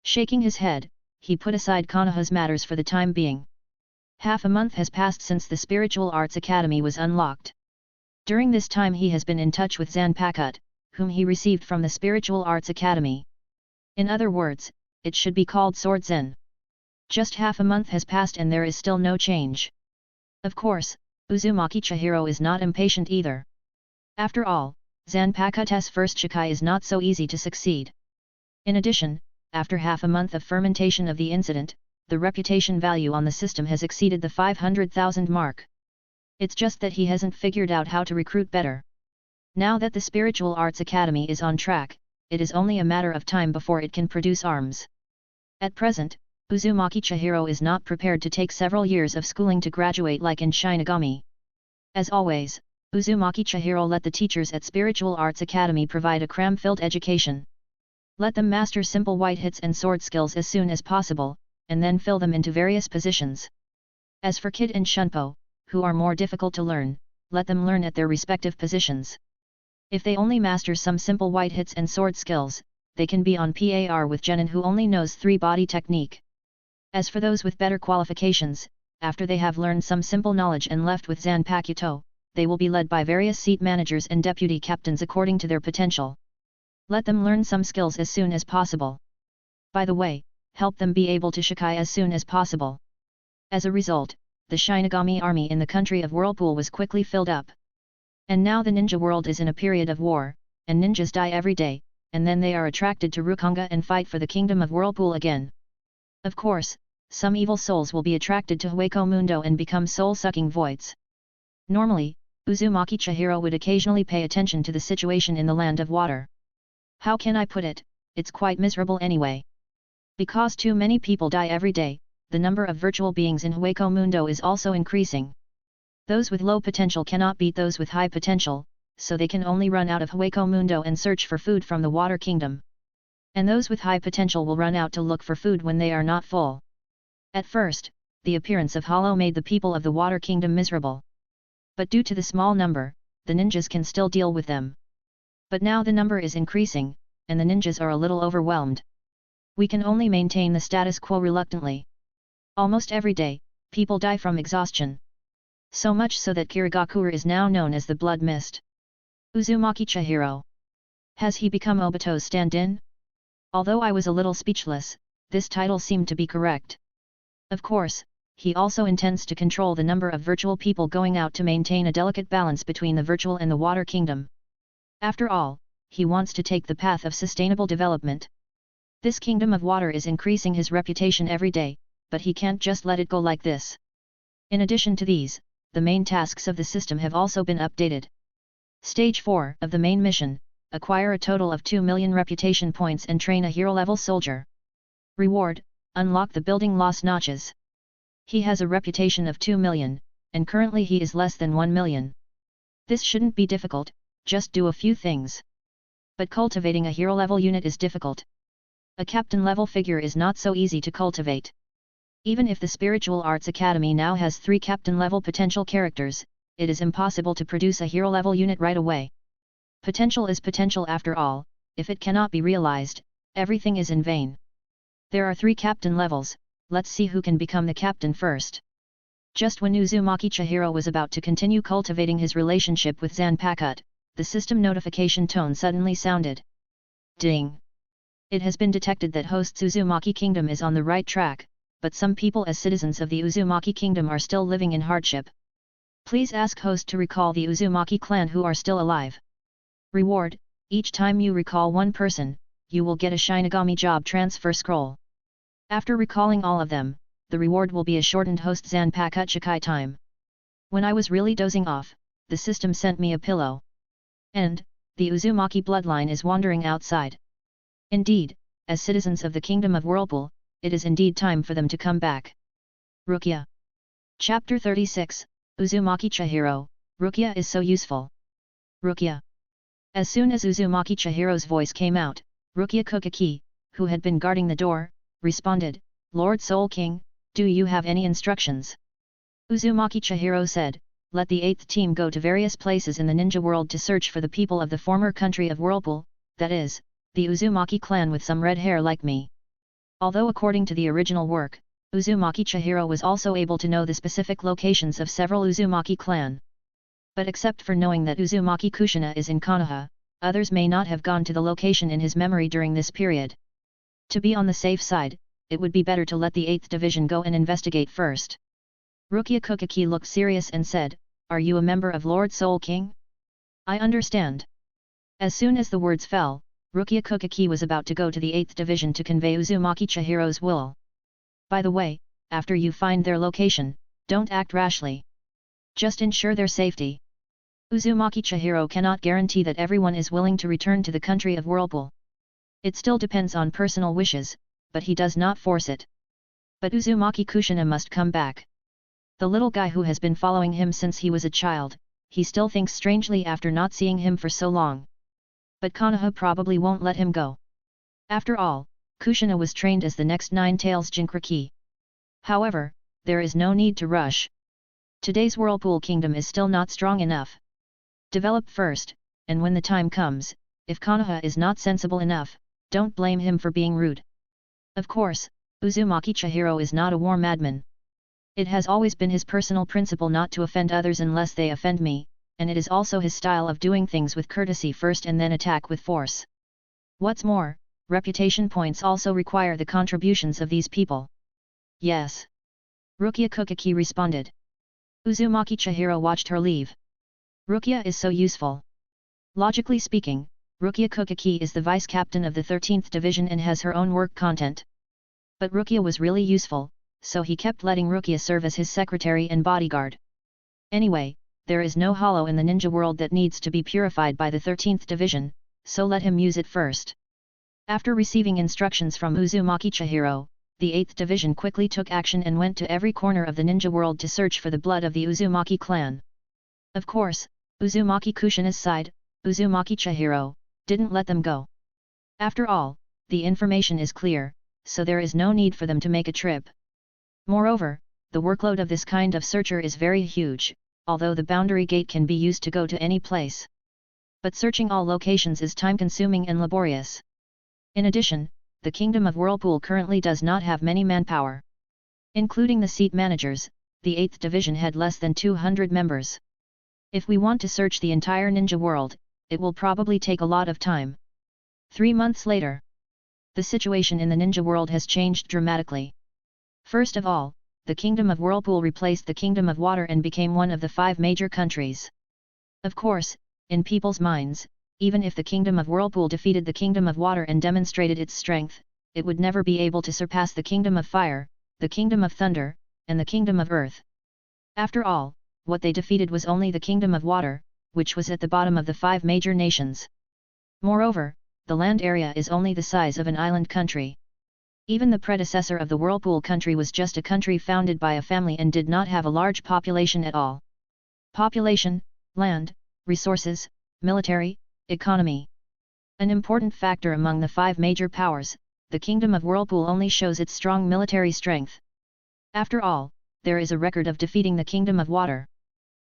Shaking his head, he put aside Konoha's matters for the time being. Half a month has passed since the Spiritual Arts Academy was unlocked. During this time he has been in touch with Zanpakuto, whom he received from the Spiritual Arts Academy. In other words, it should be called Sword Zen. Just half a month has passed and there is still no change. Of course, Uzumaki Chihiro is not impatient either. After all, Zanpakuto's first shikai is not so easy to succeed. In addition, after half a month of fermentation of the incident, the reputation value on the system has exceeded the 500,000 mark. It's just that he hasn't figured out how to recruit better. Now that the Spiritual Arts Academy is on track, it is only a matter of time before it can produce arms. At present, Uzumaki Chihiro is not prepared to take several years of schooling to graduate like in Shinigami. As always, Uzumaki Chihiro let the teachers at Spiritual Arts Academy provide a cram-filled education. Let them master simple white hits and sword skills as soon as possible, and then fill them into various positions. As for Kid and Shunpo, who are more difficult to learn, let them learn at their respective positions. If they only master some simple white hits and sword skills, they can be on par with Genin who only knows 3 body technique. As for those with better qualifications, after they have learned some simple knowledge and left with Zanpakuto, they will be led by various seat managers and deputy captains according to their potential. Let them learn some skills as soon as possible. By the way, help them be able to shikai as soon as possible. As a result, the Shinigami army in the country of Whirlpool was quickly filled up. And now the ninja world is in a period of war, and ninjas die every day, and then they are attracted to Rukonga and fight for the kingdom of Whirlpool again. Of course, some evil souls will be attracted to Hueco Mundo and become soul-sucking voids. Normally, Uzumaki Chihiro would occasionally pay attention to the situation in the land of water. How can I put it, it's quite miserable anyway. Because too many people die every day, the number of virtual beings in Hueco Mundo is also increasing. Those with low potential cannot beat those with high potential, so they can only run out of Hueco Mundo and search for food from the Water Kingdom. And those with high potential will run out to look for food when they are not full. At first, the appearance of Hollow made the people of the Water Kingdom miserable. But due to the small number, the ninjas can still deal with them. But now the number is increasing, and the ninjas are a little overwhelmed. We can only maintain the status quo reluctantly. Almost every day, people die from exhaustion. So much so that Kirigakure is now known as the Blood Mist. Uzumaki Chihiro. Has he become Obito's stand-in? Although I was a little speechless, this title seemed to be correct. Of course, he also intends to control the number of virtual people going out to maintain a delicate balance between the virtual and the Water Kingdom. After all, he wants to take the path of sustainable development. This Kingdom of Water is increasing his reputation every day, but he can't just let it go like this. In addition to these, the main tasks of the system have also been updated. Stage 4 of the main mission, acquire a total of 2 million reputation points and train a hero-level soldier. Reward, unlock the building loss notches. He has a reputation of 2 million, and currently he is less than 1 million. This shouldn't be difficult, just do a few things. But cultivating a hero-level unit is difficult. A captain-level figure is not so easy to cultivate. Even if the Spiritual Arts Academy now has 3 captain-level potential characters, it is impossible to produce a hero-level unit right away. Potential is potential after all, if it cannot be realized, everything is in vain. There are 3 captain levels, let's see who can become the captain first. Just when Uzumaki Chihiro was about to continue cultivating his relationship with Zanpakuto, the system notification tone suddenly sounded. Ding! It has been detected that host's Uzumaki Kingdom is on the right track, but some people as citizens of the Uzumaki Kingdom are still living in hardship. Please ask host to recall the Uzumaki clan who are still alive. Reward, each time you recall one person, you will get a Shinigami job transfer scroll. After recalling all of them, the reward will be a shortened host Zanpakuto Shikai time. When I was really dozing off, the system sent me a pillow. And, the Uzumaki bloodline is wandering outside. Indeed, as citizens of the Kingdom of Whirlpool, it is indeed time for them to come back. Rukia. Chapter 36, Uzumaki Chihiro, Rukia is so useful. Rukia. As soon as Uzumaki Chihiro's voice came out, Rukia Kukaki, who had been guarding the door, responded, Lord Soul King, do you have any instructions? Uzumaki Chihiro said, let the 8th team go to various places in the ninja world to search for the people of the former country of Whirlpool, that is, the Uzumaki clan with some red hair like me. Although according to the original work, Uzumaki Chihiro was also able to know the specific locations of several Uzumaki clan. But except for knowing that Uzumaki Kushina is in Konoha, others may not have gone to the location in his memory during this period. To be on the safe side, it would be better to let the 8th division go and investigate first. Rukia Kukaki looked serious and said, are you a member of Lord Soul King? I understand. As soon as the words fell, Rukia Kukaki was about to go to the 8th division to convey Uzumaki Chihiro's will. By the way, after you find their location, don't act rashly. Just ensure their safety. Uzumaki Chihiro cannot guarantee that everyone is willing to return to the country of Whirlpool. It still depends on personal wishes, but he does not force it. But Uzumaki Kushina must come back. The little guy who has been following him since he was a child, he still thinks strangely after not seeing him for so long. But Konoha probably won't let him go. After all, Kushina was trained as the next Nine Tails Jinchuriki. However, there is no need to rush. Today's Whirlpool Kingdom is still not strong enough. Develop first, and when the time comes, if Konoha is not sensible enough, don't blame him for being rude. Of course, Uzumaki Chihiro is not a war madman. It has always been his personal principle not to offend others unless they offend me, and it is also his style of doing things with courtesy first and then attack with force. What's more, reputation points also require the contributions of these people. Yes. Rukia Kukiki responded. Uzumaki Chihiro watched her leave. Rukia is so useful. Logically speaking, Rukia Kukiki is the vice captain of the 13th Division and has her own work content. But Rukia was really useful, so he kept letting Rukia serve as his secretary and bodyguard. Anyway, there is no hollow in the ninja world that needs to be purified by the 13th Division, so let him use it first. After receiving instructions from Uzumaki Chihiro, the 8th Division quickly took action and went to every corner of the ninja world to search for the blood of the Uzumaki clan. Of course, Uzumaki Kushina's side, Uzumaki Chihiro, didn't let them go. After all, the information is clear, so there is no need for them to make a trip. Moreover, the workload of this kind of searcher is very huge, although the boundary gate can be used to go to any place. But searching all locations is time-consuming and laborious. In addition, the Kingdom of Whirlpool currently does not have many manpower. Including the seat managers, the 8th Division had less than 200 members. If we want to search the entire ninja world, it will probably take a lot of time. 3 months later, the situation in the ninja world has changed dramatically. First of all, the Kingdom of Whirlpool replaced the Kingdom of Water and became one of the 5 major countries. Of course, in people's minds, even if the Kingdom of Whirlpool defeated the Kingdom of Water and demonstrated its strength, it would never be able to surpass the Kingdom of Fire, the Kingdom of Thunder, and the Kingdom of Earth. After all, what they defeated was only the Kingdom of Water, which was at the bottom of the 5 major nations. Moreover, the land area is only the size of an island country. Even the predecessor of the Whirlpool country was just a country founded by a family and did not have a large population at all. Population, land, resources, military, economy. An important factor among the 5 major powers, the Kingdom of Whirlpool only shows its strong military strength. After all, there is a record of defeating the Kingdom of Water.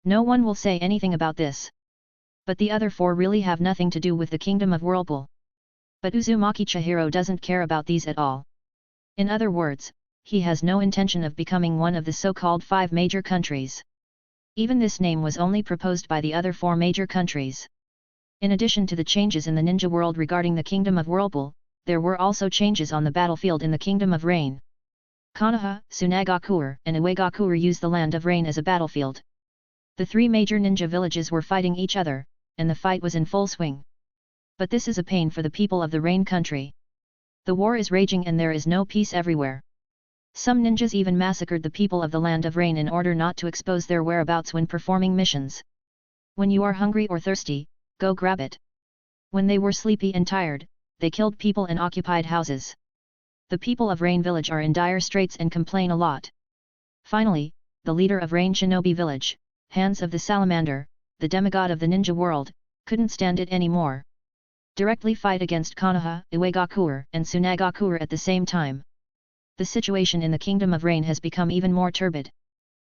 No one will say anything about this. But the other 4 really have nothing to do with the Kingdom of Whirlpool. But Uzumaki Chihiro doesn't care about these at all. In other words, he has no intention of becoming one of the so-called 5 major countries. Even this name was only proposed by the other 4 major countries. In addition to the changes in the ninja world regarding the Kingdom of Whirlpool, there were also changes on the battlefield in the Kingdom of Rain. Konoha, Sunagakure, and Uegakure used the Land of Rain as a battlefield. The 3 major ninja villages were fighting each other, and the fight was in full swing. But this is a pain for the people of the Rain country. The war is raging and there is no peace everywhere. Some ninjas even massacred the people of the Land of Rain in order not to expose their whereabouts when performing missions. When you are hungry or thirsty, go grab it. When they were sleepy and tired, they killed people and occupied houses. The people of Rain Village are in dire straits and complain a lot. Finally, the leader of Rain Shinobi Village, Hands of the Salamander, the demigod of the ninja world, couldn't stand it anymore. Directly fight against Konoha, Uegakure, and Sunagakure at the same time. The situation in the Kingdom of Rain has become even more turbid.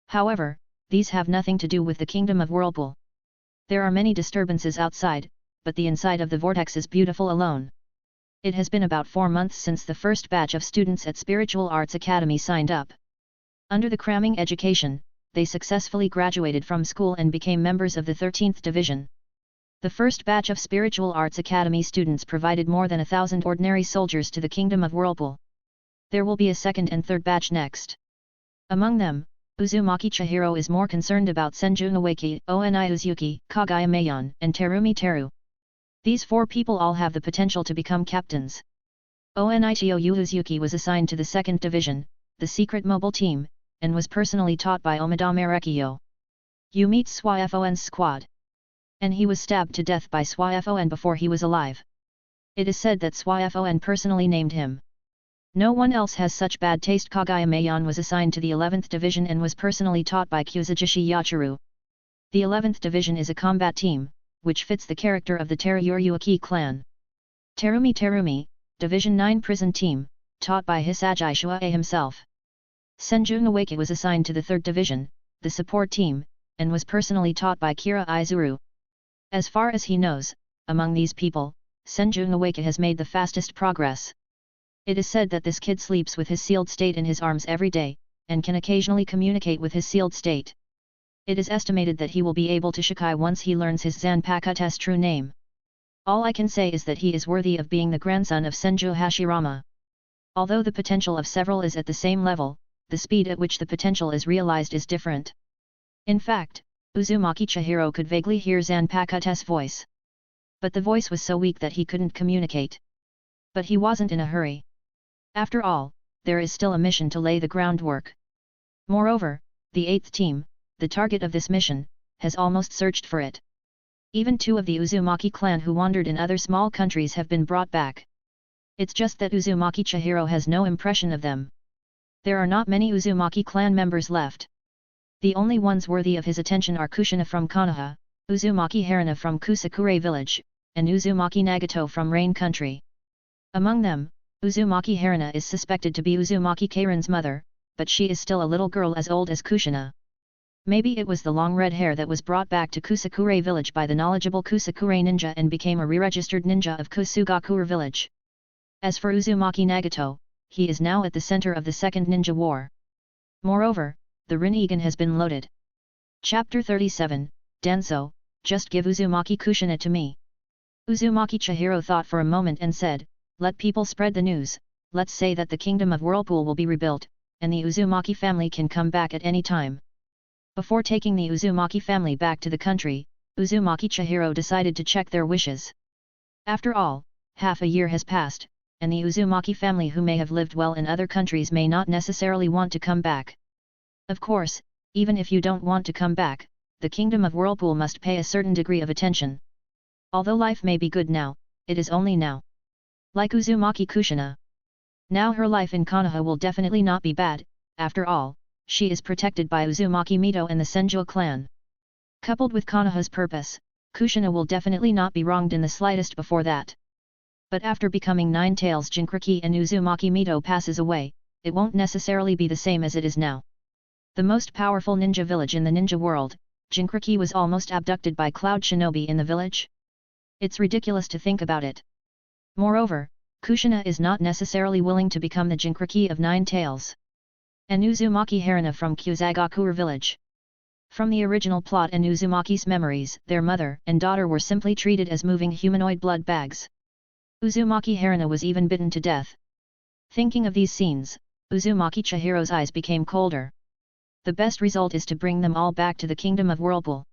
However, these have nothing to do with the Kingdom of Whirlpool. There are many disturbances outside, but the inside of the vortex is beautiful alone. It has been about 4 months since the first batch of students at Spiritual Arts Academy signed up. Under the cramming education, they successfully graduated from school and became members of the 13th Division. The first batch of Spiritual Arts Academy students provided more than 1,000 ordinary soldiers to the Kingdom of Whirlpool. There will be a second and third batch next. Among them, Uzumaki Chihiro is more concerned about Senju Ueki, Oni Uzuki, Kagaya Mayon, and Terumi Teru. These 4 people all have the potential to become captains. Onito Uzuki was assigned to the 2nd Division, the secret mobile team, and was personally taught by Omadame Rekiyo. You meet Swafon's squad. And he was stabbed to death by Swafon before he was alive. It is said that Swafon personally named him. No one else has such bad taste. Kagaya Mayon was assigned to the 11th Division and was personally taught by Kuzujishi Yachiru. The 11th Division is a combat team, which fits the character of the Teruryuaki clan. Terumi, Division 9 prison team, taught by Hisagi Shuae himself. Senju Ueki was assigned to the 3rd Division, the support team, and was personally taught by Kira Izuru. As far as he knows, among these people, Senju Ueki has made the fastest progress. It is said that this kid sleeps with his sealed state in his arms every day, and can occasionally communicate with his sealed state. It is estimated that he will be able to shikai once he learns his Zanpakute's true name. All I can say is that he is worthy of being the grandson of Senju Hashirama. Although the potential of several is at the same level, the speed at which the potential is realized is different. In fact, Uzumaki Chihiro could vaguely hear Zanpakute's voice. But the voice was so weak that he couldn't communicate. But he wasn't in a hurry. After all, there is still a mission to lay the groundwork. Moreover, the 8th team, the target of this mission, has almost searched for it. Even 2 of the Uzumaki clan who wandered in other small countries have been brought back. It's just that Uzumaki Chihiro has no impression of them. There are not many Uzumaki clan members left. The only ones worthy of his attention are Kushina from Konoha, Uzumaki Haruna from Kusakure village, and Uzumaki Nagato from Rain country. Among them, Uzumaki Haruna is suspected to be Uzumaki Kairin's mother, but she is still a little girl as old as Kushina. Maybe it was the long red hair that was brought back to Kusakure village by the knowledgeable Kusakure ninja and became a re-registered ninja of Sunagakure village. As for Uzumaki Nagato, he is now at the center of the Second Ninja War. Moreover, the Rinnegan has been loaded. Chapter 37, Danso, just give Uzumaki Kushina to me. Uzumaki Chihiro thought for a moment and said, let people spread the news, let's say that the kingdom of Whirlpool will be rebuilt, and the Uzumaki family can come back at any time. Before taking the Uzumaki family back to the country, Uzumaki Chihiro decided to check their wishes. After all, half a year has passed, and the Uzumaki family who may have lived well in other countries may not necessarily want to come back. Of course, even if you don't want to come back, the kingdom of Whirlpool must pay a certain degree of attention. Although life may be good now, it is only now. Like Uzumaki Kushina. Now her life in Konoha will definitely not be bad, after all, she is protected by Uzumaki Mito and the Senju clan. Coupled with Konoha's purpose, Kushina will definitely not be wronged in the slightest before that. But after becoming Nine Tails Jinchuriki and Uzumaki Mito passes away, it won't necessarily be the same as it is now. The most powerful ninja village in the ninja world, Jinchuriki was almost abducted by Cloud Shinobi in the village. It's ridiculous to think about it. Moreover, Kushina is not necessarily willing to become the Jinchuriki of Nine Tails. And Uzumaki Haruna from Kusagakure village. From the original plot and Uzumaki's memories, their mother and daughter were simply treated as moving humanoid blood bags. Uzumaki Haruna was even bitten to death. Thinking of these scenes, Uzumaki Chihiro's eyes became colder. The best result is to bring them all back to the kingdom of Whirlpool.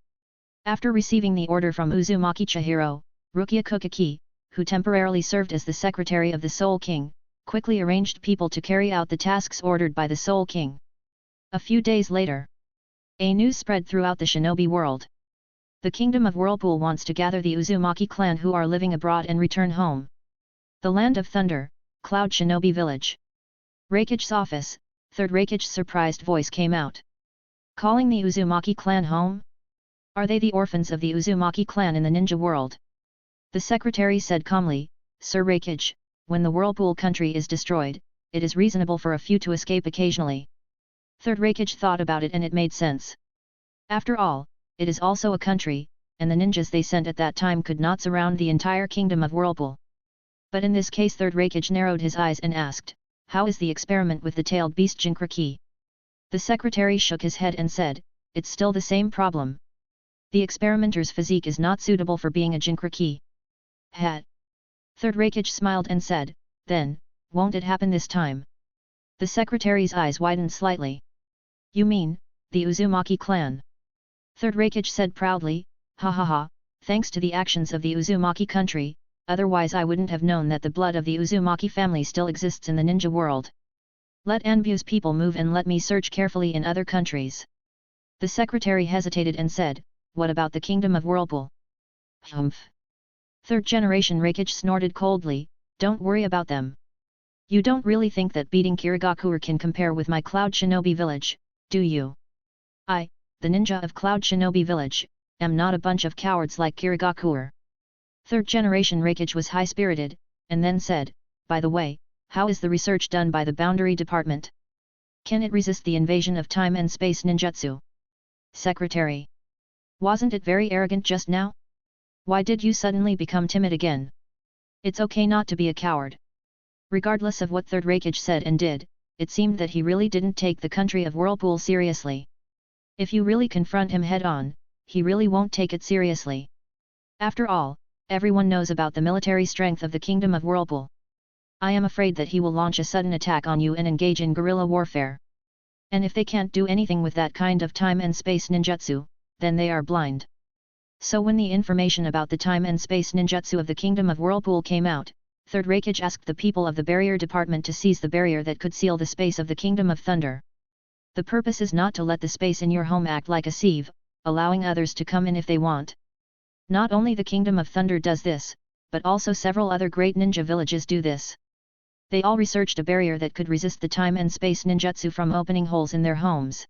After receiving the order from Uzumaki Chihiro, Rukia Kukaki, who temporarily served as the secretary of the Soul King, quickly arranged people to carry out the tasks ordered by the Soul King. A few days later, a news spread throughout the shinobi world. The kingdom of Whirlpool wants to gather the Uzumaki clan who are living abroad and return home. The land of thunder, Cloud Shinobi village. Reikage's office, Third Reikage's surprised voice came out. Calling the Uzumaki clan home? Are they the orphans of the Uzumaki clan in the ninja world? The secretary said calmly, Sir Reikage, when the Whirlpool country is destroyed, it is reasonable for a few to escape occasionally. Third Reikage thought about it and it made sense. After all, it is also a country, and the ninjas they sent at that time could not surround the entire kingdom of Whirlpool. But in this case Third Reikage narrowed his eyes and asked, how is the experiment with the tailed beast Jinchuriki? The secretary shook his head and said, it's still the same problem. The experimenter's physique is not suitable for being a Jinchuriki. Hat. Third Reikage smiled and said, then, won't it happen this time? The secretary's eyes widened slightly. You mean, the Uzumaki clan? Third Reikage said proudly, ha ha ha, thanks to the actions of the Uzumaki country, otherwise I wouldn't have known that the blood of the Uzumaki family still exists in the ninja world. Let Anbu's people move and let me search carefully in other countries. The secretary hesitated and said, what about the kingdom of Whirlpool? Humph. Third generation Reikage snorted coldly, don't worry about them. You don't really think that beating Kirigakure can compare with my Cloud Shinobi village, do you? I, the ninja of Cloud Shinobi village, am not a bunch of cowards like Kirigakure. Third generation Reikage was high-spirited, and then said, by the way, how is the research done by the Boundary Department? Can it resist the invasion of time and space ninjutsu? Secretary. Wasn't it very arrogant just now? Why did you suddenly become timid again? It's okay not to be a coward. Regardless of what Third Reikage said and did, it seemed that he really didn't take the country of Whirlpool seriously. If you really confront him head-on, he really won't take it seriously. After all, everyone knows about the military strength of the Kingdom of Whirlpool. I am afraid that he will launch a sudden attack on you and engage in guerrilla warfare. And if they can't do anything with that kind of time and space ninjutsu, then they are blind. So when the information about the time and space ninjutsu of the Kingdom of Whirlpool came out, Third Mizukage asked the people of the barrier department to seize the barrier that could seal the space of the Kingdom of Thunder. The purpose is not to let the space in your home act like a sieve, allowing others to come in if they want. Not only the Kingdom of Thunder does this, but also several other great ninja villages do this. They all researched a barrier that could resist the time and space ninjutsu from opening holes in their homes.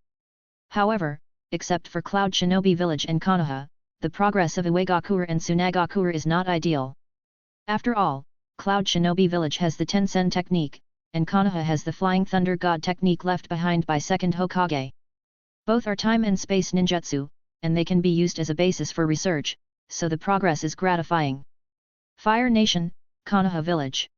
However, except for Cloud Shinobi Village and Konoha, the progress of Kirigakure and Sunagakure is not ideal. After all, Cloud Shinobi Village has the Tensen technique, and Konoha has the Flying Thunder God technique left behind by second Hokage. Both are time and space ninjutsu, and they can be used as a basis for research, so the progress is gratifying. Fire Nation, Konoha Village.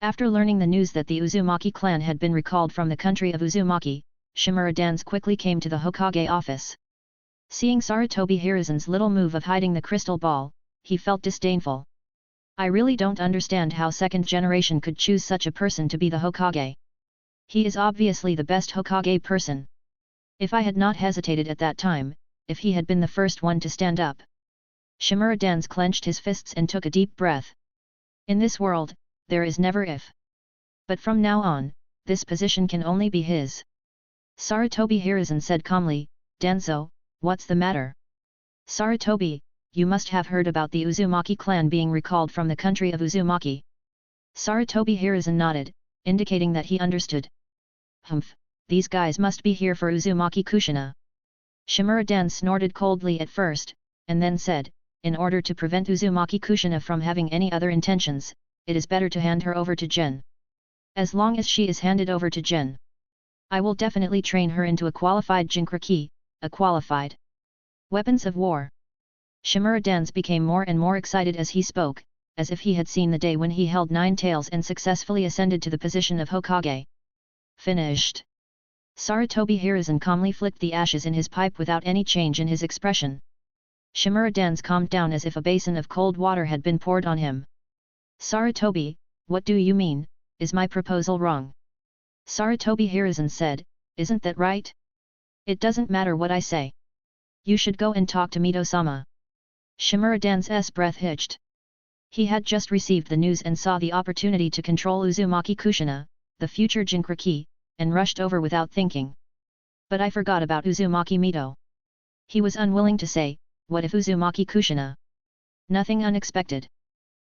After learning the news that the Uzumaki clan had been recalled from the country of Uzumaki, Shimura Dance quickly came to the Hokage office. Seeing Sarutobi Hiruzen's little move of hiding the crystal ball, he felt disdainful. I really don't understand how second generation could choose such a person to be the Hokage. He is obviously the best Hokage person. If I had not hesitated at that time, if he had been the first one to stand up. Shimura Dance clenched his fists and took a deep breath. In this world, there is never if. But from now on, this position can only be his. Sarutobi Hiruzen said calmly, Danzo, what's the matter? Sarutobi, you must have heard about the Uzumaki clan being recalled from the country of Uzumaki. Sarutobi Hiruzen nodded, indicating that he understood. Humph, these guys must be here for Uzumaki Kushina. Shimura Dan snorted coldly at first, and then said, in order to prevent Uzumaki Kushina from having any other intentions, it is better to hand her over to Jin. As long as she is handed over to Jin, I will definitely train her into a qualified Jinkraki, a qualified weapons of war. Shimura Dance became more and more excited as he spoke, as if he had seen the day when he held 9 tails and successfully ascended to the position of Hokage. Finished. Sarutobi Hiruzen calmly flicked the ashes in his pipe without any change in his expression. Shimura Dance calmed down as if a basin of cold water had been poured on him. Sarutobi, what do you mean, is my proposal wrong? Sarutobi Hiruzen said, isn't that right? It doesn't matter what I say. You should go and talk to Mito-sama. Shimura Dan's breath hitched. He had just received the news and saw the opportunity to control Uzumaki Kushina, the future Jinkraki, and rushed over without thinking. But I forgot about Uzumaki Mito. He was unwilling to say, what if Uzumaki Kushina? Nothing unexpected.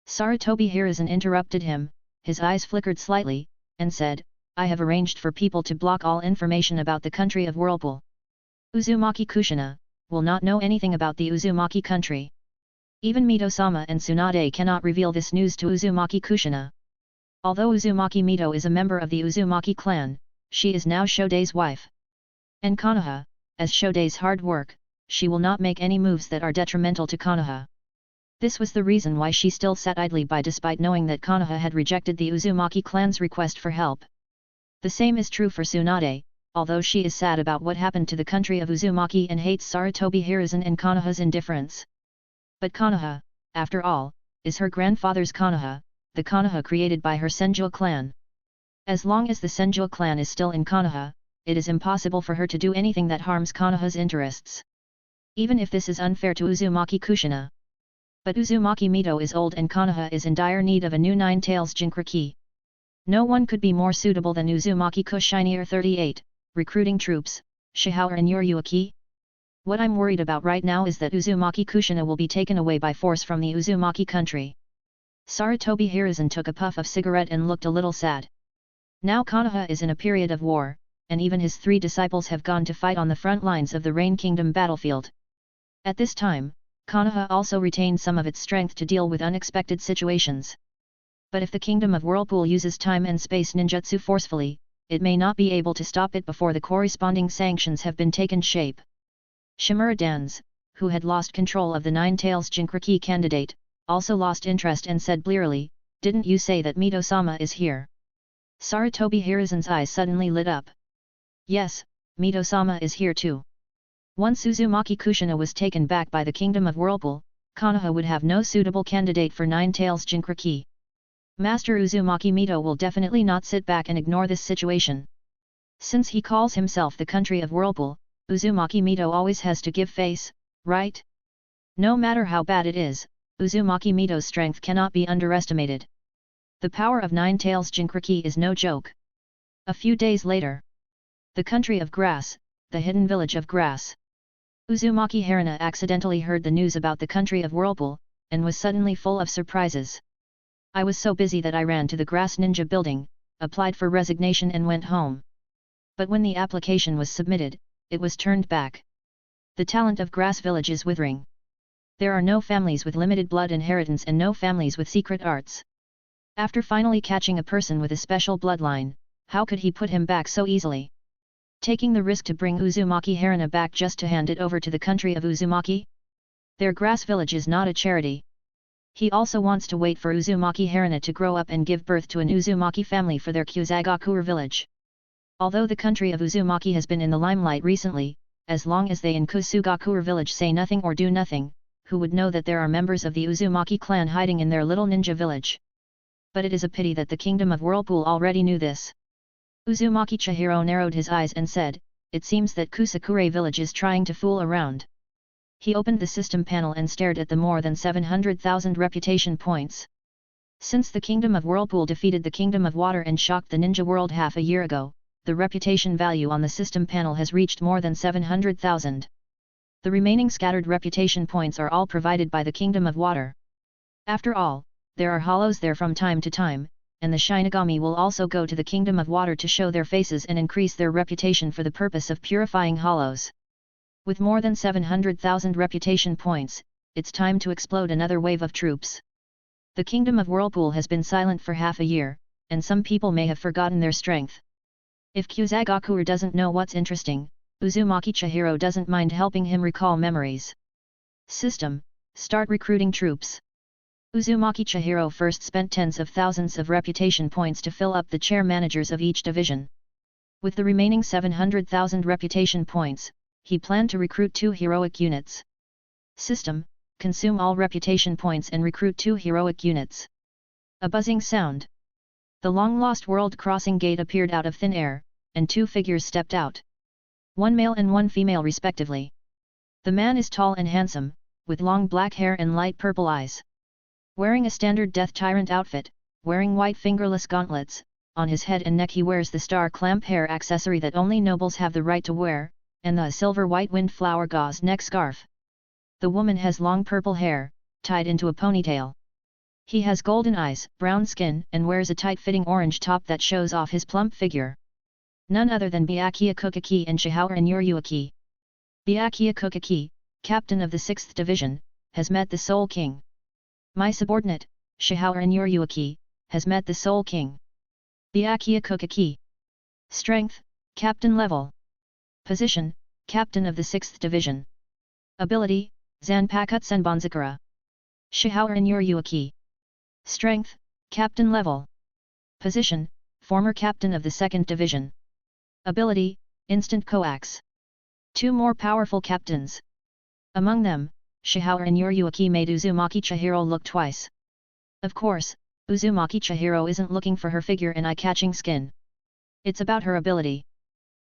Sarutobi Hiruzen interrupted him, his eyes flickered slightly, and said, I have arranged for people to block all information about the country of Whirlpool. Uzumaki Kushina will not know anything about the Uzumaki country. Even Mito-sama and Tsunade cannot reveal this news to Uzumaki Kushina. Although Uzumaki Mito is a member of the Uzumaki clan, she is now Shodei's wife. And Konoha, as Shodei's hard work, she will not make any moves that are detrimental to Konoha. This was the reason why she still sat idly by despite knowing that Konoha had rejected the Uzumaki clan's request for help. The same is true for Tsunade, although she is sad about what happened to the country of Uzumaki and hates Sarutobi Hiruzen and Konoha's indifference. But Konoha, after all, is her grandfather's Konoha, the Konoha created by her Senju clan. As long as the Senju clan is still in Konoha, it is impossible for her to do anything that harms Konoha's interests. Even if this is unfair to Uzumaki Kushina. But Uzumaki Mito is old and Konoha is in dire need of a new 9 tails Jinkraki. No one could be more suitable than Uzumaki Kushina 38, recruiting troops, Shihao and Yuryuaki. What I'm worried about right now is that Uzumaki Kushina will be taken away by force from the Uzumaki country. Sarutobi Hiruzen took a puff of cigarette and looked a little sad. Now Konoha is in a period of war, and even his 3 disciples have gone to fight on the front lines of the Rain Kingdom battlefield. At this time, Konoha also retains some of its strength to deal with unexpected situations. But if the Kingdom of Whirlpool uses time and space ninjutsu forcefully, it may not be able to stop it before the corresponding sanctions have been taken shape. Shimura Danz, who had lost control of the 9 tails Jinkraki candidate, also lost interest and said blearily, didn't you say that Mito-sama is here? Sarutobi Hiruzen's eyes suddenly lit up. Yes, Mito-sama is here too. Once Uzumaki Kushina was taken back by the kingdom of Whirlpool, Konoha would have no suitable candidate for Nine Tails Jinchuriki. Master Uzumaki Mito will definitely not sit back and ignore this situation. Since he calls himself the country of Whirlpool, Uzumaki Mito always has to give face, right? No matter how bad it is, Uzumaki Mito's strength cannot be underestimated. The power of Nine Tails Jinchuriki is no joke. A few days later. The country of grass, the hidden village of grass. Uzumaki Hera accidentally heard the news about the country of Whirlpool, and was suddenly full of surprises. I was so busy that I ran to the grass ninja building, applied for resignation and went home. But when the application was submitted, it was turned back. The talent of grass village is withering. There are no families with limited blood inheritance and no families with secret arts. After finally catching a person with a special bloodline, how could he put him back so easily? Taking the risk to bring Uzumaki Hera back just to hand it over to the country of Uzumaki? Their grass village is not a charity. He also wants to wait for Uzumaki Hera to grow up and give birth to an Uzumaki family for their Sunagakure village. Although the country of Uzumaki has been in the limelight recently, as long as they in Sunagakure village say nothing or do nothing, who would know that there are members of the Uzumaki clan hiding in their little ninja village? But it is a pity that the kingdom of Whirlpool already knew this. Uzumaki Chihiro narrowed his eyes and said, "It seems that Kusakure village is trying to fool around." He opened the system panel and stared at the more than 700,000 reputation points. Since the kingdom of Whirlpool defeated the kingdom of Water and shocked the ninja world half a year ago, the reputation value on the system panel has reached more than 700,000. The remaining scattered reputation points are all provided by the kingdom of Water. After all, there are hollows there from time to time, and the Shinigami will also go to the kingdom of Water to show their faces and increase their reputation for the purpose of purifying hollows. With more than 700,000 reputation points, it's time to explode another wave of troops. The kingdom of Whirlpool has been silent for half a year, and some people may have forgotten their strength. If Sunagakure doesn't know what's interesting, Uzumaki Chihiro doesn't mind helping him recall memories. System, start recruiting troops. Uzumaki Chihiro first spent tens of thousands of reputation points to fill up the chair managers of each division. With the remaining 700,000 reputation points, he planned to recruit 2 heroic units. System, consume all reputation points and recruit 2 heroic units. A buzzing sound. The long-lost world-crossing gate appeared out of thin air, and 2 figures stepped out. 1 male and 1 female respectively. The man is tall and handsome, with long black hair and light purple eyes. Wearing a standard Death Tyrant outfit, wearing white fingerless gauntlets, on his head and neck he wears the star clamp hair accessory that only nobles have the right to wear, and the silver white windflower gauze neck scarf. The woman has long purple hair, tied into a ponytail. He has golden eyes, brown skin, and wears a tight-fitting orange top that shows off his plump figure. None other than Byakuya Kukaki and Shihaura Yuryuaki. Byakuya Kukaki, captain of the 6th Division, has met the Soul King. My subordinate, Shihaura Yuryuaki, has met the Soul King. Byakuya Kukaki. Strength, captain level. Position, captain of the 6th Division. Ability, Zanpakuto Senbonzakura. Shihaura Yuryuaki. Strength, captain level. Position, former captain of the 2nd Division. Ability, instant coax. 2 more powerful captains. Among them, Shihaura Yuryuaki made Uzumaki Chihiro look twice. Of course, Uzumaki Chihiro isn't looking for her figure and eye-catching skin. It's about her ability.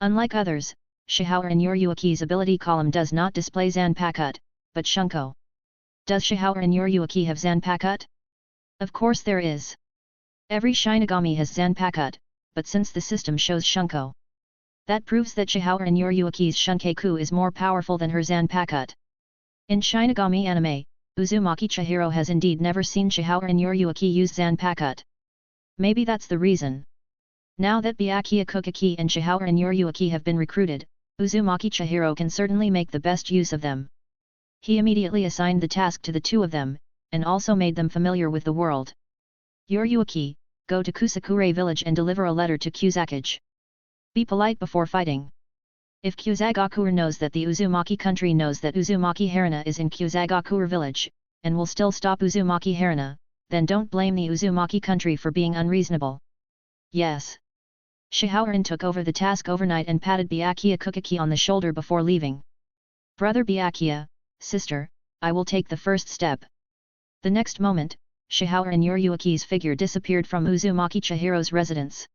Unlike others, Shihaura Yuryuaki's ability column does not display Zanpakuto, but Shunko. Does Shihaura Yuryuaki have Zanpakuto? Of course there is. Every Shinigami has Zanpakuto, but since the system shows Shunko, that proves that Shihaura Yuryuaki's Shunkaku is more powerful than her Zanpakuto. In Shinigami anime, Uzumaki Chihiro has indeed never seen Shihaura Yuryuaki use Zanpakuto. Maybe that's the reason. Now that Byakuya Kukaki and Shihaura Yuryuaki have been recruited, Uzumaki Chihiro can certainly make the best use of them. He immediately assigned the task to the 2 of them, and also made them familiar with the world. Yuryuaki, go to Kusakure village and deliver a letter to Kusakage. Be polite before fighting. If Sunagakure knows that the Uzumaki country knows that Uzumaki Hera is in Sunagakure village, and will still stop Uzumaki Hera, then don't blame the Uzumaki country for being unreasonable. Yes. Shihaura took over the task overnight and patted Byakuya Kukaki on the shoulder before leaving. Brother Byakuya, sister, I will take the first step. The next moment, Shihawa and Yoryuki's figure disappeared from Uzumaki Chihiro's residence.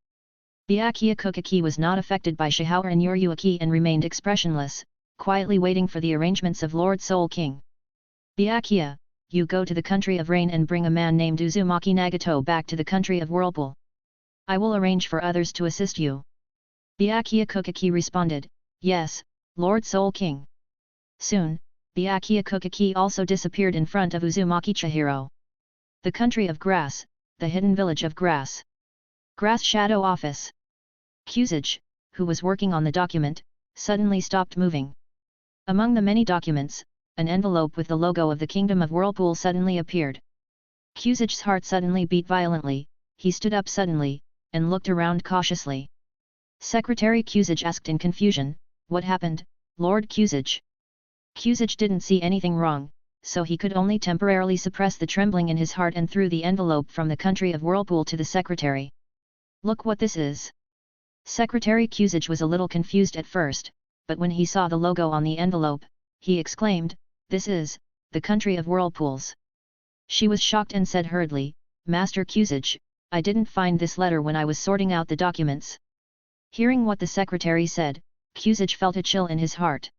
Byakuya Kukaki was not affected by Shihawa and Yoryuki and remained expressionless, quietly waiting for the arrangements of Lord Soul King. Byakuya, you go to the country of rain and bring a man named Uzumaki Nagato back to the country of Whirlpool. I will arrange for others to assist you. Byakuya Kukaki responded, yes, Lord Soul King. Soon, Byakuya Kukaki also disappeared in front of Uzumaki Chihiro. The country of grass, the hidden village of grass. Grass Shadow Office. Kyusage, who was working on the document, suddenly stopped moving. Among the many documents, an envelope with the logo of the Kingdom of Whirlpool suddenly appeared. Kyusage's heart suddenly beat violently, he stood up suddenly, and looked around cautiously. Secretary Kyusage asked in confusion, what happened, Lord Kyusage? Kyusage didn't see anything wrong, so he could only temporarily suppress the trembling in his heart and threw the envelope from the country of Whirlpool to the secretary. Look what this is. Secretary Kyusage was a little confused at first, but when he saw the logo on the envelope, he exclaimed, this is, the country of whirlpools. She was shocked and said hurriedly, Master Kyusage, I didn't find this letter when I was sorting out the documents. Hearing what the secretary said, Kyusage felt a chill in his heart.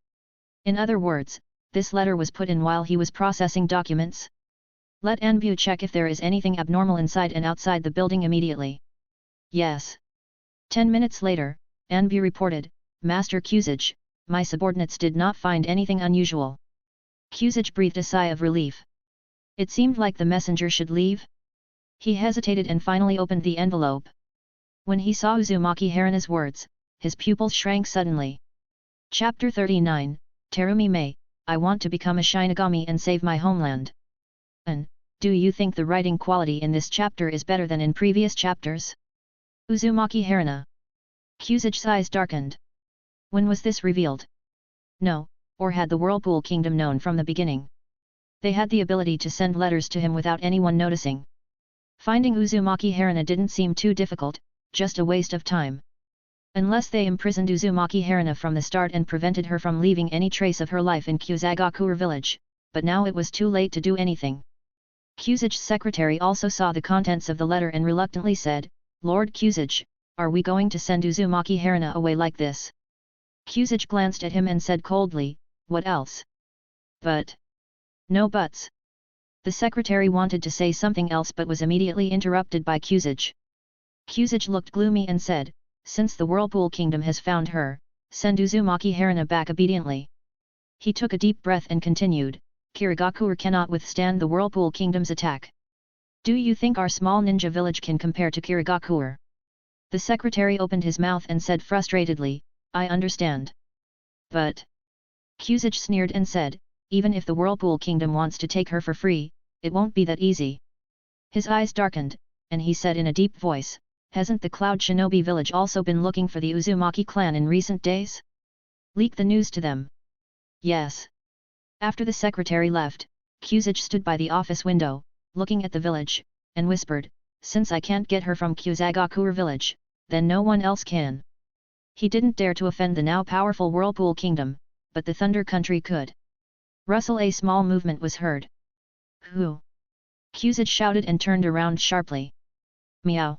In other words, this letter was put in while he was processing documents. Let Anbu check if there is anything abnormal inside and outside the building immediately. Yes. 10 minutes later, Anbu reported, Master Kyusage, my subordinates did not find anything unusual. Kyusage breathed a sigh of relief. It seemed like the messenger should leave. He hesitated and finally opened the envelope. When he saw Uzumaki Harana's words, his pupils shrank suddenly. Chapter 39, Terumi Mei, I want to become a Shinigami and save my homeland. Do you think the writing quality in this chapter is better than in previous chapters? Uzumaki Harana. Kyusage's eyes darkened. When was this revealed? No, or had the Whirlpool Kingdom known from the beginning? They had the ability to send letters to him without anyone noticing. Finding Uzumaki Harana didn't seem too difficult, just a waste of time. Unless they imprisoned Uzumaki Harana from the start and prevented her from leaving any trace of her life in Kusagakure village, but now it was too late to do anything. Kyusage's secretary also saw the contents of the letter and reluctantly said, Lord Kyusage, are we going to send Uzumaki Harana away like this? Kyusage glanced at him and said coldly, what else? But. No buts. The secretary wanted to say something else but was immediately interrupted by Kyusage. Kyusage looked gloomy and said, since the Whirlpool Kingdom has found her, send Uzumaki Harana back obediently. He took a deep breath and continued, Kirigakure cannot withstand the Whirlpool Kingdom's attack. Do you think our small ninja village can compare to Kirigakure? The secretary opened his mouth and said frustratedly, I understand. But. Kyusage sneered and said, even if the Whirlpool Kingdom wants to take her for free, it won't be that easy. His eyes darkened, and he said in a deep voice, hasn't the Cloud Shinobi village also been looking for the Uzumaki clan in recent days? Leak the news to them. Yes. After the secretary left, Kyusage stood by the office window, looking at the village, and whispered, since I can't get her from Kusagakure village, then no one else can. He didn't dare to offend the now powerful Whirlpool Kingdom, but the Thunder Country could. Rustle a small movement was heard. Who? Kyusage shouted and turned around sharply. Meow.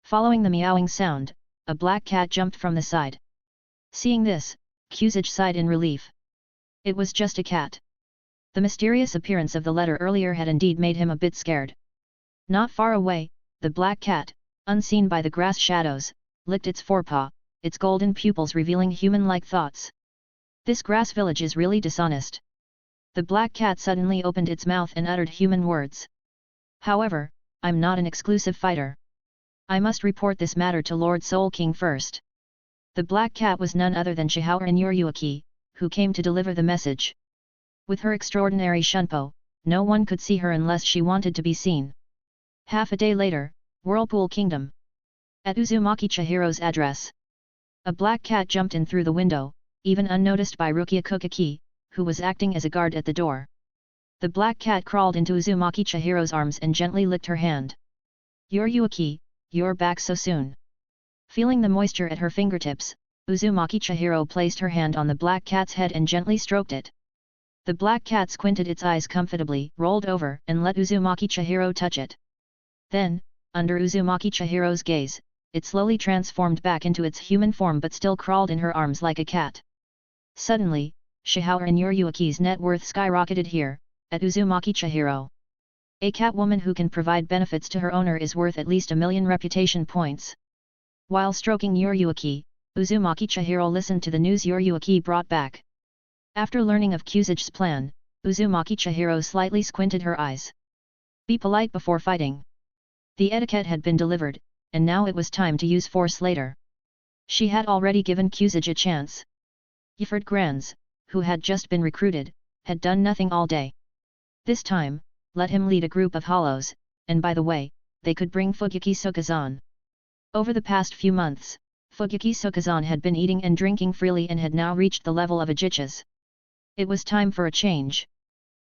Following the meowing sound, a black cat jumped from the side. Seeing this, Kyusage sighed in relief. It was just a cat. The mysterious appearance of the letter earlier had indeed made him a bit scared. Not far away, the black cat, unseen by the grass shadows, licked its forepaw, its golden pupils revealing human-like thoughts. This grass village is really dishonest. The black cat suddenly opened its mouth and uttered human words. However, I'm not an exclusive fighter. I must report this matter to Lord Soul King first. The black cat was none other than Shihawa and Yoryuki, who came to deliver the message. With her extraordinary shunpo, no one could see her unless she wanted to be seen. Half a day later, Whirlpool Kingdom. At Uzumaki Chihiro's address. A black cat jumped in through the window, even unnoticed by Rukia Kukaki, who was acting as a guard at the door. The black cat crawled into Uzumaki Chihiro's arms and gently licked her hand. Yoryuki, you're back so soon. Feeling the moisture at her fingertips, Uzumaki Chihiro placed her hand on the black cat's head and gently stroked it. The black cat squinted its eyes comfortably, rolled over, and let Uzumaki Chihiro touch it. Then, under Uzumaki Chihiro's gaze, it slowly transformed back into its human form but still crawled in her arms like a cat. Suddenly, Shihour and Yoryuki's net worth skyrocketed here, at Uzumaki Chihiro. A catwoman who can provide benefits to her owner is worth at least 1,000,000 reputation points. While stroking Yoryuki, Uzumaki Chihiro listened to the news Yoryuki brought back. After learning of Kusage's plan, Uzumaki Chihiro slightly squinted her eyes. Be polite before fighting. The etiquette had been delivered, and now it was time to use force later. She had already given Kusage a chance. Yord Granz, who had just been recruited, had done nothing all day. This time, let him lead a group of hollows, and by the way, they could bring Fugyuki Sukazan. Over the past few months, Fugyuki Sukazan had been eating and drinking freely and had now reached the level of a jichas. It was time for a change.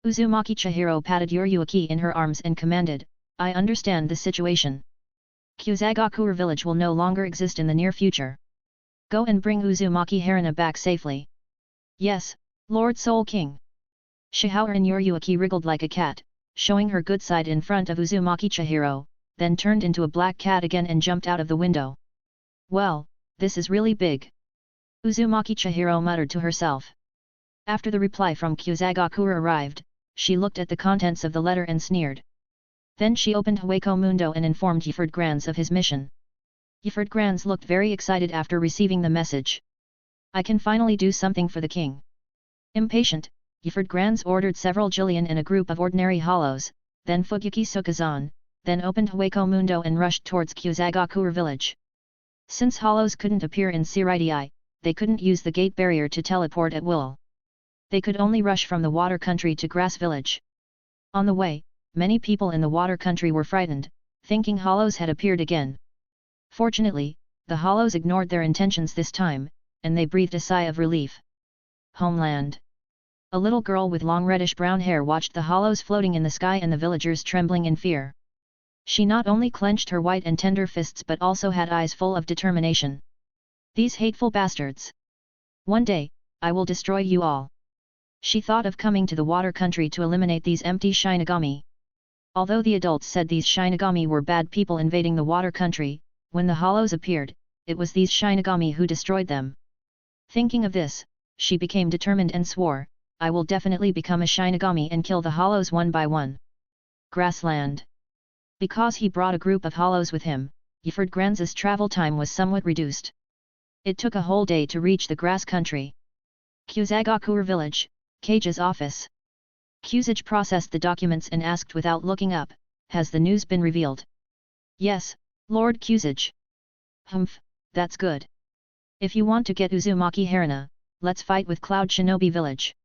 Uzumaki Chihiro patted Yoryuki in her arms and commanded, I understand the situation. Sunagakure village will no longer exist in the near future. Go and bring Uzumaki Haruna back safely. Yes, Lord Soul King. Shihour and Yoryuki wriggled like a cat, showing her good side in front of Uzumaki Chihiro, then turned into a black cat again and jumped out of the window. Well, this is really big. Uzumaki Chihiro muttered to herself. After the reply from Sunagakure arrived, she looked at the contents of the letter and sneered. Then she opened Hueco Mundo and informed Yord Granz of his mission. Yord Granz looked very excited after receiving the message. I can finally do something for the king. Impatient, Yord Granz ordered several Jillian and a group of ordinary hollows, then Fugyuki Sukazan, then opened Hueco Mundo and rushed towards Sunagakure village. Since hollows couldn't appear in Seireitei, they couldn't use the gate barrier to teleport at will. They could only rush from the water country to grass village. On the way, many people in the water country were frightened, thinking hollows had appeared again. Fortunately, the hollows ignored their intentions this time, and they breathed a sigh of relief. Homeland. A little girl with long reddish-brown hair watched the hollows floating in the sky and the villagers trembling in fear. She not only clenched her white and tender fists but also had eyes full of determination. These hateful bastards! One day, I will destroy you all. She thought of coming to the water country to eliminate these empty Shinigami. Although the adults said these Shinigami were bad people invading the water country, when the hollows appeared, it was these Shinigami who destroyed them. Thinking of this, she became determined and swore, I will definitely become a Shinigami and kill the hollows one by one. Grassland. Because he brought a group of hollows with him, Yord Granz's travel time was somewhat reduced. It took a whole day to reach the grass country. Sunagakure village, Kage's office. Kusage processed the documents and asked without looking up, has the news been revealed? Yes, Lord Kusage. Humph, that's good. If you want to get Uzumaki Haruna, let's fight with Cloud Shinobi village.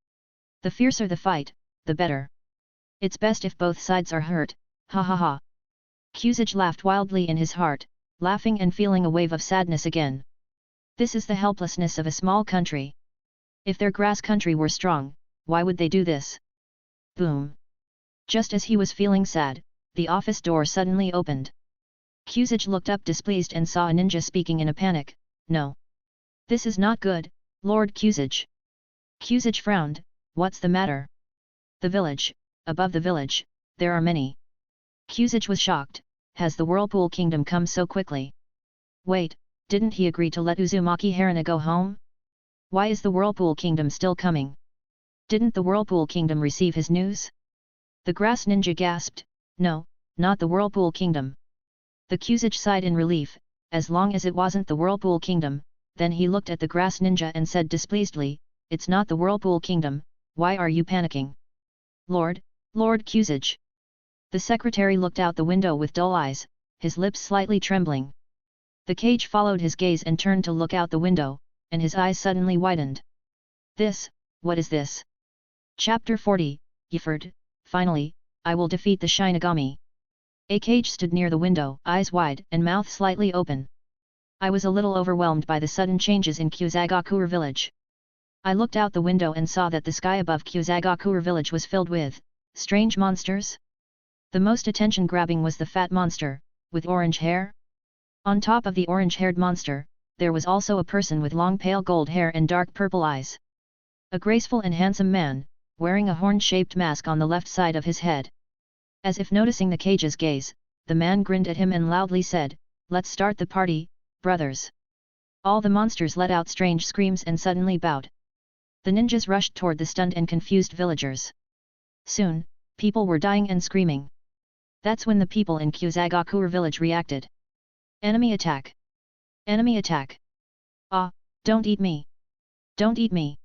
The fiercer the fight, the better. It's best if both sides are hurt, ha ha ha. Kusage laughed wildly in his heart, laughing and feeling a wave of sadness again. This is the helplessness of a small country. If their grass country were strong, why would they do this? Boom! Just as he was feeling sad, the office door suddenly opened. Kusage looked up displeased and saw a ninja speaking in a panic. No. This is not good, Lord Kusage. Kusage frowned, what's the matter? The village, above the village, there are many. Kusage was shocked, has the Whirlpool Kingdom come so quickly? Wait, didn't he agree to let Uzumaki Haruna go home? Why is the Whirlpool Kingdom still coming? Didn't the Whirlpool Kingdom receive his news? The grass ninja gasped, no, not the Whirlpool Kingdom. The Kusage sighed in relief, as long as it wasn't the Whirlpool Kingdom, then he looked at the grass ninja and said displeasedly, it's not the Whirlpool Kingdom, why are you panicking? Lord Kusage. The secretary looked out the window with dull eyes, his lips slightly trembling. The Kage followed his gaze and turned to look out the window, and his eyes suddenly widened. What is this? Chapter 40, Yord, finally, I will defeat the Shinigami. A Kage stood near the window, eyes wide and mouth slightly open. I was a little overwhelmed by the sudden changes in Sunagakure village. I looked out the window and saw that the sky above Sunagakure village was filled with strange monsters. The most attention-grabbing was the fat monster, with orange hair. On top of the orange-haired monster, there was also a person with long pale gold hair and dark purple eyes. A graceful and handsome man, wearing a horn-shaped mask on the left side of his head. As if noticing the cage's gaze, the man grinned at him and loudly said, "Let's start the party, brothers." All the monsters let out strange screams and suddenly bowed. The ninjas rushed toward the stunned and confused villagers. Soon, people were dying and screaming. That's when the people in Sunagakure village reacted. Enemy attack! Enemy attack! Ah, don't eat me! Don't eat me!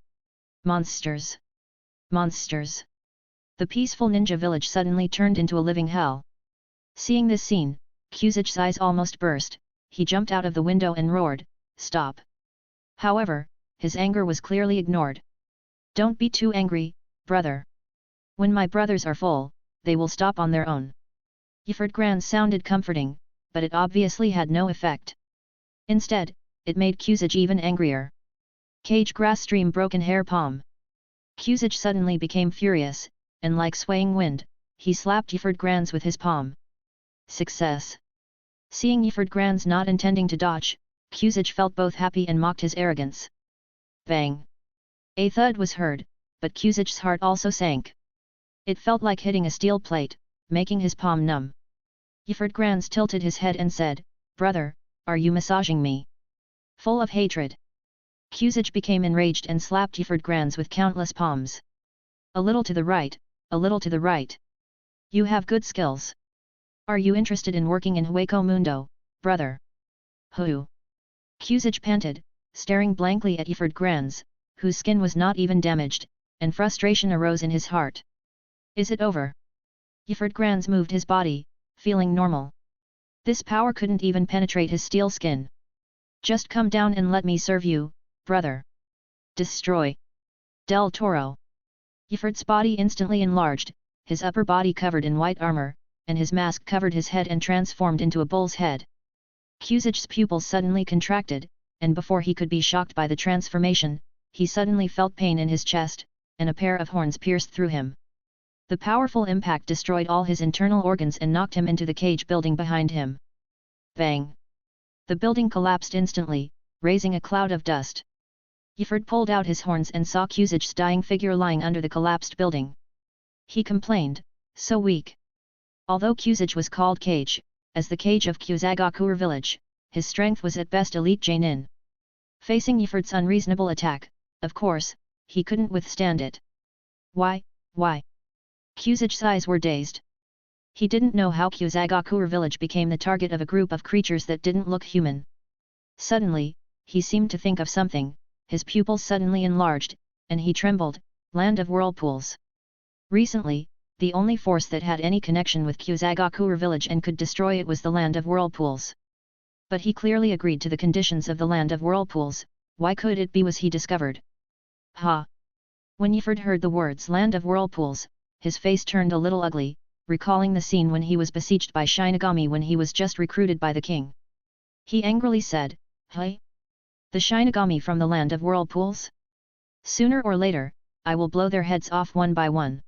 Monsters! Monsters! The peaceful ninja village suddenly turned into a living hell. Seeing this scene, Kuzich's eyes almost burst. He jumped out of the window and roared, "Stop!" However, his anger was clearly ignored. "Don't be too angry, brother. When my brothers are full, they will stop on their own." Yord Grand sounded comforting, but it obviously had no effect. Instead, it made Kuzich even angrier. Cage grass stream broken hair palm. Kuzich suddenly became furious, and like swaying wind, he slapped Yord Grands with his palm. Success! Seeing Yord Grands not intending to dodge, Kuzich felt both happy and mocked his arrogance. Bang! A thud was heard, but Kuzich's heart also sank. It felt like hitting a steel plate, making his palm numb. Yord Grands tilted his head and said, "Brother, are you massaging me?" Full of hatred, Kuzich became enraged and slapped Yord Grands with countless palms. A little to the right, a little to the right. You have good skills. Are you interested in working in Hueco Mundo, brother? Who? Kuzich panted, staring blankly at Yord Grands, whose skin was not even damaged, and frustration arose in his heart. Is it over? Yord Grands moved his body, feeling normal. This power couldn't even penetrate his steel skin. Just come down and let me serve you, brother. Destroy. Del Toro. Yord's body instantly enlarged, his upper body covered in white armor, and his mask covered his head and transformed into a bull's head. Kuzich's pupils suddenly contracted, and before he could be shocked by the transformation, he suddenly felt pain in his chest, and a pair of horns pierced through him. The powerful impact destroyed all his internal organs and knocked him into the cage building behind him. Bang! The building collapsed instantly, raising a cloud of dust. Yord pulled out his horns and saw Kuzich's dying figure lying under the collapsed building. He complained, "So weak." Although Kuzich was called Cage, as the cage of Sunagakure village, his strength was at best elite Jainin. Facing Yord's unreasonable attack, of course, he couldn't withstand it. Why? Kuzich's eyes were dazed. He didn't know how Sunagakure village became the target of a group of creatures that didn't look human. Suddenly, he seemed to think of something, his pupils suddenly enlarged, and he trembled, Land of Whirlpools. Recently, the only force that had any connection with Sunagakure village and could destroy it was the Land of Whirlpools. But he clearly agreed to the conditions of the Land of Whirlpools. Why could it be was he discovered? Ha! When Yord heard the words Land of Whirlpools, his face turned a little ugly, recalling the scene when he was besieged by Shinigami when he was just recruited by the king. He angrily said, "Hey? The Shinigami from the Land of Whirlpools? Sooner or later, I will blow their heads off one by one."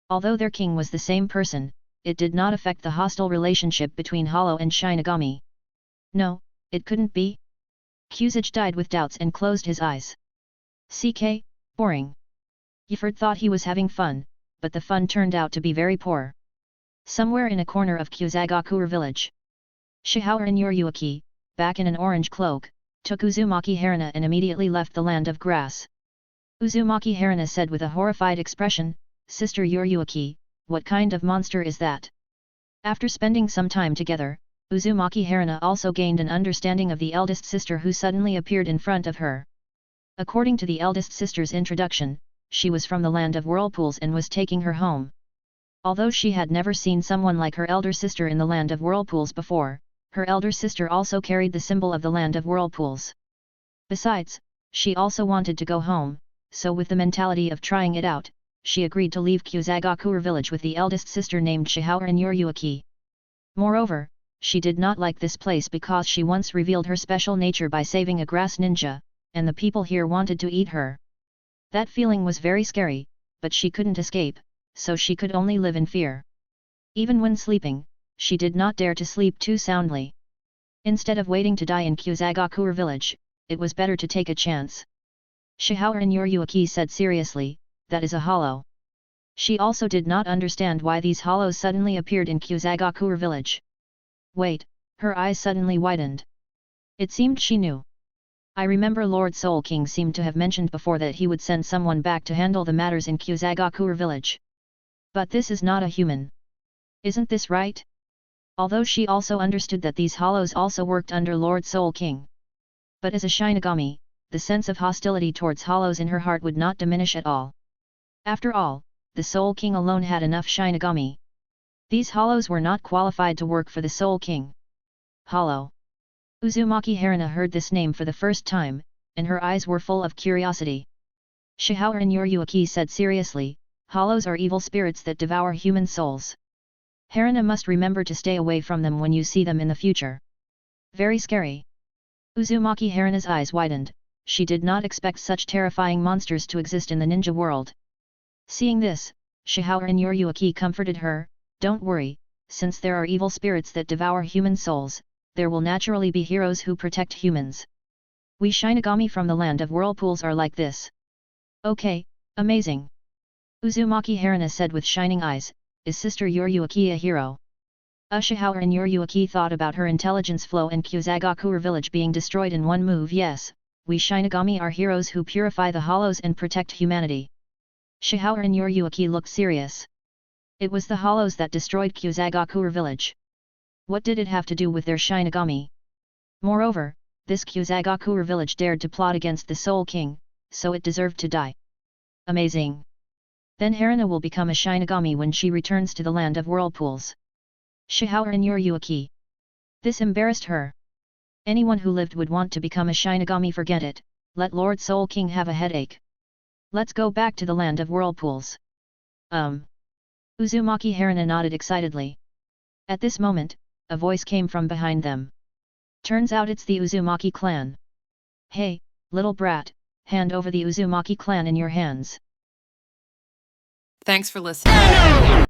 Although their king was the same person, it did not affect the hostile relationship between Hollow and Shinigami. No, it couldn't be. Kuzich died with doubts and closed his eyes. CK, boring. Yord thought he was having fun, but the fun turned out to be very poor. Somewhere in a corner of Sunagakure village, Shihaura and Yoryuki, back in an orange cloak, took Uzumaki Haruna and immediately left the land of grass. Uzumaki Haruna said with a horrified expression, "Sister Yoryuki, what kind of monster is that?" After spending some time together, Uzumaki Haruna also gained an understanding of the eldest sister who suddenly appeared in front of her. According to the eldest sister's introduction, she was from the Land of Whirlpools and was taking her home. Although she had never seen someone like her elder sister in the Land of Whirlpools before, her elder sister also carried the symbol of the Land of Whirlpools. Besides, she also wanted to go home, so with the mentality of trying it out, she agreed to leave Sunagakure village with the eldest sister named Shihaura and Yoryuki. Moreover, she did not like this place because she once revealed her special nature by saving a grass ninja, and the people here wanted to eat her. That feeling was very scary, but she couldn't escape, so she could only live in fear. Even when sleeping, she did not dare to sleep too soundly. Instead of waiting to die in Sunagakure village, it was better to take a chance. Shihao and Yoryuki said seriously, that is a hollow. She also did not understand why these hollows suddenly appeared in Sunagakure village. Wait, her eyes suddenly widened. It seemed she knew. I remember Lord Soul King seemed to have mentioned before that he would send someone back to handle the matters in Sunagakure village. But this is not a human. Isn't this right? Although she also understood that these hollows also worked under Lord Soul King. But as a Shinigami, the sense of hostility towards hollows in her heart would not diminish at all. After all, the Soul King alone had enough Shinigami. These hollows were not qualified to work for the Soul King. Hollow. Uzumaki Haruna heard this name for the first time, and her eyes were full of curiosity. Shihao and Yoryuki said seriously, hollows are evil spirits that devour human souls. Haruna must remember to stay away from them when you see them in the future. Very scary. Uzumaki Haruna's eyes widened, she did not expect such terrifying monsters to exist in the ninja world. Seeing this, Shihao and Yoryuki comforted her, don't worry, since there are evil spirits that devour human souls, there will naturally be heroes who protect humans. We Shinigami from the land of whirlpools are like this. Okay, amazing. Uzumaki Haruna said with shining eyes, is Sister Yoryuki a hero? Shihao and Yoryuki thought about her intelligence flow and Sunagakure village being destroyed in one move. Yes, we Shinigami are heroes who purify the hollows and protect humanity. Shihao and Yoryuki looked serious. It was the hollows that destroyed Sunagakure village. What did it have to do with their Shinigami? Moreover, this Sunagakure village dared to plot against the Soul King, so it deserved to die. Amazing. Then Haruna will become a Shinigami when she returns to the land of whirlpools. Shihao and Yoryuki. This embarrassed her. Anyone who lived would want to become a Shinigami. Forget it, let Lord Soul King have a headache. Let's go back to the land of whirlpools. Uzumaki Haruna nodded excitedly. At this moment, a voice came from behind them. Turns out it's the Uzumaki clan. Hey, little brat, hand over the Uzumaki clan in your hands. Thanks for listening.